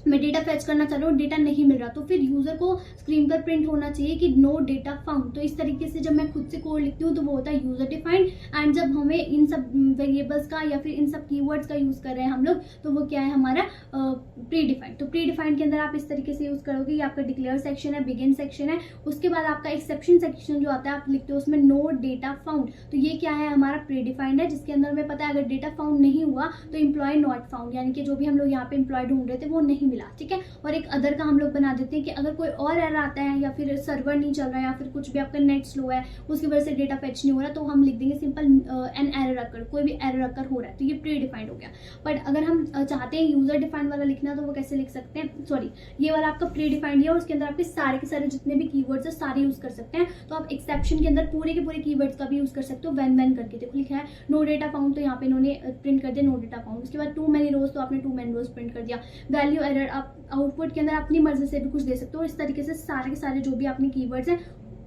मैं डेटा फेच करना चाह रहा हूँ, डेटा नहीं मिल रहा, तो फिर यूजर को स्क्रीन पर प्रिंट होना चाहिए कि नो डेटा फाउंड। तो इस तरीके से जब मैं खुद से कोड लिखती हूँ तो वो होता है यूजर डिफाइंड। एंड जब हमें इन सब वेरिएबल्स का या फिर इन सब कीवर्ड्स का यूज कर रहे हैं हम लोग, तो वो क्या है हमारा प्री डिफाइंड। तो प्री डिफाइंड के अंदर आप इस तरीके से यूज करोगे, ये आपका डिक्लेयर सेक्शन है, बिगिन सेक्शन है। उसके बाद आपका एक्सेप्शन सेक्शन जो आता है आप लिखते हो उसमें नो डेटा फाउंड। तो ये क्या है, हमारा प्री डिफाइंड है, जिसके अंदर हमें पता है अगर डेटा फाउंड नहीं हुआ तो एम्प्लॉय नॉट फाउंड, यानी कि जो भी हम लोग यहाँ पे एम्प्लॉय ढूंढ रहे थे वो नहीं मिला, ठीक है। और एक अदर का हम लोग बना देते हैं कि अगर कोई और एरर आता है या फिर सर्वर नहीं चल रहा है या फिर कुछ भी आपका नेट स्लो है उसकी वजह से डेटा फेच नहीं हो रहा, तो हम लिख देंगे सिंपल एन एरर अकर, कोई भी एरर अकर हो रहा है, तो ये प्री डिफाइंड हो गया। बट अगर हम चाहते हैं यूजर डिफाइंड वाला लिखना तो वो कैसे लिख सकते हैं, सॉरी ये वाला आपका प्री डिफाइंड है और उसके अंदर आपके सारे के सारे जितने भी कीवर्ड्स है सारे यूज कर सकते हैं। तो आप एक्सेप्शन के अंदर पूरे के पूरे कीवर्ड्स का भी यूज कर सकते हो। व्हेन करके देखो लिखा है नो डेटा फाउंड, तो यहाँ पे इन्होंने प्रिंट कर दिया नो डेटा फाउंड। उसके बाद टू मैनी रोज, तो आपने टू मैनी रोज प्रिंट कर दिया। वैल्यू एरर, आप आउटपुट के अंदर अपनी मर्जी से भी कुछ दे सकते हो। इस तरीके से सारे के सारे जो भी आपने कीवर्ड्स हैं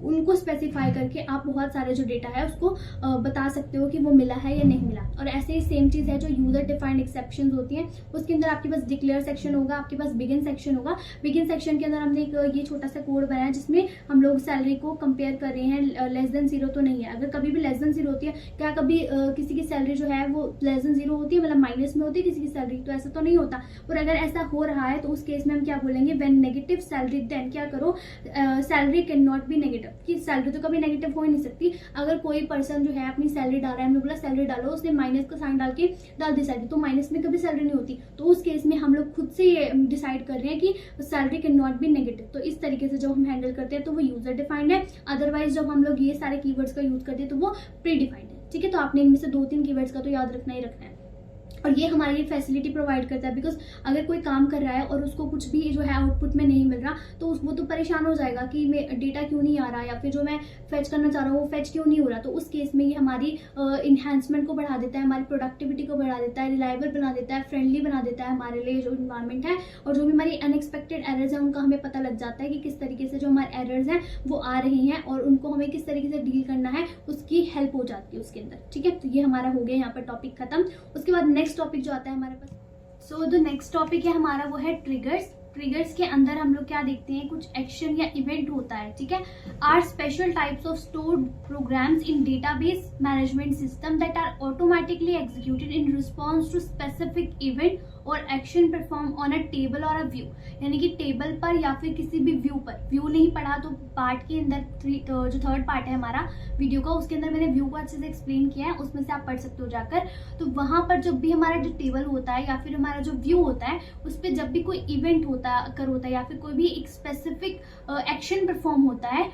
उनको स्पेसिफाई करके आप बहुत सारे जो डेटा है उसको बता सकते हो कि वो मिला है या नहीं मिला। और ऐसे ही सेम चीज़ है जो यूजर डिफाइंड एक्सेप्शन होती हैं, उसके अंदर आपके पास डिक्लेयर सेक्शन होगा, आपके पास बिगिन सेक्शन होगा। बिगिन सेक्शन के अंदर हमने एक ये छोटा सा कोड बनाया जिसमें हम लोग सैलरी को कंपेयर कर रहे हैं, लेस देन 0 तो नहीं है। अगर कभी भी लेस देन 0 होती है, क्या कभी किसी की सैलरी जो है वो लेस देन 0 होती है, मतलब माइनस में होती है किसी की सैलरी, तो ऐसा तो नहीं होता। और अगर ऐसा हो रहा है तो उस केस में हम क्या बोलेंगे, व्हेन नेगेटिव सैलरी देन क्या करो, salary can not be negative, कि सैलरी तो कभी नेगेटिव हो ही नहीं सकती। अगर कोई पर्सन जो है अपनी सैलरी डाल रहा है, हमने बोला सैलरी डालो, उसने माइनस का साइन डाल दी सैलरी, तो माइनस में कभी सैलरी नहीं होती। तो उस केस में हम लोग खुद से ये डिसाइड कर रहे हैं कि salary can not be negative. तो इस तरीके से जब हम हैंडल करते हैं तो वो यूजर डिफाइंड है। अदरवाइज जब हम लोग ये सारे कीवर्ड्स का यूज करते हैं तो वो प्री डिफाइंड है। ठीक है, तो आपने इनमें से 2-3 कीवर्ड्स का तो याद रखना ही रखना है। और ये हमारे लिए फैसिलिटी प्रोवाइड करता है, बिकॉज अगर कोई काम कर रहा है और उसको कुछ भी जो है आउटपुट में नहीं मिल रहा तो वो तो परेशान हो जाएगा कि मैं डेटा क्यों नहीं आ रहा, या फिर जो मैं फेच करना चाह रहा हूँ वो फेच क्यों नहीं हो रहा। तो उस केस में ये हमारी इन्हांसमेंट को बढ़ा देता है, हमारी प्रोडक्टिविटी को बढ़ा देता है, रिलायबल बना देता है, फ्रेंडली बना देता है हमारे लिए जो इन्वायरमेंट है। और जो भी हमारी अनएक्सपेक्टेड एरर्स हैं उनका हमें पता लग जाता है कि किस तरीके से जो हमारे एरर्स हैं वो आ रही हैं और उनको हमें किस तरीके से डील करना है, उसकी हेल्प हो जाती है उसके अंदर। ठीक है, तो ये हमारा हो गया यहाँ पर टॉपिक खत्म। उसके बाद नेक्स्ट टॉपिक जो आता है हमारे पास, सो द नेक्स्ट टॉपिक है हमारा वो है ट्रिगर्स। ट्रिगर्स के अंदर हम लोग क्या देखते हैं, कुछ एक्शन या इवेंट होता है। ठीक है, are special types of stored programs in database management system that are automatically executed in response to specific event or action perform on a table or a view. यानी कि टेबल पर या फिर किसी भी व्यू पर, व्यू नहीं पढ़ा तो पार्ट के अंदर जो थर्ड पार्ट है हमारा वीडियो का, उसके अंदर मैंने व्यू को अच्छे से एक्सप्लेन किया है, उसमें से आप पढ़ सकते हो जाकर। तो वहां पर जब भी हमारा जो टेबल होता है या फिर हमारा जो व्यू होता है उस पर जब भी कोई इवेंट होता है या फिर कोई भी एक स्पेसिफिक एक्शन परफॉर्म होता है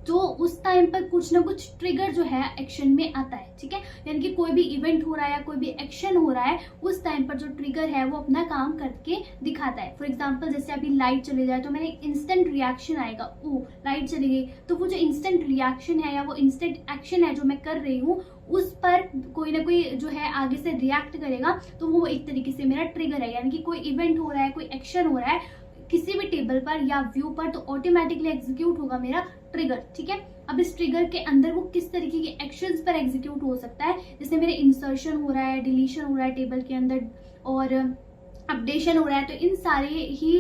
तो उस टाइम पर कुछ ना कुछ ट्रिगर जो है एक्शन में आता है। ठीक है, यानी कि कोई भी इवेंट हो रहा है या कोई भी एक्शन हो रहा है उस टाइम पर जो ट्रिगर है वो अपना काम करके दिखाता है। फॉर एग्जांपल जैसे अभी लाइट चले जाए तो मेरे इंस्टेंट रिएक्शन आएगा, ओ लाइट चली गई, तो वो जो इंस्टेंट रिएक्शन है या वो इंस्टेंट एक्शन है जो मैं कर रही हूँ उस पर कोई ना कोई जो है आगे से रिएक्ट करेगा, तो वो एक तरीके से मेरा ट्रिगर है। यानी कि कोई इवेंट हो रहा है, कोई एक्शन हो रहा है किसी भी टेबल पर या व्यू पर, तो ऑटोमेटिकली एग्जीक्यूट होगा मेरा ट्रिगर। ठीक है, अब इस ट्रिगर के अंदर वो किस तरीके के एक्शंस पर एग्जीक्यूट हो सकता है, जैसे मेरे इंसर्शन हो रहा है, डिलीशन हो रहा है टेबल के अंदर और अपडेशन हो रहा है, तो इन सारे ही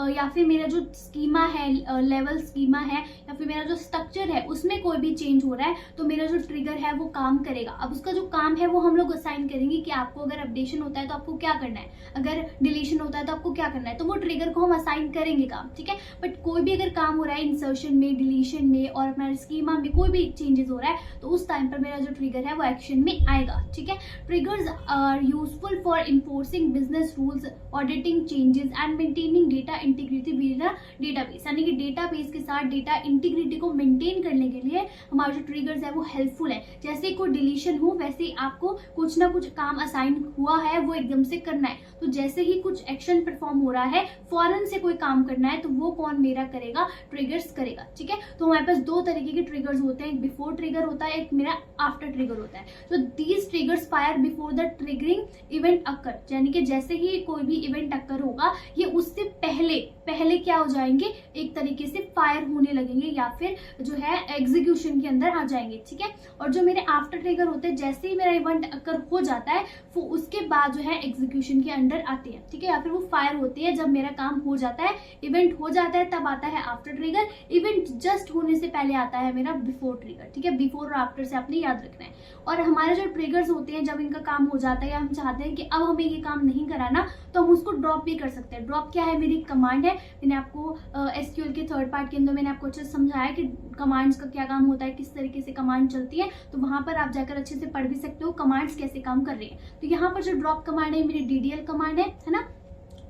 या फिर मेरा जो स्कीमा है, लेवल स्कीमा है या फिर मेरा जो स्ट्रक्चर है उसमें कोई भी चेंज हो रहा है तो मेरा जो ट्रिगर है वो काम करेगा। अब उसका जो काम है वो हम लोग असाइन करेंगे कि आपको अगर अपडेशन होता है तो आपको क्या करना है, अगर डिलीशन होता है तो आपको क्या करना है, तो वो ट्रिगर को हम असाइन करेंगे काम। ठीक है, बट कोई भी अगर काम हो रहा है इंसर्शन में, डिलीशन में और हमारे स्कीमा में कोई भी चेंजेस हो रहा है तो उस टाइम पर मेरा जो ट्रिगर है वो एक्शन में आएगा। ठीक है, triggers are useful for enforcing business rules, auditing changes and maintaining data integrity with a database. यानी कि डेटाबेस के साथ डेटा इंटीग्रिटी को मेंटेन करने के लिए हमारे जो ट्रिगर्स है वो हेल्पफुल है। जैसे कोई डिलीशन हो वैसे ही आपको कुछ ना कुछ काम असाइन हुआ है वो एकदम से करना है, तो जैसे ही कुछ एक्शन परफॉर्म हो रहा है फौरन से कोई काम करना है तो वो कौन मेरा करेगा, ट्रिगर्स करेगा। ठीक है, तो हमारे पास 2 तरीके के ट्रिगर्स होते हैं, एक बिफोर ट्रिगर होता है, एक मेरा आफ्टर ट्रिगर होता है। तो these triggers fire before the triggering event occur, यानी कि जैसे ही कोई भी इवेंट अकर होगा ये उससे पहले क्या हो जाएंगे, एक तरीके से फायर होने लगेंगे या फिर जो है एग्जीक्यूशन के अंदर आ जाएंगे। ठीक है, और जो मेरे आफ्टर ट्रिगर होते हैं जैसे ही मेरा इवेंट अकर हो जाता है वो उसके बाद जो है एग्जीक्यूशन के अंडर आते हैं। ठीक है, या फिर वो फायर होती है जब मेरा काम हो जाता है, इवेंट हो जाता है तब आता है आफ्टर ट्रिगर, इवेंट जस्ट होने से पहले आता है मेरा बिफोर ट्रिगर। ठीक है, बिफोर और आफ्टर से आपने याद रखना है। और हमारे जो ट्रिगर्स होते हैं जब इनका काम हो जाता है या हम चाहते हैं कि अब हमें ये काम नहीं कराना तो हम उसको ड्रॉप भी कर सकते हैं। ड्रॉप क्या है, मेरी कमांड है, मैंने आपको एसक्यूएल के थर्ड पार्ट के अंदर मैंने आपको अच्छे से समझाया कि कमांड्स का क्या काम होता है, किस तरीके से कमांड चलती है, तो वहां पर आप जाकर अच्छे से पढ़ भी सकते हो कमांड्स कैसे काम कर रही है। तो यहाँ पर जो ड्रॉप कमांड है मेरी डीडीएल कमांड है ना,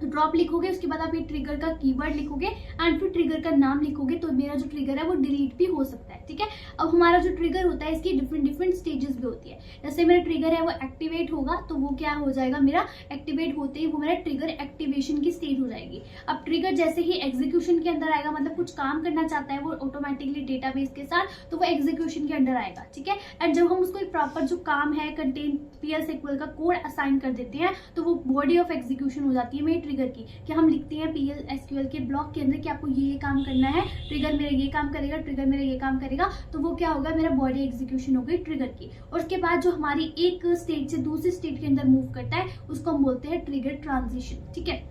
तो ड्रॉप लिखोगे उसके बाद आप ये ट्रिगर का कीवर्ड लिखोगे एंड फिर ट्रिगर का नाम लिखोगे तो मेरा जो ट्रिगर है वो डिलीट भी हो सकता है। ठीक है, अब हमारा जो ट्रिगर होता है इसकी डिफरेंट स्टेजेस भी होती है। जैसे मेरा ट्रिगर है वो एक्टिवेट होगा तो वो क्या हो जाएगा, मेरा एक्टिवेट होते ही वो मेरा ट्रिगर एक्टिवेशन की स्टेज हो जाएगी। अब ट्रिगर जैसे ही एग्जीक्यूशन के अंदर आएगा, मतलब कुछ काम करना चाहता है वो ऑटोमेटिकली डेटाबेस के साथ, तो वो एग्जीक्यूशन के अंदर आएगा। ठीक है, एंड जब हम उसको एक प्रॉपर जो काम है कंटेन PL SQL का कोड असाइन कर देते हैं तो वो बॉडी ऑफ एग्जीक्यूशन हो जाती है, मेरी ट्रिगर की, कि हम लिखते हैं PL SQL के ब्लॉक के अंदर कि आपको ये काम करना है, ट्रिगर मेरा ये काम करेगा, ट्रिगर मेरा ये काम करेगा, तो वो क्या होगा, मेरा बॉडी एग्जीक्यूशन हो गई ट्रिगर की। और उसके बाद जो हमारी एक स्टेट से दूसरी स्टेट के अंदर मूव करता है उसको हम बोलते हैं ट्रिगर ट्रांजिशन। ठीक है,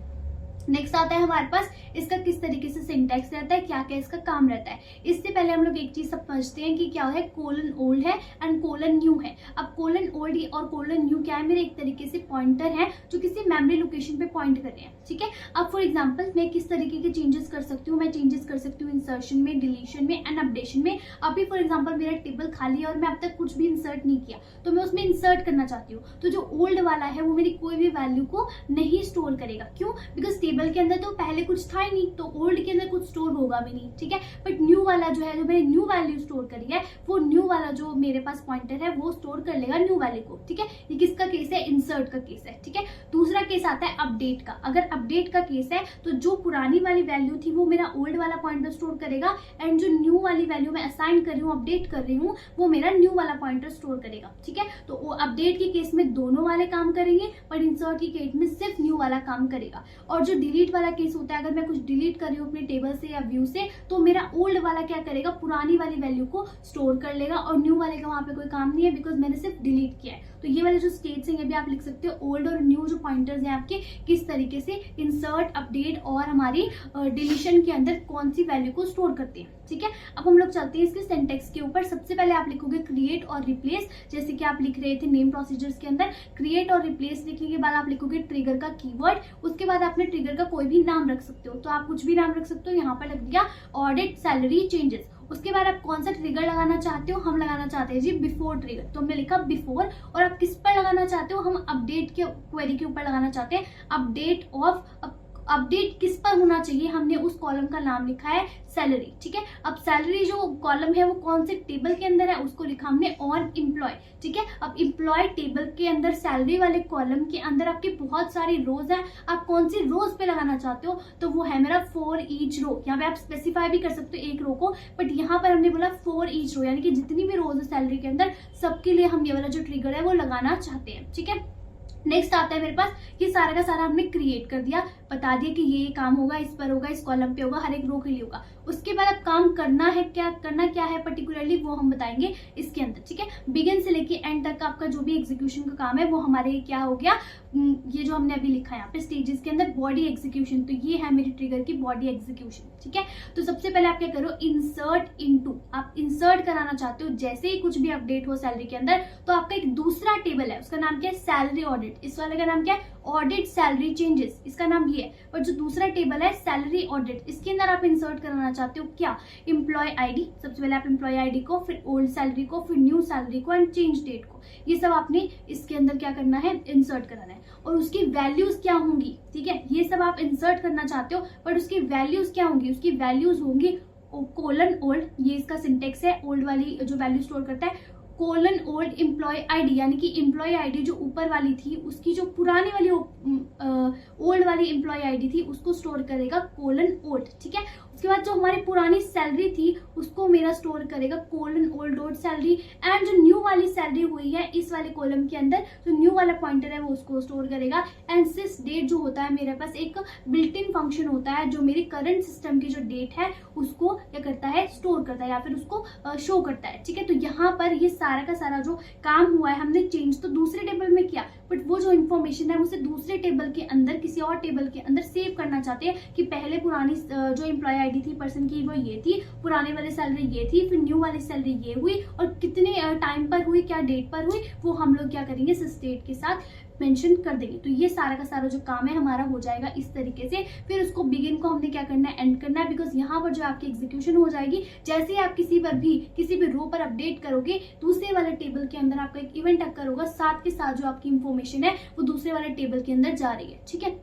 नेक्स्ट आता है हमारे पास इसका किस तरीके से सिंटैक्स रहता है, क्या क्या इसका काम रहता है। इससे पहले हम लोग एक चीज समझते हैं कि क्या है, कोलन ओल्ड है एंड कोलन न्यू है। अब कोलन ओल्ड और कोलन न्यू क्या है, मेरे एक तरीके से पॉइंटर है जो किसी मेमोरी लोकेशन पे पॉइंट कर रहे हैं। ठीक है, अब फॉर एग्जांपल मैं किस तरीके के चेंजेस कर सकती हूँ, मैं चेंजेस कर सकती हूँ इंसर्शन में, डिलीशन में एंड अपडेशन में। अभी फॉर एग्जाम्पल मेरा टेबल खाली है और मैं अब तक कुछ भी इंसर्ट नहीं किया, तो मैं उसमें इंसर्ट करना चाहती हूँ, तो जो ओल्ड वाला है वो मेरी कोई भी वैल्यू को नहीं स्टोर करेगा। क्यों? बिकॉज टेबल के अंदर तो पहले कुछ था ही नहीं, तो ओल्ड के अंदर कुछ स्टोर होगा भी नहीं। ठीक है, बट न्यू वाला जो है, जो मैंने न्यू वैल्यू स्टोर करी है, वो न्यू वाला जो मेरे पास पॉइंटर है वो स्टोर कर लेगा न्यू वैल्यू को। ठीक है, ये किसका केस है, इंसर्ट का केस है। ठीक है, दूसरा केस आता है अपडेट का। अगर अपडेट का केस है तो जो पुरानी वाली वैल्यू थी वो मेरा ओल्ड वाला पॉइंटर स्टोर करेगा, एंड जो न्यू वाली वैल्यू मैं असाइन कर रही हूँ, अपडेट कर रही हूँ, वो मेरा न्यू वाला पॉइंटर स्टोर करेगा। ठीक है, तो अपडेट के केस में दोनों वाले काम करेंगे, पर इंसर्ट के केस में सिर्फ न्यू वाला काम करेगा। और जो डिलीट वाला केस होता है, अगर मैं कुछ डिलीट कर रही हूँ अपने टेबल से या व्यू से, तो मेरा ओल्ड वाला क्या करेगा, पुरानी वाली वैल्यू को स्टोर कर लेगा और न्यू वाले का वहां पे कोई काम नहीं है, बिकॉज मैंने सिर्फ डिलीट किया है। तो ये वाले जो स्टेट्स हैं ये भी आप लिख सकते हो, ओल्ड और न्यू जो पॉइंटर्स हैं आपके, किस तरीके से इंसर्ट, अपडेट और हमारी डिलीशन के अंदर कौन सी वैल्यू को स्टोर करते हैं। ठीक है, अब हम लोग चलते हैं इसके सिंटैक्स के ऊपर। सबसे पहले आप लिखोगे क्रिएट और रिप्लेस, जैसे कि आप लिख रहे थे नेम प्रोसीजर्स के अंदर। क्रिएट और रिप्लेस लिखने के बाद आप लिखोगे ट्रिगर का कीवर्ड, उसके बाद आपने ट्रिगर का कोई भी नाम रख सकते हो, तो आप कुछ भी नाम रख सकते हो। यहाँ पर लग दिया ऑडिट सैलरी चेंजेस। उसके बाद आप कौन सा ट्रिगर लगाना चाहते हो, हम लगाना चाहते हैं जी बिफोर ट्रिगर, तो हमने लिखा बिफोर। और आप किस पर लगाना चाहते हो, हम अपडेट के क्वेरी के ऊपर लगाना चाहते हैं। अपडेट ऑफ, अपडेट किस पर होना चाहिए, हमने उस कॉलम का नाम लिखा है सैलरी। ठीक है, अब सैलरी जो कॉलम है वो कौन से टेबल के अंदर है, उसको लिखा हमने ऑन एम्प्लॉय। ठीक है, अब एम्प्लॉय टेबल के अंदर सैलरी वाले कॉलम के अंदर आपके बहुत सारी रोज है, आप कौन सी रोज पे लगाना चाहते हो, तो वो है मेरा फॉर ईच रो। यहाँ पे आप स्पेसिफाई भी कर सकते हो एक रो को, बट यहाँ पर हमने बोला फॉर ईच रो, यानी कि जितनी भी रोज है सैलरी के अंदर सबके लिए हम ये वाला जो ट्रिगर है वो लगाना चाहते हैं। ठीक है, नेक्स्ट आता है मेरे पास, ये सारा का सारा हमने क्रिएट कर दिया, बता दिया कि ये काम होगा, इस पर होगा, इस कॉलम पे होगा, हर एक रो के लिए होगा। उसके बाद अब काम करना है, क्या है पर्टिकुलरली वो हम बताएंगे इसके अंदर। ठीक है, बिगिन से लेके एंड तक आपका जो भी एग्जीक्यूशन का काम है वो हमारे क्या हो गया, ये जो हमने अभी लिखा है यहाँ पे स्टेजेस के अंदर बॉडी एग्जीक्यूशन, तो ये है मेरी ट्रिगर की बॉडी एग्जीक्यूशन। ठीक है, तो सबसे पहले आप क्या करो, इंसर्ट इनटू, आप इंसर्ट कराना चाहते हो जैसे ही कुछ भी अपडेट हो सैलरी के अंदर, तो आपका एक दूसरा टेबल है, उसका नाम क्या है, सैलरी ऑडिट। इस वाले का नाम क्या है, ऑडिट सैलरी चेंजेस, इसका नाम ये है। पर जो दूसरा टेबल है सैलरी ऑडिट, इसके अंदर आप इंसर्ट कराना चाहते हो क्या, एम्प्लॉय आईडी। सबसे पहले आप एम्प्लॉय आईडी को, फिर ओल्ड सैलरी को, फिर न्यू सैलरी को एंड चेंज डेट को, ये सब आपने इसके अंदर क्या करना है, इंसर्ट कराना है। और उसकी वैल्यूज क्या होंगी, ठीक है, ये सब आप इंसर्ट करना चाहते हो, बट उसकी वैल्यूज क्या होंगी, उसकी वैल्यूज होंगी कोलन ओल्ड, ये इसका सिंटेक्स है, ओल्ड वाली जो वैल्यू स्टोर करता है, कोलन ओल्ड एम्प्लॉय आईडी, यानी कि एम्प्लॉय आईडी जो ऊपर वाली थी उसकी जो पुरानी वाली ओल्ड वाली एम्प्लॉय आईडी थी उसको स्टोर करेगा कोलन ओल्ड। ठीक है, उसके बाद जो हमारी पुरानी सैलरी थी उसको मेरा स्टोर करेगा colon old old salary, and जो न्यू वाली सैलरी हुई है इस वाले कॉलम के अंदर जो न्यू वाला पॉइंटर है वो उसको स्टोर करेगा। एंड सिस डेट जो होता है मेरे पास एक बिल्ट इन फंक्शन होता है जो मेरी करंट सिस्टम की जो डेट है उसको क्या करता है, स्टोर करता है या फिर उसको शो करता है। ठीक है, तो यहाँ पर ये सारा का सारा जो काम हुआ है हमने चेंज तो दूसरे टेबल में किया, बट वो जो इन्फॉर्मेशन है उसे दूसरे टेबल के अंदर किसी और टेबल के अंदर सेव करना चाहते हैं कि पहले पुरानी जो एम्प्लॉय आईडी थी पर्सन की वो ये थी, पुराने वाली सैलरी ये थी, फिर न्यू वाली सैलरी ये हुई और कितने टाइम पर हुई, क्या डेट पर हुई, वो हम लोग क्या करेंगे इस डेट के साथ मेंशन कर देंगे। तो ये सारा का सारा जो काम है हमारा हो जाएगा इस तरीके से। फिर उसको बिगिन को हमने क्या करना है, एंड करना है, बिकॉज यहाँ पर जो आपकी एग्जीक्यूशन हो जाएगी जैसे ही आप किसी भी रो पर अपडेट करोगे दूसरे वाले टेबल के अंदर आपका एक इवेंट अकर होगा, साथ के साथ जो आपकी इंफॉर्मेशन है वो दूसरे वाले टेबल के अंदर जा रही है। ठीक है,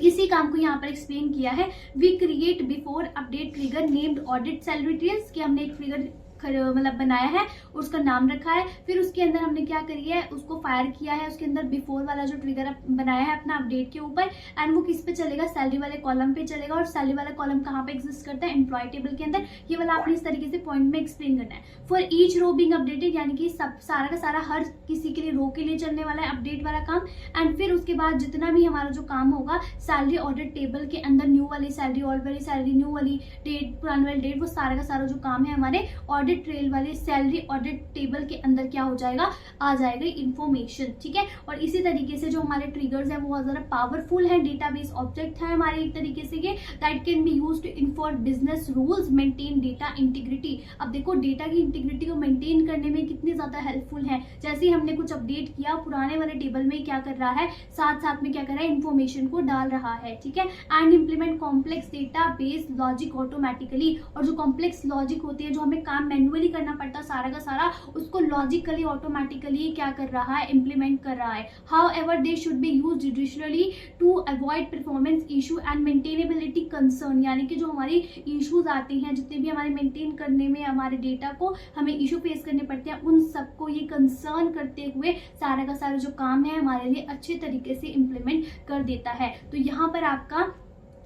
इसी काम को यहाँ पर एक्सप्लेन किया है। We create before update trigger named audit salary details, कि हमने एक ट्रिगर मतलब बनाया है, उसका नाम रखा है। फिर उसके अंदर हमने क्या करी है, उसको फायर किया है, उसके अंदर बिफोर वाला जो ट्रिगर बनाया है अपना अपडेट के ऊपर, एंड वो किस पे चलेगा, सैलरी वाले कॉलम पे चलेगा। और सैलरी वाला कॉलम कहाँ पे एग्जिस्ट करता है, एम्प्लॉय टेबल के अंदर। ये वाला आपने इस तरीके से पॉइंट में एक्सप्लेन करना है। For each row being updated, यानी कि सब सारा का सारा हर किसी के लिए रो के लिए चलने वाला है अपडेट वाला काम। एंड फिर उसके बाद जितना भी हमारा जो काम होगा सैलरी ऑडिट टेबल के अंदर, न्यू वाली सैलरी, ओल्ड वाली सैलरी, न्यू वाली डेट, पुरानी वाली डेट, वो सारा का सारा जो काम है हमारे ऑडिट ट्रेल वाले सैलरी ऑडिट टेबल के अंदर क्या हो जाएगा, आ जाएगा इंफॉर्मेशन। ठीक है, और इसी तरीके से जो हमारे ट्रिगर्स हैं वो बहुत ज्यादा पावरफुल है, डेटाबेस ऑब्जेक्ट है हमारे एक तरीके से ये, that can be used to inform business rules, maintain data integrity. अब देखो डेटा की इंटीग्रिटी को मेंटेन करने में कितनी ज्यादा हेल्पफुल है। जैसे ही हमने कुछ अपडेट किया, पुराने वाले टेबल में क्या कर रहा है, साथ साथ में क्या कर रहा है, इंफॉर्मेशन को डाल रहा है। ठीक है, and implement complex data base logic automatically, और जो कॉम्प्लेक्स लॉजिक होती है, जो हमें काम मैन्युअली करना पड़ता है सारा का सारा, उसको लॉजिकली ऑटोमेटिकली क्या कर रहा है, इंप्लीमेंट कर रहा है। However they should be use judiciously to avoid performance issue and maintainability concern, यानी कि जो हमारी इश्यूज आती हैं, जितने भी हमारे मेंटेन करने में हमारे डेटा को हमें इशू फेस करने पड़ते हैं, उन सबको ये कंसर्न करते हुए सारा का सारा जो काम है हमारे लिए अच्छे तरीके से इंप्लीमेंट कर देता है। तो यहाँ पर आपका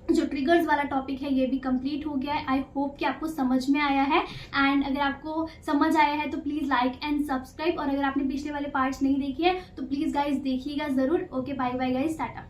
जो ट्रिगर्स वाला टॉपिक है ये भी कंप्लीट हो गया है। आई होप कि आपको समझ में आया है, एंड अगर आपको समझ आया है तो प्लीज लाइक एंड सब्सक्राइब, और अगर आपने पिछले वाले पार्ट्स नहीं देखे हैं तो प्लीज गाइज देखिएगा जरूर। Okay, bye bye guys, Tata.